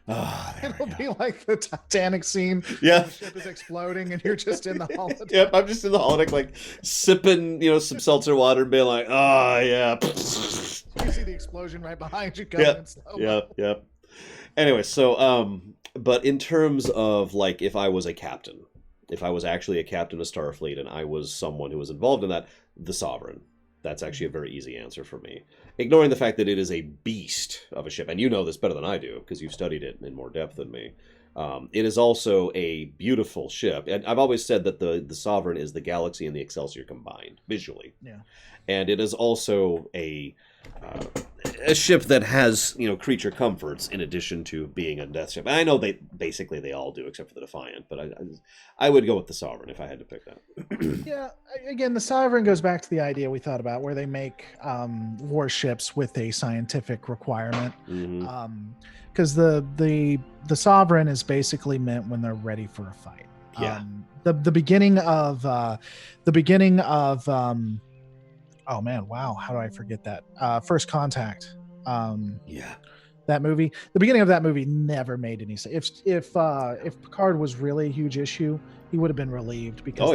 It'll be like the Titanic scene.
Yeah,
the ship is exploding and you're just in the holodeck.
Yep, I'm just in the holodeck, like sipping, some seltzer water and being like, yeah.
You see the explosion right behind you coming in slow.
Yep. Anyway, so but in terms of like if I was actually a captain of Starfleet and I was someone who was involved in that, the Sovereign. That's actually a very easy answer for me. Ignoring the fact that it is a beast of a ship, and you know this better than I do because you've studied it in more depth than me. It is also a beautiful ship. And I've always said that the Sovereign is the Galaxy and the Excelsior combined, visually.
Yeah.
And it is also a ship that has, creature comforts in addition to being a death ship. And I know they all do except for the Defiant, but I would go with the Sovereign if I had to pick that.
Yeah, again, the Sovereign goes back to the idea we thought about where they make warships with a scientific requirement. Because the Sovereign is basically meant when they're ready for a fight.
Yeah.
The beginning of oh man, wow, how do I forget that? First Contact. That movie. The beginning of that movie never made any sense. If Picard was really a huge issue, he would have been relieved because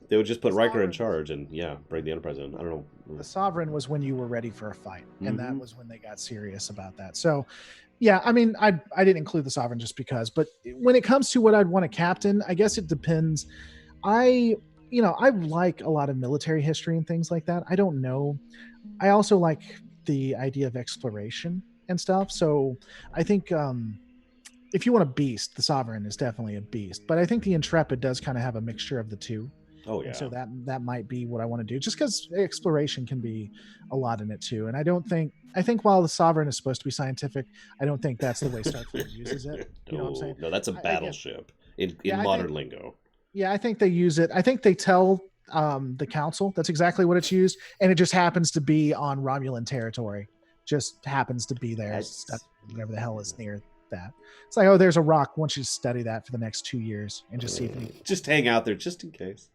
they would just put Riker in charge and bring the Enterprise in. I don't know.
The Sovereign was when you were ready for a fight, and that was when they got serious about that. So yeah, I mean, I didn't include the Sovereign just because, but when it comes to what I'd want a captain, I guess it depends. I like a lot of military history and things like that. I don't know. I also like the idea of exploration and stuff. So I think if you want a beast, the Sovereign is definitely a beast. But I think the Intrepid does kind of have a mixture of the two.
Oh, yeah.
And so that might be what I want to do, just because exploration can be a lot in it too. And I think while the Sovereign is supposed to be scientific, I don't think that's the way Starfleet uses it. You know what I'm saying?
No, that's a battleship in modern lingo.
Yeah, I think they use it. I think they tell the council that's exactly what it's used, and it just happens to be on Romulan territory. Just happens to be there. Whatever the hell is near that. It's like, oh, there's a rock. I want you to study that for the next 2 years and just see if you
just hang out there just in case.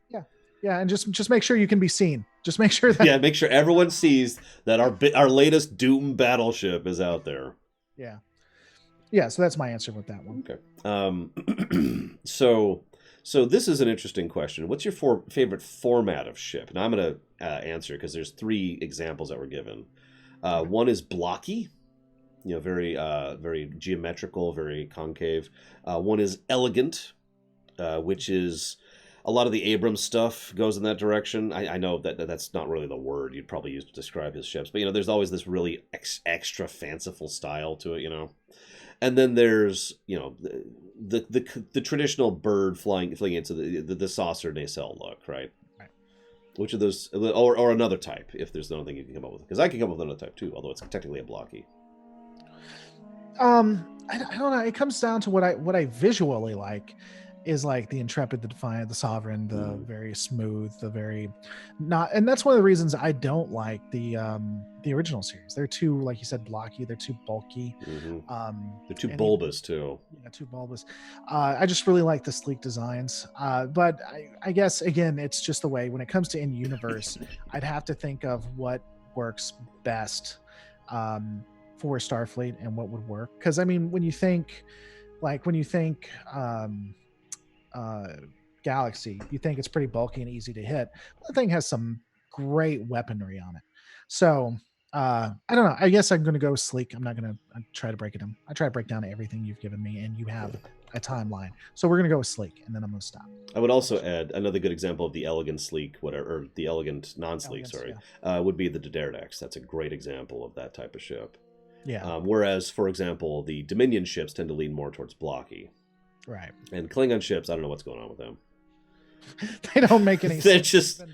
Yeah, and just make sure you can be seen. Just make sure that
make sure everyone sees that our latest Doom battleship is out there.
Yeah. So that's my answer with that one.
Okay. So this is an interesting question. What's your favorite format of ship? And I'm going to answer because there's 3 examples that were given. One is blocky, very very geometrical, very concave. One is elegant, which is a lot of the Abrams stuff goes in that direction. I know that's not really the word you'd probably use to describe his ships, but there's always this really extra fanciful style to it, And then there's the traditional bird flying into the saucer nacelle look, right? Which of those, or another type, if there's another thing you can come up with, because I can come up with another type too, although it's technically a blocky.
I don't know. It comes down to what I visually like, is like the Intrepid, the Defiant, the Sovereign, the very smooth, the very not, and that's one of the reasons I don't like the original series. They're too, like you said, blocky. They're too bulky.
They're too bulbous too.
Yeah, too bulbous. I just really like the sleek designs. But I guess again, it's just the way when it comes to in universe, I'd have to think of what works best for Starfleet and what would work. Because I mean, when you think Galaxy, you think it's pretty bulky and easy to hit. The thing has some great weaponry on it. So I don't know. I guess I'm going to go sleek. I'm not going to try to break it down. I try to break down everything you've given me, and you have a timeline. So we're going to go with sleek, and then I'm going to stop.
I would also add another good example of the elegant sleek, whatever, or the elegant non-sleek, would be the Determinism. That's a great example of that type of ship.
Yeah.
Whereas, for example, the Dominion ships tend to lean more towards blocky.
Right.
And Klingon ships, I don't know what's going on with them.
They don't make any
They're
sense.
just...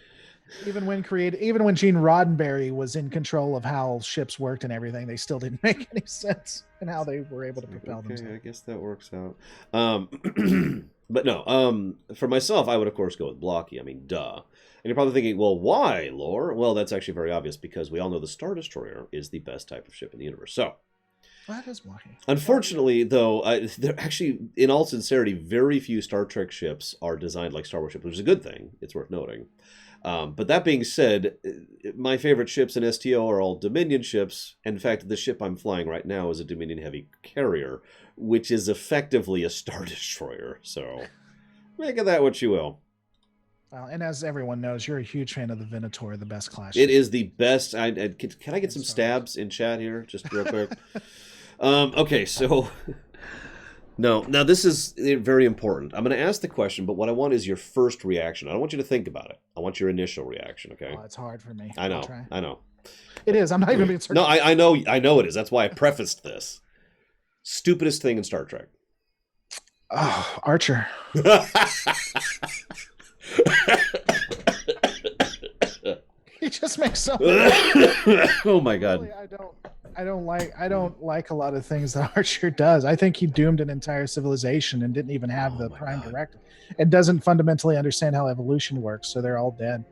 Even when Gene Roddenberry was in control of how ships worked and everything, they still didn't make any sense in how they were able to propel themselves.
I guess that works out. But no, for myself, I would, of course, go with blocky. I mean, duh. And you're probably thinking, well, why, Lore? Well, that's actually very obvious, because we all know the Star Destroyer is the best type of ship in the universe. So,
that is blocky.
Unfortunately, though, there actually, in all sincerity, very few Star Trek ships are designed like Star Wars ships, which is a good thing. It's worth noting. But that being said, my favorite ships in STO are all Dominion ships. In fact, the ship I'm flying right now is a Dominion heavy carrier, which is effectively a Star Destroyer. So, make of that what you will.
Well, and as everyone knows, you're a huge fan of the Venator, the best class.
It is the best. Can I get some stabs in chat here, just real quick? Okay, so now this is very important. I'm going to ask the question, but what I want is your first reaction. I don't want you to think about it. I want your initial reaction. Okay?
Oh, it's hard for me.
I know.
It is. I'm not even being sarcastic.
No, I know it is. That's why I prefaced this. Stupidest thing in Star Trek.
Oh, Archer. He just makes so
Oh my god.
Really, I don't like a lot of things that Archer does. I think he doomed an entire civilization and didn't even have the Prime Directive, and doesn't fundamentally understand how evolution works, so they're all dead.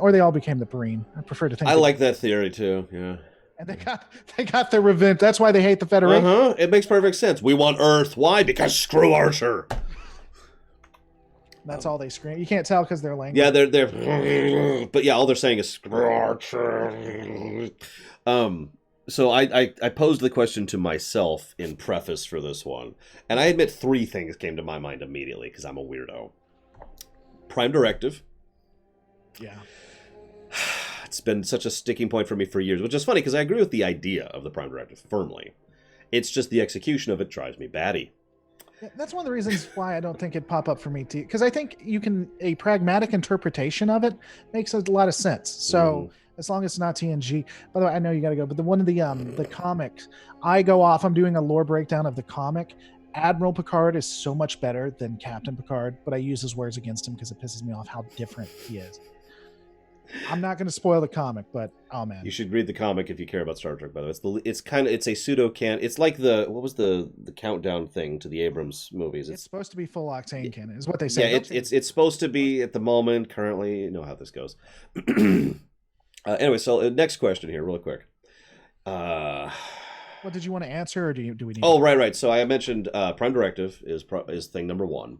Or they all became the Breen. I prefer to think
I like that theory too, yeah.
And they got their revenge. That's why they hate the Federation.
It makes perfect sense. We want Earth. Why? Because screw Archer.
That's all they scream. You can't tell because they're language.
Yeah, they're but yeah, all they're saying is screw Archer. So I posed the question to myself in preface for this one, and I admit 3 things came to my mind immediately because I'm a weirdo. Prime Directive.
Yeah.
It's been such a sticking point for me for years, which is funny because I agree with the idea of the Prime Directive firmly. It's just the execution of it drives me batty.
That's one of the reasons why I don't think it'd pop up for me too, because I think a pragmatic interpretation of it makes a lot of sense. So as long as it's not TNG. By the way, I know you got to go, but one of the comics, I'm doing a lore breakdown of the comic. Admiral Picard is so much better than Captain Picard, but I use his words against him because it pisses me off how different he is. I'm not going to spoil the comic, but oh man,
you should read the comic if you care about Star Trek. By the way, it's a pseudo canon. It's like what was the countdown thing to the Abrams movies?
It's supposed to be full octane canon, is what they say.
Yeah, it's supposed to be at the moment. Currently, you know how this goes. Anyway, so next question here, real quick.
What did you want to answer, or do we need?
Oh, right. So I mentioned Prime Directive is thing number 1.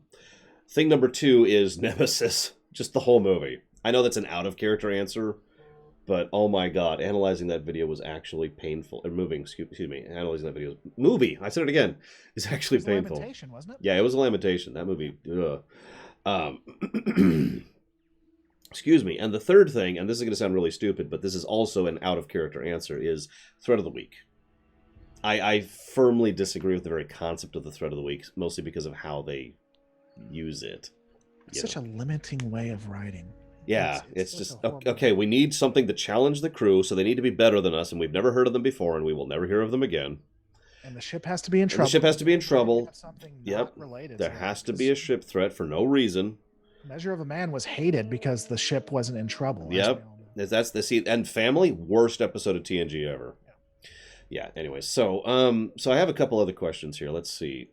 Thing number 2 is Nemesis. Just the whole movie. I know that's an out-of-character answer, but oh my god, analyzing that video was actually painful. Or moving, excuse me. Analyzing that video movie. I said it again. It's actually painful.
Lamentation, wasn't it?
Yeah, it was a Lamentation. That movie. Excuse me. And the third thing, and this is going to sound really stupid, but this is also an out-of-character answer, is Threat of the Week. I firmly disagree with the very concept of the Threat of the Week, mostly because of how they use it.
Such a limiting way of writing.
Yeah, it's just, okay, we need something to challenge the crew, so they need to be better than us, and we've never heard of them before, and we will never hear of them again.
And the ship has to be in trouble.
Yep. There has to be a ship threat for no reason.
Measure of a Man was hated because the ship wasn't in trouble.
Yep. That's the scene. And Family, worst episode of TNG ever. Yeah, anyway, so I have a couple other questions here. Let's see.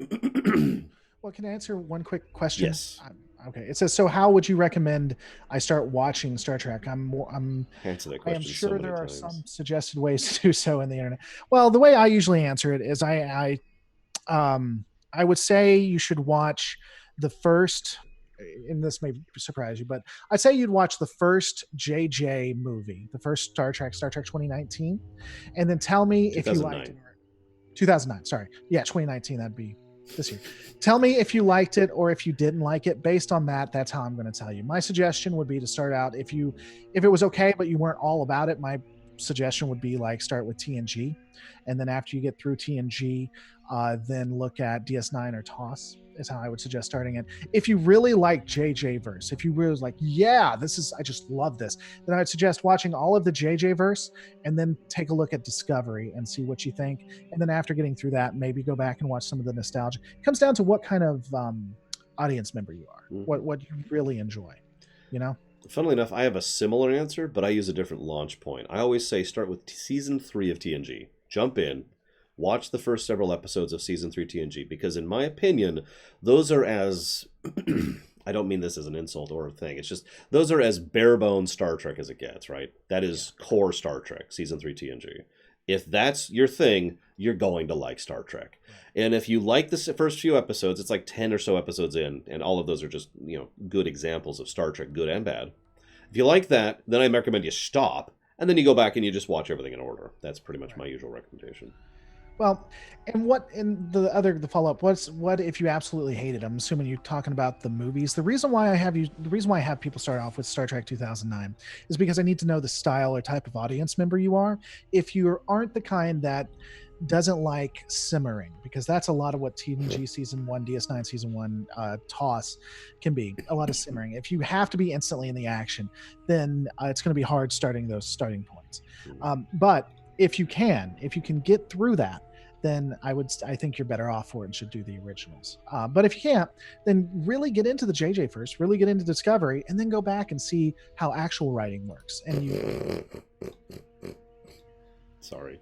Well, can I answer one quick question?
Yes.
Okay. It says, so how would you recommend I start watching Star Trek?
Answer that
I am
question
sure
so many
there are
times.
some suggested ways to do so in the internet. Well, the way I usually answer it is I would say you should watch the first, and this may surprise you, but I'd say you'd watch the first JJ movie, the first Star Trek 2019, and then tell me if you liked it. 2009, sorry. Yeah, 2019, that'd be this year. Tell me if you liked it or if you didn't like it. Based on that, that's how I'm going to tell you. My suggestion would be to start out, if it was okay but you weren't all about it, my suggestion would be like start with TNG, and then after you get through TNG, then look at DS9 or TOS is how I would suggest starting it. If you really like JJ verse, if you really was like, yeah, I just love this, then I'd suggest watching all of the JJ verse and then take a look at Discovery and see what you think. And then after getting through that, maybe go back and watch some of the nostalgia. It comes down to what kind of audience member you are, what you really enjoy, you know?
Funnily enough, I have a similar answer, but I use a different launch point. I always say start with season 3 of TNG. Jump in, watch the first several episodes of season 3 TNG, because in my opinion, those are as I don't mean this as an insult or a thing. It's just those are as bare bones Star Trek as it gets, right? That is core Star Trek, season 3 TNG. If that's your thing, you're going to like Star Trek. And if you like the first few episodes, it's like 10 or so episodes in, and all of those are just, good examples of Star Trek, good and bad. If you like that, then I recommend you stop, and then you go back and you just watch everything in order. That's pretty much my usual recommendation.
Well, and the follow-up, what if you absolutely hate it? I'm assuming you're talking about the movies. The reason why I have people start off with Star Trek 2009 is because I need to know the style or type of audience member you are. If you aren't the kind that doesn't like simmering, because that's a lot of what TNG season 1, DS9 season 1, TOS can be, a lot of simmering. If you have to be instantly in the action, then it's going to be hard starting those starting points. But if you can get through that, then I think you're better off for it and should do the originals. But if you can't, then really get into the JJ first, really get into Discovery, and then go back and see how actual writing works. And
Sorry.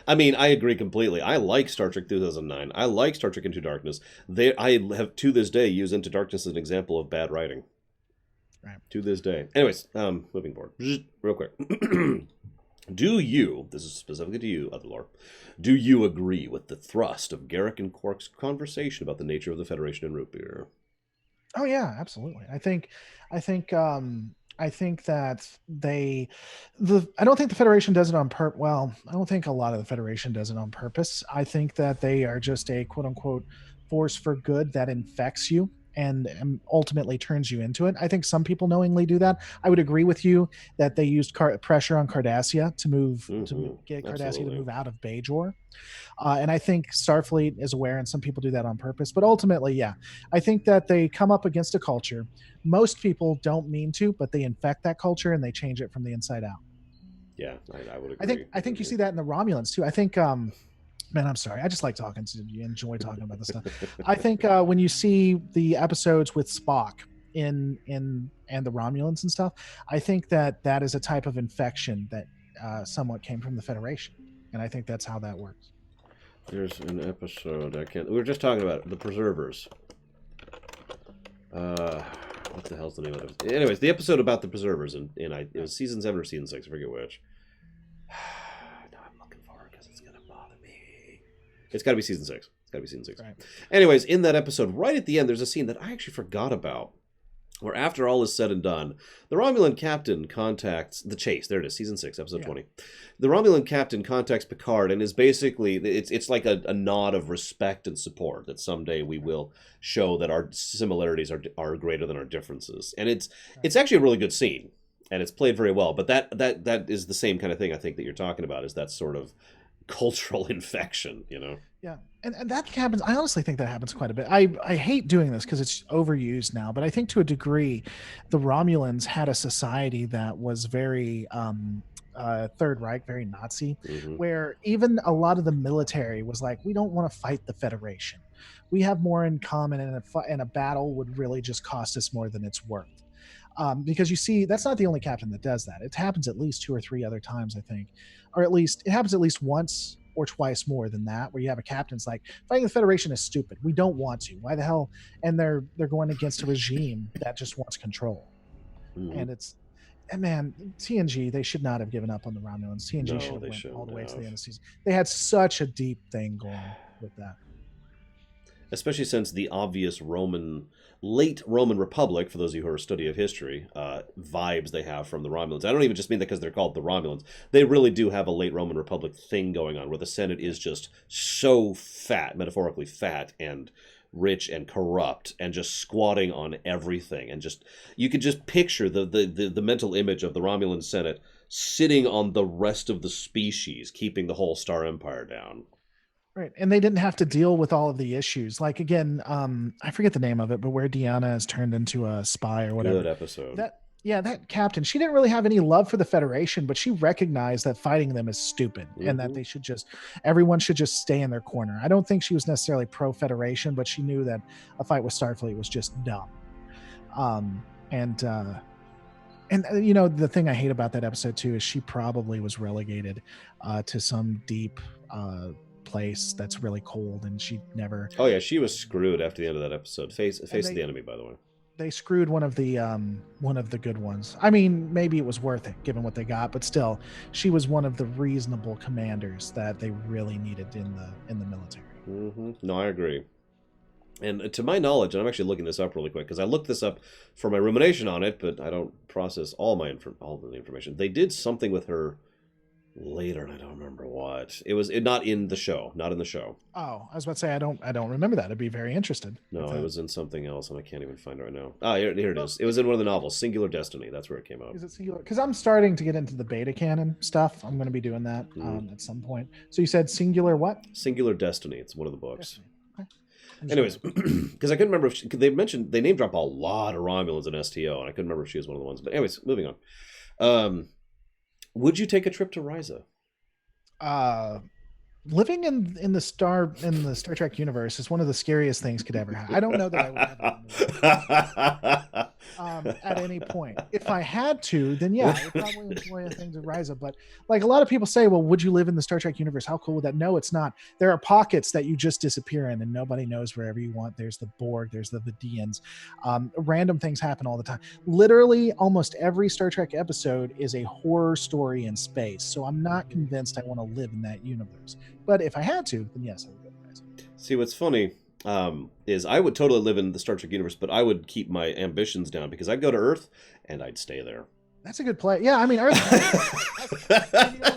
I mean, I agree completely. I like Star Trek 2009. I like Star Trek Into Darkness. I have, to this day, used Into Darkness as an example of bad writing.
Right.
To this day. Anyways, moving forward. Real quick. Do you, this is specifically to you, Otherlore, do you agree with the thrust of Garrick and Quark's conversation about the nature of the Federation and root beer?
Oh yeah, absolutely. I think that I don't think the Federation does it on purpose. Well, I don't think a lot of the Federation does it on purpose. I think that they are just a quote unquote force for good that infects you and ultimately turns you into it. I think some people knowingly do that. I would agree with you that they used pressure on Cardassia to get Cardassia to move out of Bajor. And I think Starfleet is aware, and some people do that on purpose. But ultimately, yeah, I think that they come up against a culture. Most people don't mean to, but they infect that culture and they change it from the inside out.
Yeah, I would agree.
I think you see that in the Romulans too. I think man, I'm sorry. I just like talking to you. Enjoy talking about this stuff. I think when you see the episodes with Spock and the Romulans and stuff, I think that is a type of infection that somewhat came from the Federation, and I think that's how that works.
There's an episode we were just talking about the Preservers. What the hell's the name of it? Anyways, the episode about the Preservers, and it was season 7 or season 6, I forget which. It's got to be season 6. It's got to be season 6. Right. Anyways, in that episode, right at the end, there's a scene that I actually forgot about, where after all is said and done, the Romulan captain contacts the Chase. There it is, season 6, episode 20. The Romulan captain contacts Picard and is basically, it's like a nod of respect and support that someday we will show that our similarities are greater than our differences. And it's actually a really good scene, and it's played very well. But that is the same kind of thing I think that you're talking about, is that sort of cultural infection,
Yeah, and that happens. I honestly think that happens quite a bit. I hate doing this because it's overused now, but I think to a degree the Romulans had a society that was very Third Reich, very Nazi, where even a lot of the military was like, we don't want to fight the Federation, we have more in common, and a battle would really just cost us more than it's worth. Because you see, that's not the only captain that does that. It happens at least 2 or 3 other times, I think, or at least it happens at least once or twice more than that, where you have a captain's like, fighting the Federation is stupid. We don't want to. Why the hell? And they're going against a regime that just wants control.
Mhm.
And man, TNG, they should not have given up on the Romulans. TNG
No,
should have
they
went
shouldn't
all the way to the
have.
end of the season. They had such a deep thing going with that.
Especially since the obvious late Roman Republic, for those of you who are a study of history, vibes they have from the Romulans. I don't even just mean that because they're called the Romulans. They really do have a late Roman Republic thing going on, where the Senate is just so fat, metaphorically fat, and rich and corrupt, and just squatting on everything. And just, you could just picture the mental image of the Romulan Senate sitting on the rest of the species, keeping the whole Star Empire down.
Right. And they didn't have to deal with all of the issues. Like, again, I forget the name of it, but where Deanna is turned into a spy or whatever.
Good episode.
That captain, she didn't really have any love for the Federation, but she recognized that fighting them is stupid and that they should everyone should just stay in their corner. I don't think she was necessarily pro-Federation, but she knew that a fight with Starfleet was just dumb. And you know, the thing I hate about that episode too is she probably was relegated to some deep place that's really cold, and she never.
Oh yeah, she was screwed after the end of that episode. Face the enemy, by the way.
They screwed one of the good ones. I mean, maybe it was worth it given what they got, but still, she was one of the reasonable commanders that they really needed in the military.
Mm-hmm. No, I agree. And to my knowledge, and I'm actually looking this up really quick because I looked this up for my rumination on it, but I don't process all of the information. They did something with her later, and I don't remember what. It was not in the show.
Oh, I was about to say I don't remember that. I'd be very interested.
No, it was in something else, and I can't even find it right now. Ah, here it is. It was in one of the novels, Singular Destiny. That's where it came out.
Is it Singular? Because I'm starting to get into the beta canon stuff. I'm going to be doing that at some point. So you said Singular what?
Singular Destiny. It's one of the books.
Okay.
Anyways, because I couldn't remember if they name drop a lot of Romulans in STO, and I couldn't remember if she was one of the ones. But anyways, moving on. Would you take a trip to Risa?
Living in the Star Trek universe is one of the scariest things could ever happen. I don't know that I would ever at any point. If I had to, then yeah, I would probably enjoy things at Risa. But like a lot of people say, well, would you live in the Star Trek universe? How cool would that? No, it's not. There are pockets that you just disappear in, and nobody knows wherever you want. There's the Borg, there's the Vidians. Random things happen all the time. Literally, almost every Star Trek episode is a horror story in space. So I'm not convinced I want to live in that universe. But if I had to, then yes, I would go to Risa.
See, what's funny is I would totally live in the Star Trek universe, but I would keep my ambitions down because I'd go to Earth and I'd stay there.
That's a good play. Yeah, I mean, Earth.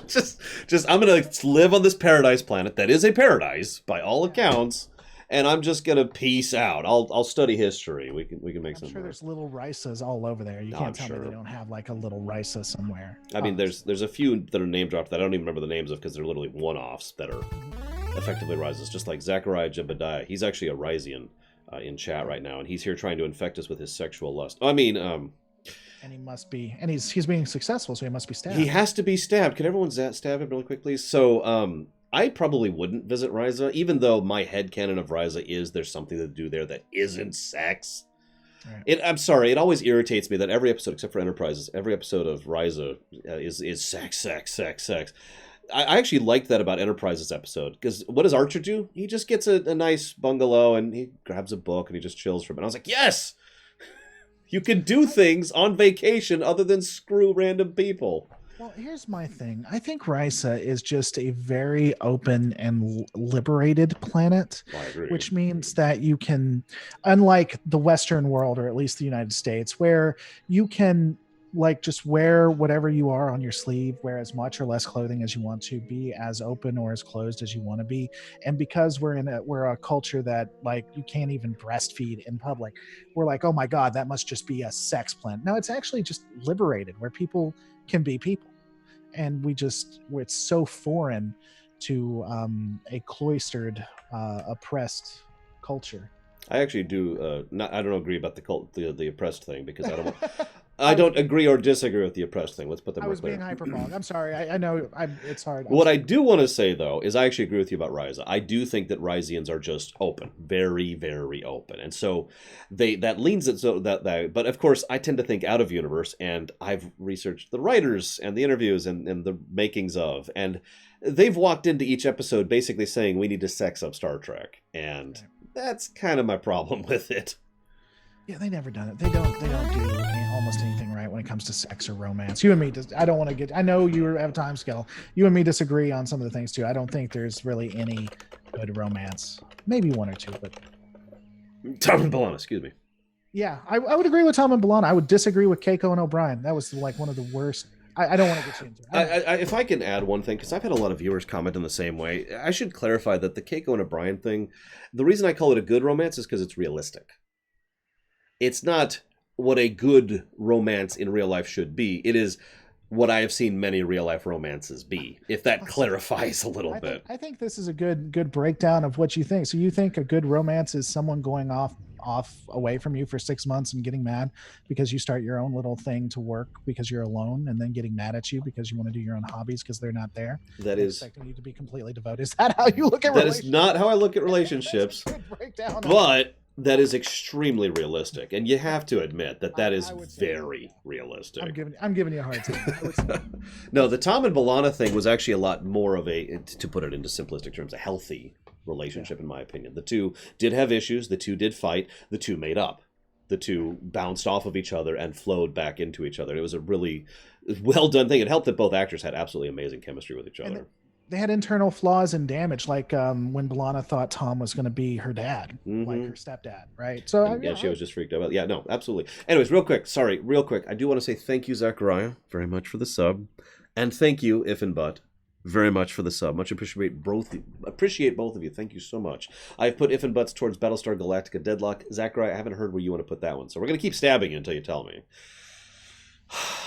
just I'm gonna live on this paradise planet that is a paradise by all accounts, and I'm just gonna peace out. I'll study history. We can make some.
I'm sure there's little Risas all over there. You can't tell me they don't have like a little Risa somewhere.
I mean, there's a few that are name dropped that I don't even remember the names of because they're literally one-offs that are effectively Risas, just like Zachariah Jebediah. He's actually a Risian in chat right now, and he's here trying to infect us with his sexual lust. I mean,
and he must be, and he's being successful, so he must be stabbed.
He has to be stabbed. Can everyone stab him really quick, please? So, I probably wouldn't visit Risa, even though my headcanon of Risa is there's something to do there that isn't sex. Right. I'm sorry, it always irritates me that every episode, except for Enterprises, every episode of Risa is sex. I actually liked that about Enterprises episode, because what does Archer do? He just gets a nice bungalow, and he grabs a book, and he just chills for a minute. I was like, yes! You can do things on vacation other than screw random people.
Well, here's my thing. I think Risa is just a very open and liberated planet, which means that you can, unlike the Western world, or at least the United States, where you can like just wear whatever you are on your sleeve, wear as much or less clothing as you want to, be as open or as closed as you want to be. And because we're a culture that like you can't even breastfeed in public, we're like, oh my God, that must just be a sex planet. No, it's actually just liberated, where people can be people. And it's so foreign to a cloistered, oppressed culture.
I actually do I don't agree about the oppressed thing, because I don't want I don't agree or disagree with the oppressed thing. Let's put that
I
more
was being
clear.
hyperbolic. I'm sorry. I know it's hard.
What I do want to say, though, is I actually agree with you about Risa. I do think that Risians are just open, very, very open, and so that leans it so that. But of course, I tend to think out of universe, and I've researched the writers and the interviews and the makings of, and they've walked into each episode basically saying we need to sex up Star Trek, and that's kind of my problem with it.
Yeah, they never done it. They don't do almost anything right when it comes to sex or romance. You and me, I don't want to get. I know you have a time scale. You and me disagree on some of the things too. I don't think there's really any good romance. Maybe one or two, but
Tom and B'Elanna, excuse me.
Yeah, I would agree with Tom and B'Elanna. I would disagree with Keiko and O'Brien. That was like one of the worst. I don't want to get you into it.
If I can add one thing, because I've had a lot of viewers comment in the same way, I should clarify that the Keiko and O'Brien thing, the reason I call it a good romance is because it's realistic. It's not what a good romance in real life should be. It is what I have seen many real life romances be, if that clarifies a little bit.
I think this is a good breakdown of what you think. So you think a good romance is someone going off away from you for 6 months and getting mad because you start your own little thing to work because you're alone, and then getting mad at you because you want to do your own hobbies because they're not there.
That is
expecting you to be completely devoted. Is that how you look at
relationships? That is not how I look at relationships. But that is extremely realistic, and you have to admit that is very realistic.
I'm giving you a hard time.
No, the Tom and B'Elanna thing was actually a lot more of a, to put it into simplistic terms, a healthy relationship, in my opinion. The two did have issues. The two did fight. The two made up. The two bounced off of each other and flowed back into each other. It was a really well done thing. It helped that both actors had absolutely amazing chemistry with each other.
They had internal flaws and damage, like when B'Elanna thought Tom was going to be her dad, like her stepdad, right? So
she was just freaked out. Yeah, no, absolutely. Anyways, real quick, I do want to say thank you, Zachariah, very much for the sub, and thank you, If and But, very much for the sub. Much appreciate both of you. Thank you so much. I've put If and Buts towards Battlestar Galactica Deadlock. Zachariah, I haven't heard where you want to put that one, so we're going to keep stabbing you until you tell me.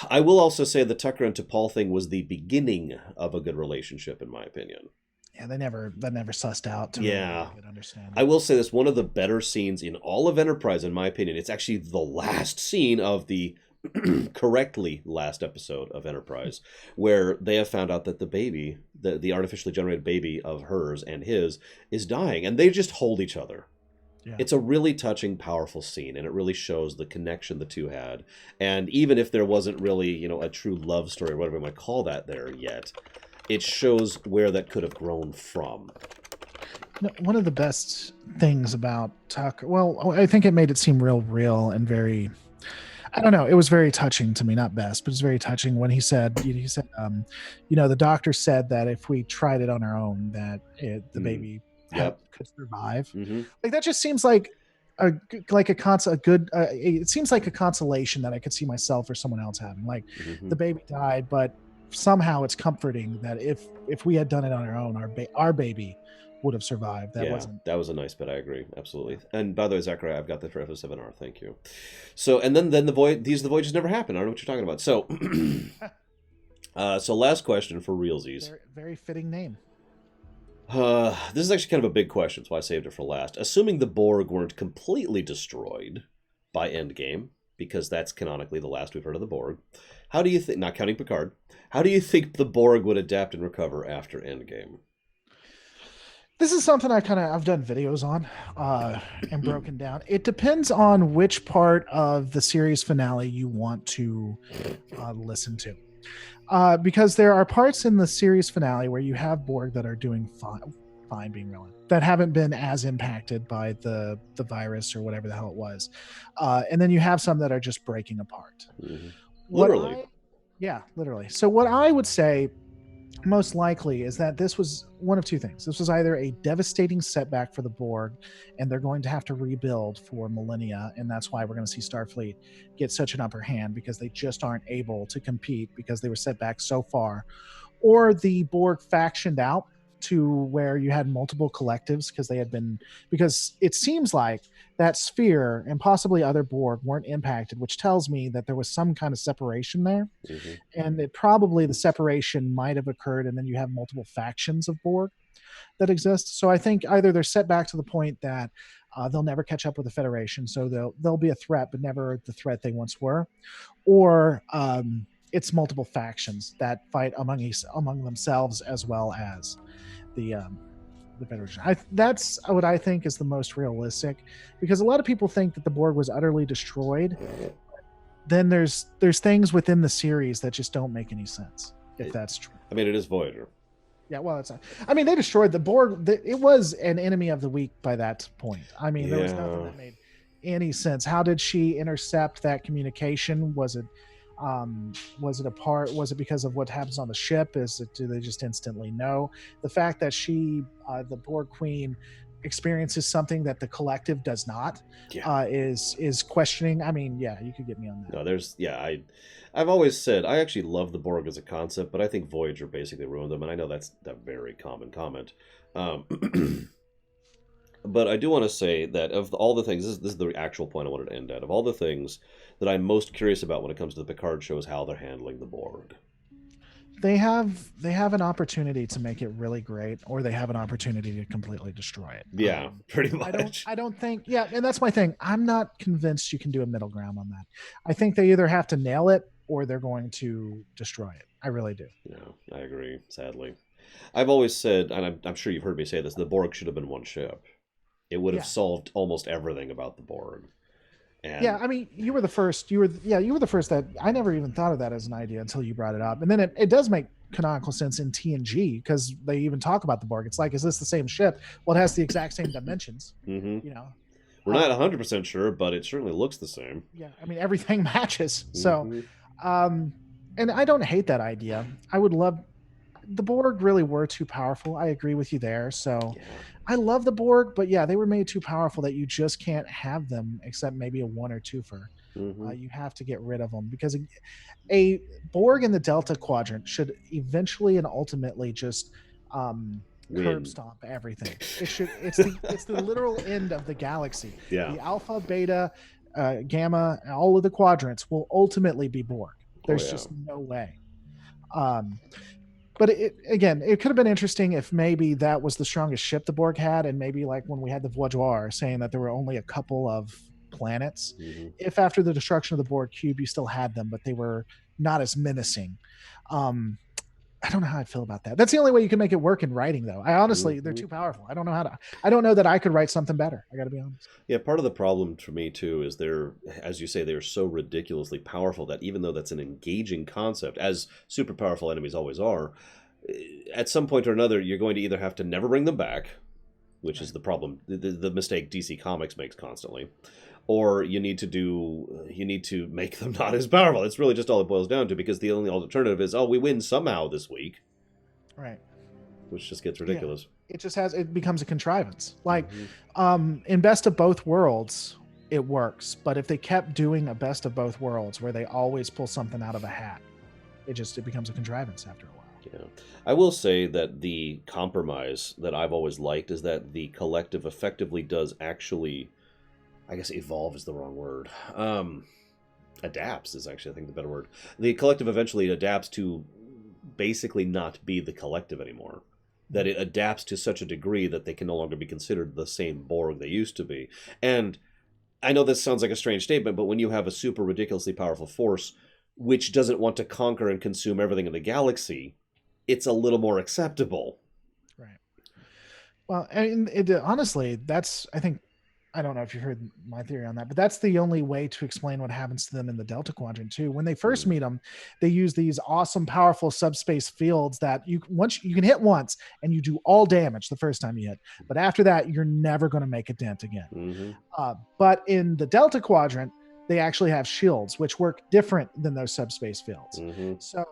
I will also say the Tucker and T'Pol thing was the beginning of a good relationship, in my opinion.
Yeah, that never sussed out to really good understanding.
I will say this, one of the better scenes in all of Enterprise, in my opinion. It's actually the last scene of the correctly last episode of Enterprise, where they have found out that the baby, the artificially generated baby of hers and his, is dying, and they just hold each other. Yeah. It's a really touching, powerful scene, and it really shows the connection the two had. And even if there wasn't really, a true love story, or whatever we might call that there yet, it shows where that could have grown from.
One of the best things about Tucker, well, I think it made it seem real and very, I don't know, it was very touching to me, not best, but it's very touching when he said, the doctor said that if we tried it on our own, that the baby could survive. Like, that just seems like it seems like a consolation that I could see myself or someone else having. Like, the baby died, but somehow it's comforting that if we had done it on our own, our baby would have survived. That
was a nice bit. I agree, absolutely. And by the way, Zachariah, I've got that for FO7R. Thank you. So, and then the voyages never happened. I don't know what you're talking about. So, so last question for realsies.
Very fitting name.
This is actually kind of a big question, so I saved it for last. Assuming the Borg weren't completely destroyed by Endgame, because that's canonically the last we've heard of the Borg, how do you think, not counting Picard, how do you think the Borg would adapt and recover after Endgame?
This is something I've done videos on and broken down. It depends on which part of the series finale you want to listen to. Because there are parts in the series finale where you have Borg that are doing fine being real, that haven't been as impacted by the virus or whatever the hell it was. And then you have some that are just breaking apart.
Literally.
Literally. So what I would say most likely is that this was one of two things. This was either a devastating setback for the Borg, and they're going to have to rebuild for millennia, and that's why we're going to see Starfleet get such an upper hand, because they just aren't able to compete because they were set back so far. Or the Borg factioned out to where you had multiple collectives because it seems like that sphere and possibly other Borg weren't impacted, which tells me that there was some kind of separation there. And the separation might have occurred, and then you have multiple factions of Borg that exist. So I think either they're set back to the point that They'll never catch up with the Federation, so they'll be a threat, but never the threat they once were. Or it's multiple factions that fight among themselves as well as the Federation. That's what I think is the most realistic, because a lot of people think that the Borg was utterly destroyed. Then there's things within the series that just don't make any sense, if that's true.
I mean, it is Voyager.
Yeah, well, it's. I mean, they destroyed the Borg. It was an enemy of the week by that point. I mean, there was nothing that made any sense. How did she intercept that communication? Was it a part? Was it because of what happens on the ship? Do they just instantly know? The fact that the Borg Queen, experiences something that the collective does not, is questioning. I mean, yeah, you could get me on that.
No, I've always said I actually love the Borg as a concept, but I think Voyager basically ruined them, and I know that's a very common comment. But I do want to say that of all the things, this is the actual point I wanted to end at. Of all the things that I'm most curious about when it comes to the Picard show is how they're handling the Borg.
They have an opportunity to make it really great, or they have an opportunity to completely destroy it.
Yeah, pretty much.
I don't think. Yeah, and that's my thing. I'm not convinced you can do a middle ground on that. I think they either have to nail it or they're going to destroy it. I really do.
No, I agree. Sadly, I've always said, and I'm sure you've heard me say this: the Borg should have been one ship. It would have solved almost everything about the Borg. And
yeah, I mean, you were the first. You were the first that I never even thought of that as an idea until you brought it up. And then it does make canonical sense in TNG, because they even talk about the Borg. It's like, is this the same ship? Well, it has the exact same dimensions.
Mm-hmm.
You know,
we're not 100% sure, but it certainly looks the same.
Yeah, I mean, everything matches.
Mm-hmm.
So, and I don't hate that idea. I would love. The Borg really were too powerful. I agree with you there. So I love the Borg, but yeah, they were made too powerful that you just can't have them except maybe a 1 or 2fer.
Mm-hmm.
You have to get rid of them, because a Borg in the Delta Quadrant should eventually and ultimately just curb stomp everything. It's the literal end of the galaxy.
Yeah.
The Alpha, Beta, Gamma, all of the quadrants will ultimately be Borg. There's just no way. But it could have been interesting if maybe that was the strongest ship the Borg had, and maybe like when we had the Voyager saying that there were only a couple of planets.
Mm-hmm.
If after the destruction of the Borg cube you still had them, but they were not as menacing. I don't know how I feel about that. That's the only way you can make it work in writing, though. I honestly, they're too powerful. I don't know that I could write something better. I got to be honest.
Yeah, part of the problem for me too is they're, as you say, they're so ridiculously powerful that even though that's an engaging concept, as super powerful enemies always are, at some point or another, you're going to either have to never bring them back, which is the problem, the mistake DC Comics makes constantly, or you need to make them not as powerful. It's really just all it boils down to, because the only alternative is, we win somehow this week.
Right.
Which just gets ridiculous.
Yeah. It becomes a contrivance. Like, in Best of Both Worlds, it works. But if they kept doing a Best of Both Worlds where they always pull something out of a hat, it becomes a contrivance after a while.
Yeah. I will say that the compromise that I've always liked is that the collective effectively does actually, I guess evolve is the wrong word. Adapts is actually, I think, the better word. The collective eventually adapts to basically not be the collective anymore. That it adapts to such a degree that they can no longer be considered the same Borg they used to be. And I know this sounds like a strange statement, but when you have a super ridiculously powerful force which doesn't want to conquer and consume everything in the galaxy, it's a little more acceptable.
Right. Well, and honestly, I don't know if you heard my theory on that, but that's the only way to explain what happens to them in the Delta Quadrant too. When they first meet them, they use these awesome, powerful subspace fields that you can hit once and you do all damage the first time you hit. But after that, you're never going to make a dent again.
Mm-hmm.
But in the Delta Quadrant, they actually have shields, which work different than those subspace fields.
Mm-hmm.
So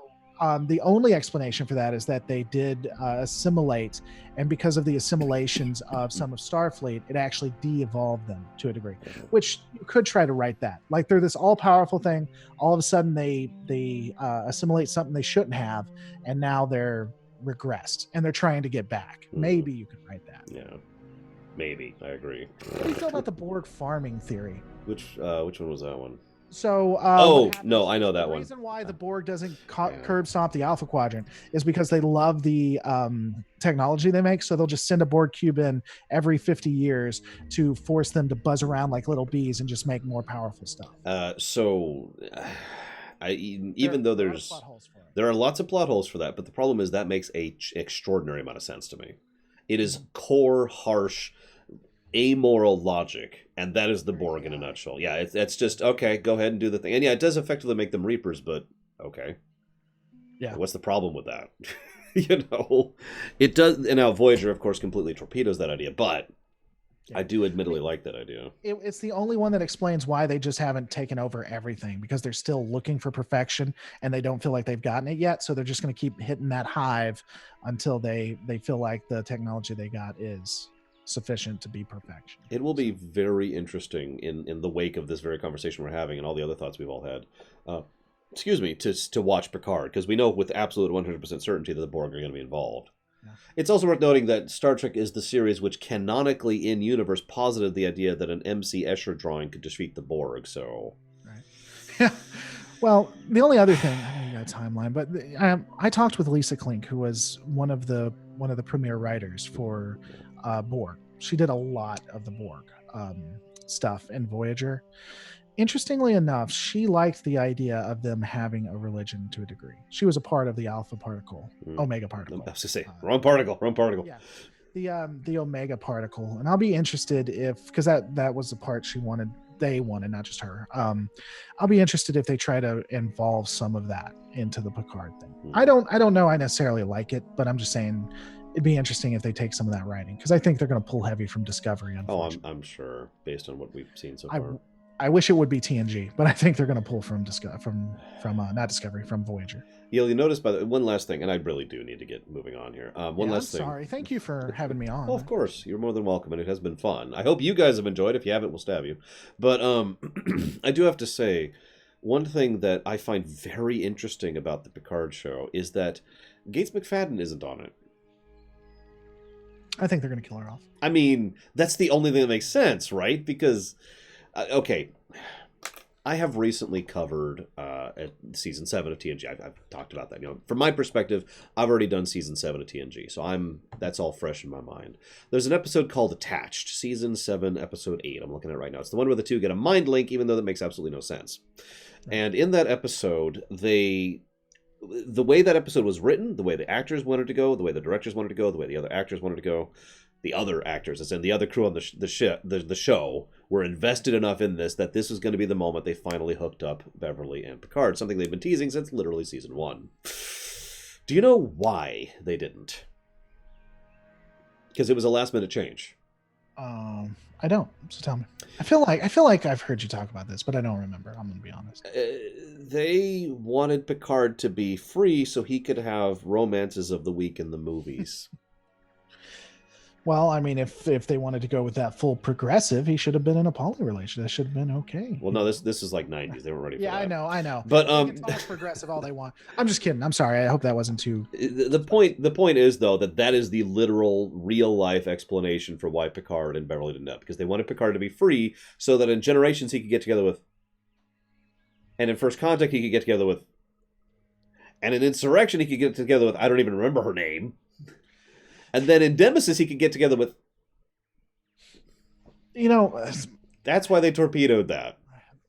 the only explanation for that is that they did assimilate, and because of the assimilations of some of Starfleet, it actually de-evolved them to a degree, which you could try to write that. Like, they're this all-powerful thing, all of a sudden they assimilate something they shouldn't have, and now they're regressed, and they're trying to get back. Maybe you could write that.
Yeah, maybe. I agree.
What do you feel about the Borg farming theory?
Which one was that one?
So,
Oh,
what happens-
no, I know that
the
one.
reason why the Borg doesn't
Yeah.
curb stomp the Alpha Quadrant is because they love the technology they make. So they'll just send a Borg cube in every 50 years to force them to buzz around like little bees and just make more powerful stuff.
Even though
There are plot holes for it.
there are lots of plot holes for that, but the problem is that makes a extraordinary amount of sense to me. It is core, harsh, amoral logic, and that is the Borg in a nutshell. Yeah, it's just, okay, go ahead and do the thing. And yeah, it does effectively make them Reapers, but okay.
Yeah.
What's the problem with that? It does. And now Voyager, of course, completely torpedoes that idea, but I do admittedly like that idea.
It's the only one that explains why they just haven't taken over everything, because they're still looking for perfection and they don't feel like they've gotten it yet. So they're just going to keep hitting that hive until they feel like the technology they got is sufficient to be perfection.
It will be very interesting in the wake of this very conversation we're having and all the other thoughts we've all had. To watch Picard, because we know with absolute 100% certainty that the Borg are going to be involved. Yeah. It's also worth noting that Star Trek is the series which canonically in universe posited the idea that an M.C. Escher drawing could defeat the Borg. So,
right. Yeah. Well, the only other thing, I know you got a timeline, but I talked with Lisa Klink, who was one of the premier writers for Borg. She did a lot of the Borg stuff in Voyager. Interestingly enough, she liked the idea of them having a religion to a degree. She was a part of the Alpha particle, Omega particle.
I was to say wrong particle.
Yeah, the Omega particle, and I'll be interested because that was the part they wanted, not just her. I'll be interested if they try to involve some of that into the Picard thing. I don't know I necessarily like it, but I'm just saying it'd be interesting if they take some of that writing, because I think they're going to pull heavy from Discovery.
Oh, I'm sure, based on what we've seen so far.
I wish it would be TNG, but I think they're going to pull from not Discovery, from Voyager.
You'll notice, by the one last thing, and I really do need to get moving on here. Last thing.
Sorry, thank you for having me on.
Oh, of course, you're more than welcome, and it has been fun. I hope you guys have enjoyed. If you haven't, we'll stab you. But I do have to say, one thing that I find very interesting about the Picard show is that Gates McFadden isn't on it.
I think they're going to kill her off.
I mean, that's the only thing that makes sense, right? Because, okay, I have recently covered season 7 of TNG. I've talked about that. From my perspective, I've already done season 7 of TNG, so that's all fresh in my mind. There's an episode called Attached, season 7, episode 8. I'm looking at it right now. It's the one where the two get a mind link, even though that makes absolutely no sense. And in that episode, the way that episode was written, the way the actors wanted to go, the way the directors wanted to go, the way the other actors wanted to go, the other actors, as in the other crew on the show, were invested enough in this that this was going to be the moment they finally hooked up Beverly and Picard, something they've been teasing since literally season 1. Do you know why they didn't? Because it was a last-minute change.
I don't. So tell me. I feel like I've heard you talk about this, but I don't remember. I'm going to be honest.
They wanted Picard to be free so he could have romances of the week in the movies.
Well, I mean, if they wanted to go with that full progressive, he should have been in a poly relation. That should have been okay.
Well, no, this is like 90s. They weren't ready for that.
Yeah, I know.
But
they can talk progressive all they want. I'm just kidding. I'm sorry. I hope that wasn't too.
The point is, though, that is the literal, real life explanation for why Picard and Beverly didn't up, because they wanted Picard to be free so that in Generations he could get together with, and in First Contact he could get together with, and in Insurrection he could get together with, I don't even remember her name. And then in Nemesis, he could get together with... That's why they torpedoed that.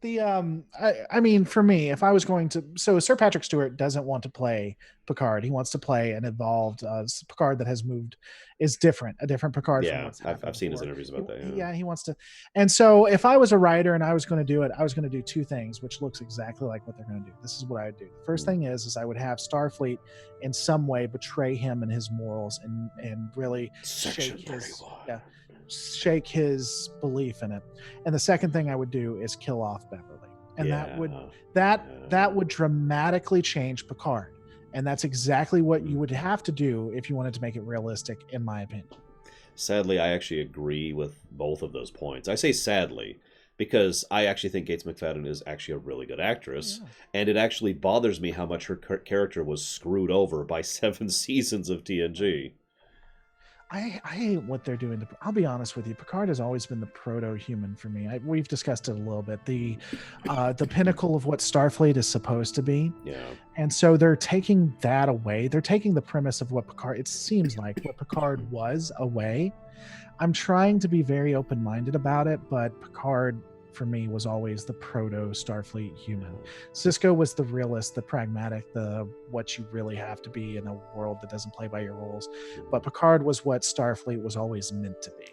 I mean, for me, if I was going to... So Sir Patrick Stewart doesn't want to play Picard. He wants to play an evolved Picard that has moved, is different, a different Picard.
Yeah, I've seen his interviews about that.
Yeah, he wants to... And so if I was a writer and I was going to do it, I was going to do two things, which looks exactly like what they're going to do. This is what I would do. The first thing is I would have Starfleet in some way betray him and his morals and really shake his belief in it. And the second thing I would do is kill off Beverly. And that would dramatically change Picard. And that's exactly what you would have to do if you wanted to make it realistic, in my opinion.
Sadly, I actually agree with both of those points. I say sadly because I actually think Gates McFadden is actually a really good actress. Yeah. And it actually bothers me how much her character was screwed over by 7 seasons of TNG.
I hate what they're doing. I'll be honest with you. Picard has always been the proto-human for me. We've discussed it a little bit. The pinnacle of what Starfleet is supposed to be.
Yeah.
And so they're taking that away. They're taking the premise of what Picard, it seems like, what Picard was away. I'm trying to be very open-minded about it, but Picard, for me, was always the proto-Starfleet human. Sisko was the realist, the pragmatic, the what you really have to be in a world that doesn't play by your rules. But Picard was what Starfleet was always meant to be.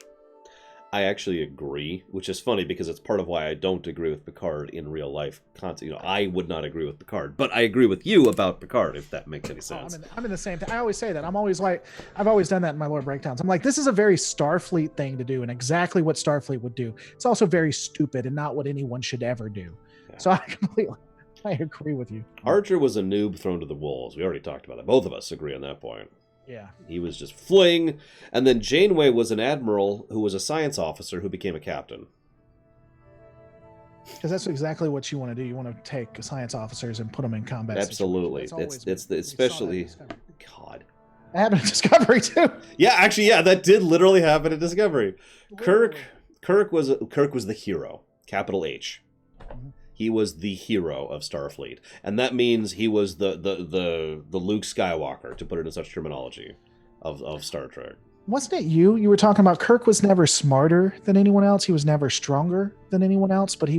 I actually agree, which is funny because it's part of why I don't agree with Picard in real life. I would not agree with Picard, but I agree with you about Picard, if that makes any sense.
I'm in the same thing. I always say that. I'm always like, I've always done that in my lore breakdowns. I'm like, this is a very Starfleet thing to do and exactly what Starfleet would do. It's also very stupid and not what anyone should ever do. Yeah. So I agree with you.
Archer was a noob thrown to the wolves. We already talked about that. Both of us agree on that point.
Yeah.
He was just fling. And then Janeway was an admiral who was a science officer who became a captain.
Because that's exactly what you want to do. You want to take science officers and put them in combat.
Absolutely. It's especially... God.
That happened in Discovery, too.
Yeah, actually, yeah, that did literally happen in Discovery. Kirk was the hero. Capital H. Mm-hmm. He was the hero of Starfleet, and that means he was the Luke Skywalker, to put it in such terminology, of Star Trek.
Wasn't it you? You were talking about Kirk was never smarter than anyone else. He was never stronger than anyone else, but he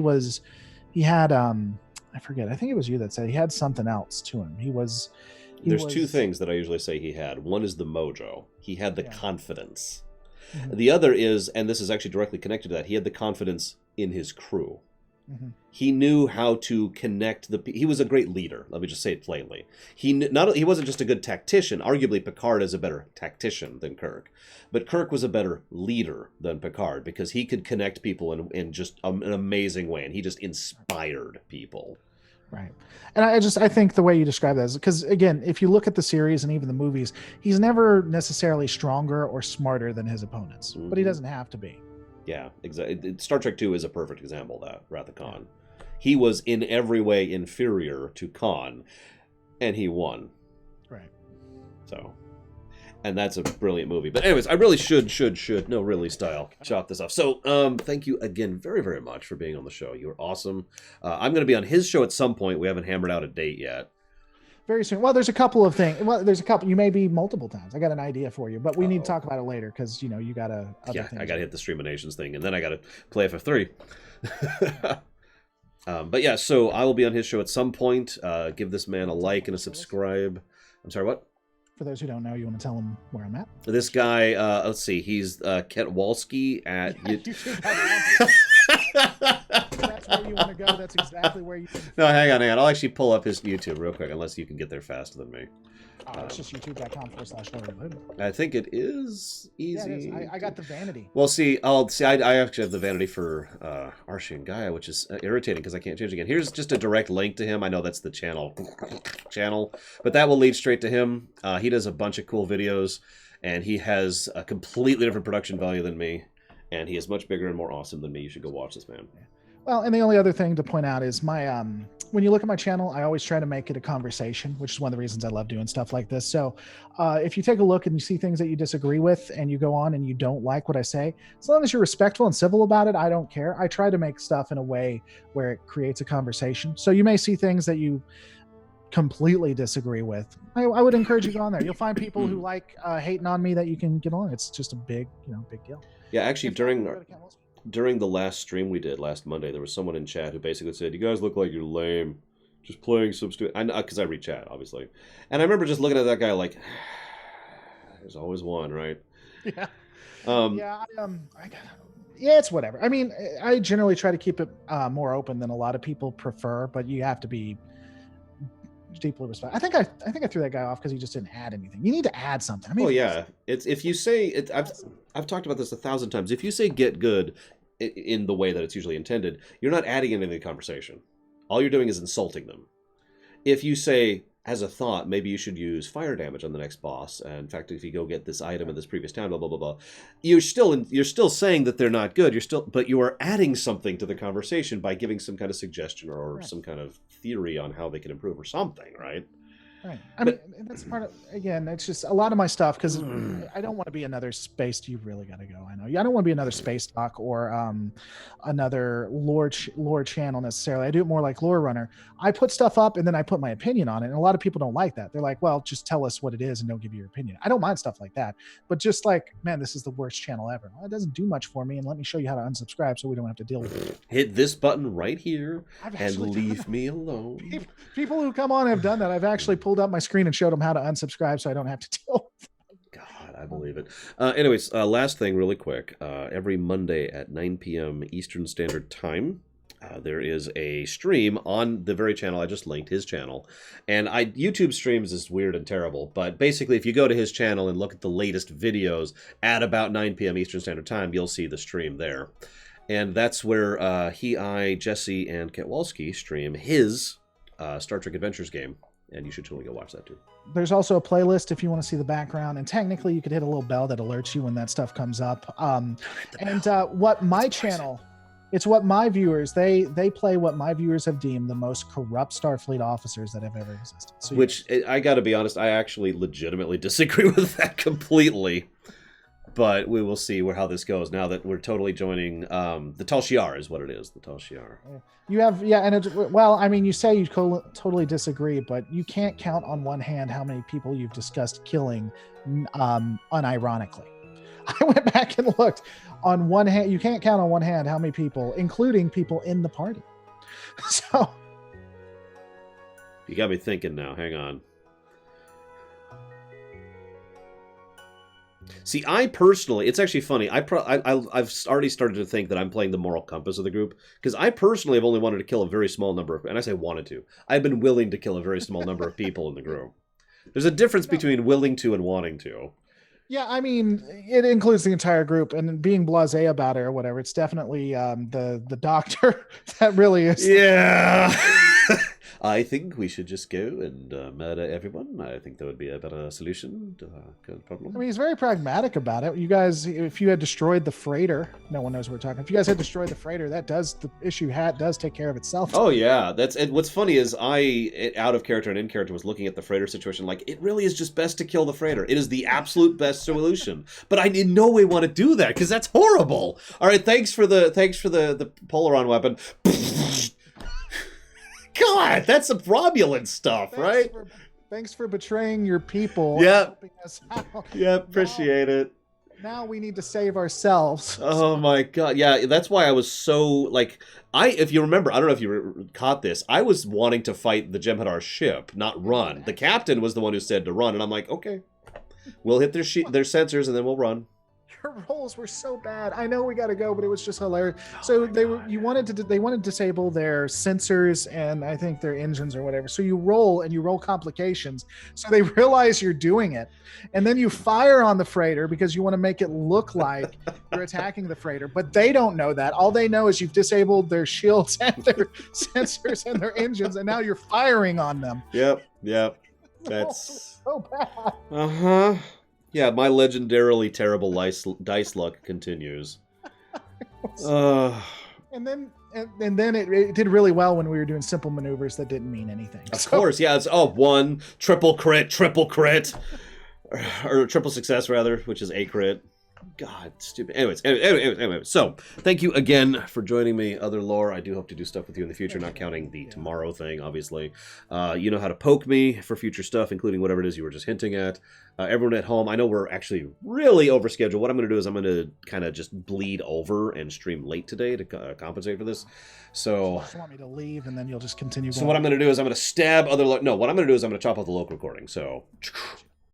had I forget. I think it was you that said he had something else to him. There's two things that I usually say he had. One is the mojo. He had the confidence. Mm-hmm. The other is, and this is actually directly connected to that, he had the confidence in his crew. Mm-hmm. He knew how to connect he was a great leader. Let me just say it plainly. He wasn't just a good tactician. Arguably, Picard is a better tactician than Kirk, but Kirk was a better leader than Picard because he could connect people in just an amazing way, and he just inspired people. Right. And I think the way you describe that is because, again, if you look at the series and even the movies, he's never necessarily stronger or smarter than his opponents, mm-hmm. but he doesn't have to be.
Yeah, exactly. Star Trek II is a perfect example of that, Wrath of Khan. He was in every way inferior to Khan, and he won.
Right.
So, and that's a brilliant movie. But anyways, I really should, no, really style, chop this off. So, thank you again very, very much for being on the show. You were awesome. I'm going to be on his show at some point. We haven't hammered out a date yet.
Very soon. Well, there's a couple of things. Well, there's a couple. You may be multiple times. I got an idea for you, but we need to talk about it later because you got to.
Yeah, I got to hit the Stream of Nations thing, and then I got to play FF3. But yeah, so I will be on his show at some point. Give this man a like and a subscribe. I'm sorry, what?
For those who don't know, you want to tell them where I'm at?
This guy, let's see, he's Ketwalski at...
That's where you want to go. That's exactly where you...
No, hang on. I'll actually pull up his YouTube real quick, unless you can get there faster than me.
It's just youtube.com/Loreweek.
I think it is easy.
Yeah, I got the vanity.
Well, I actually have the vanity for Archie and Gaia, which is irritating because I can't change again. Here's just a direct link to him. I know that's the channel, but that will lead straight to him. He does a bunch of cool videos, and he has a completely different production value than me, and he is much bigger and more awesome than me. You should go watch this man.
Well, and the only other thing to point out is my when you look at my channel, I always try to make it a conversation, which is one of the reasons I love doing stuff like this. So if you take a look and you see things that you disagree with and you go on and you don't like what I say, as long as you're respectful and civil about it, I don't care. I try to make stuff in a way where it creates a conversation. So you may see things that you completely disagree with. I would encourage you to go on there. You'll find people who like hating on me that you can get on. It's just a big deal.
Yeah, actually, during the last stream we did last Monday, there was someone in chat who basically said, "You guys look like you're lame, just playing some stupid." Because I read chat, obviously, and I remember just looking at that guy like, "There's always one, right?"
Yeah. Yeah, it's whatever. I mean, I generally try to keep it more open than a lot of people prefer, but you have to be deeply respectful. I think I threw that guy off because he just didn't add anything. You need to add something. I mean,
it's if you say it. I've talked about this 1,000 times. If you say "get good" in the way that it's usually intended, you're not adding anything to the conversation. All you're doing is insulting them. If you say, as a thought, maybe you should use fire damage on the next boss, and in fact, if you go get this item in this previous town, blah blah blah blah, you're still saying that they're not good. But you are adding something to the conversation by giving some kind of suggestion or some kind of theory on how they can improve or something, right?
Right. I mean, that's part of, again, it's just a lot of my stuff, because I don't want to be another space. You really got to go. I know. I don't want to be another space talk or another lore channel necessarily. I do it more like Lorerunner. I put stuff up and then I put my opinion on it. And a lot of people don't like that. They're like, well, just tell us what it is and don't give your opinion. I don't mind stuff like that. But just like, man, this is the worst channel ever. Well, it doesn't do much for me. And let me show you how to unsubscribe so we don't have to deal with it.
Hit this button right here and leave me alone.
People who come on have done that. I've actually pulled up my screen and showed them how to unsubscribe so I don't have to deal with it.
God, I believe it. Anyways, last thing really quick. Every Monday at 9 p.m. Eastern Standard Time, there is a stream on the very channel I just linked, his channel. And YouTube streams is weird and terrible, but basically if you go to his channel and look at the latest videos at about 9 p.m. Eastern Standard Time, you'll see the stream there. And that's where Jesse, and Ketwalski stream his Star Trek Adventures game. And you should totally go watch that too.
There's also a playlist if you want to see the background, and technically you could hit a little bell that alerts you when that stuff comes up. What my channel, it's what my viewers, they play what my viewers have deemed the most corrupt Starfleet officers that have ever existed. So,
which, I gotta be honest, I actually legitimately disagree with that completely. But we will see how this goes now that we're totally joining the Tal Shiar is what it is, the Tal Shiar.
You have, yeah, and it's, well, I mean, you say you totally disagree, but you can't count on one hand how many people you've discussed killing unironically. I went back and looked. On one hand, you can't count on one hand how many people, including people in the party. So
you got me thinking now. Hang on. See, I personally, it's actually funny. I've already started to think that I'm playing the moral compass of the group, because I personally have only wanted to kill a very small number of, and I say wanted to. I've been willing to kill a very small number of people in the group. There's a difference between willing to and wanting to.
Yeah, I mean, it includes the entire group, and being blasé about it or whatever. It's definitely the doctor that really is.
Yeah. I think we should just go and murder everyone. I think that would be a better solution to the problem.
I mean, he's very pragmatic about it. You guys, if you had destroyed the freighter, no one knows what we're talking. If you guys had destroyed the freighter, the issue does take care of itself.
Oh yeah, and what's funny is out of character and in character, was looking at the freighter situation like, it really is just best to kill the freighter. It is the absolute best solution. But I in no way want to do that, because that's horrible. All right, thanks for the Polaron weapon. God, that's some Romulan stuff, right?
Thanks for betraying your people.
Yeah.
Helping us out.
Yeah, appreciate it.
Now we need to save ourselves.
Oh my God. Yeah, that's why I was so, like, if you remember, I don't know if you caught this, I was wanting to fight the Jem'Hadar ship, not run. The captain was the one who said to run, and I'm like, okay, we'll hit their sensors and then we'll run.
Your rolls were so bad. I know we got to go, but it was just hilarious. So they wanted to disable their sensors and I think their engines or whatever. So you roll complications. So they realize you're doing it, and then you fire on the freighter because you want to make it look like you're attacking the freighter. But they don't know that. All they know is you've disabled their shields and their sensors and their engines, and now you're firing on them.
Yep. That's
so bad.
Uh-huh. Yeah, my legendarily terrible dice luck continues.
And then it did really well when we were doing simple maneuvers that didn't mean anything.
Of course, yeah. It's one triple crit, or triple success rather, which is a crit. God, stupid. Anyway. So, thank you again for joining me, Other Lore. I do hope to do stuff with you in the future, not counting the tomorrow thing, obviously. You know how to poke me for future stuff, including whatever it is you were just hinting at. Everyone at home, I know we're actually really overscheduled. What I'm going to do is I'm going to kind of just bleed over and stream late today to compensate for this. So,
you just want me to leave, and then you'll just continue going.
So what I'm going to do is I'm going to stab Other Lore. No, what I'm going to do is I'm going to chop off the local recording. So...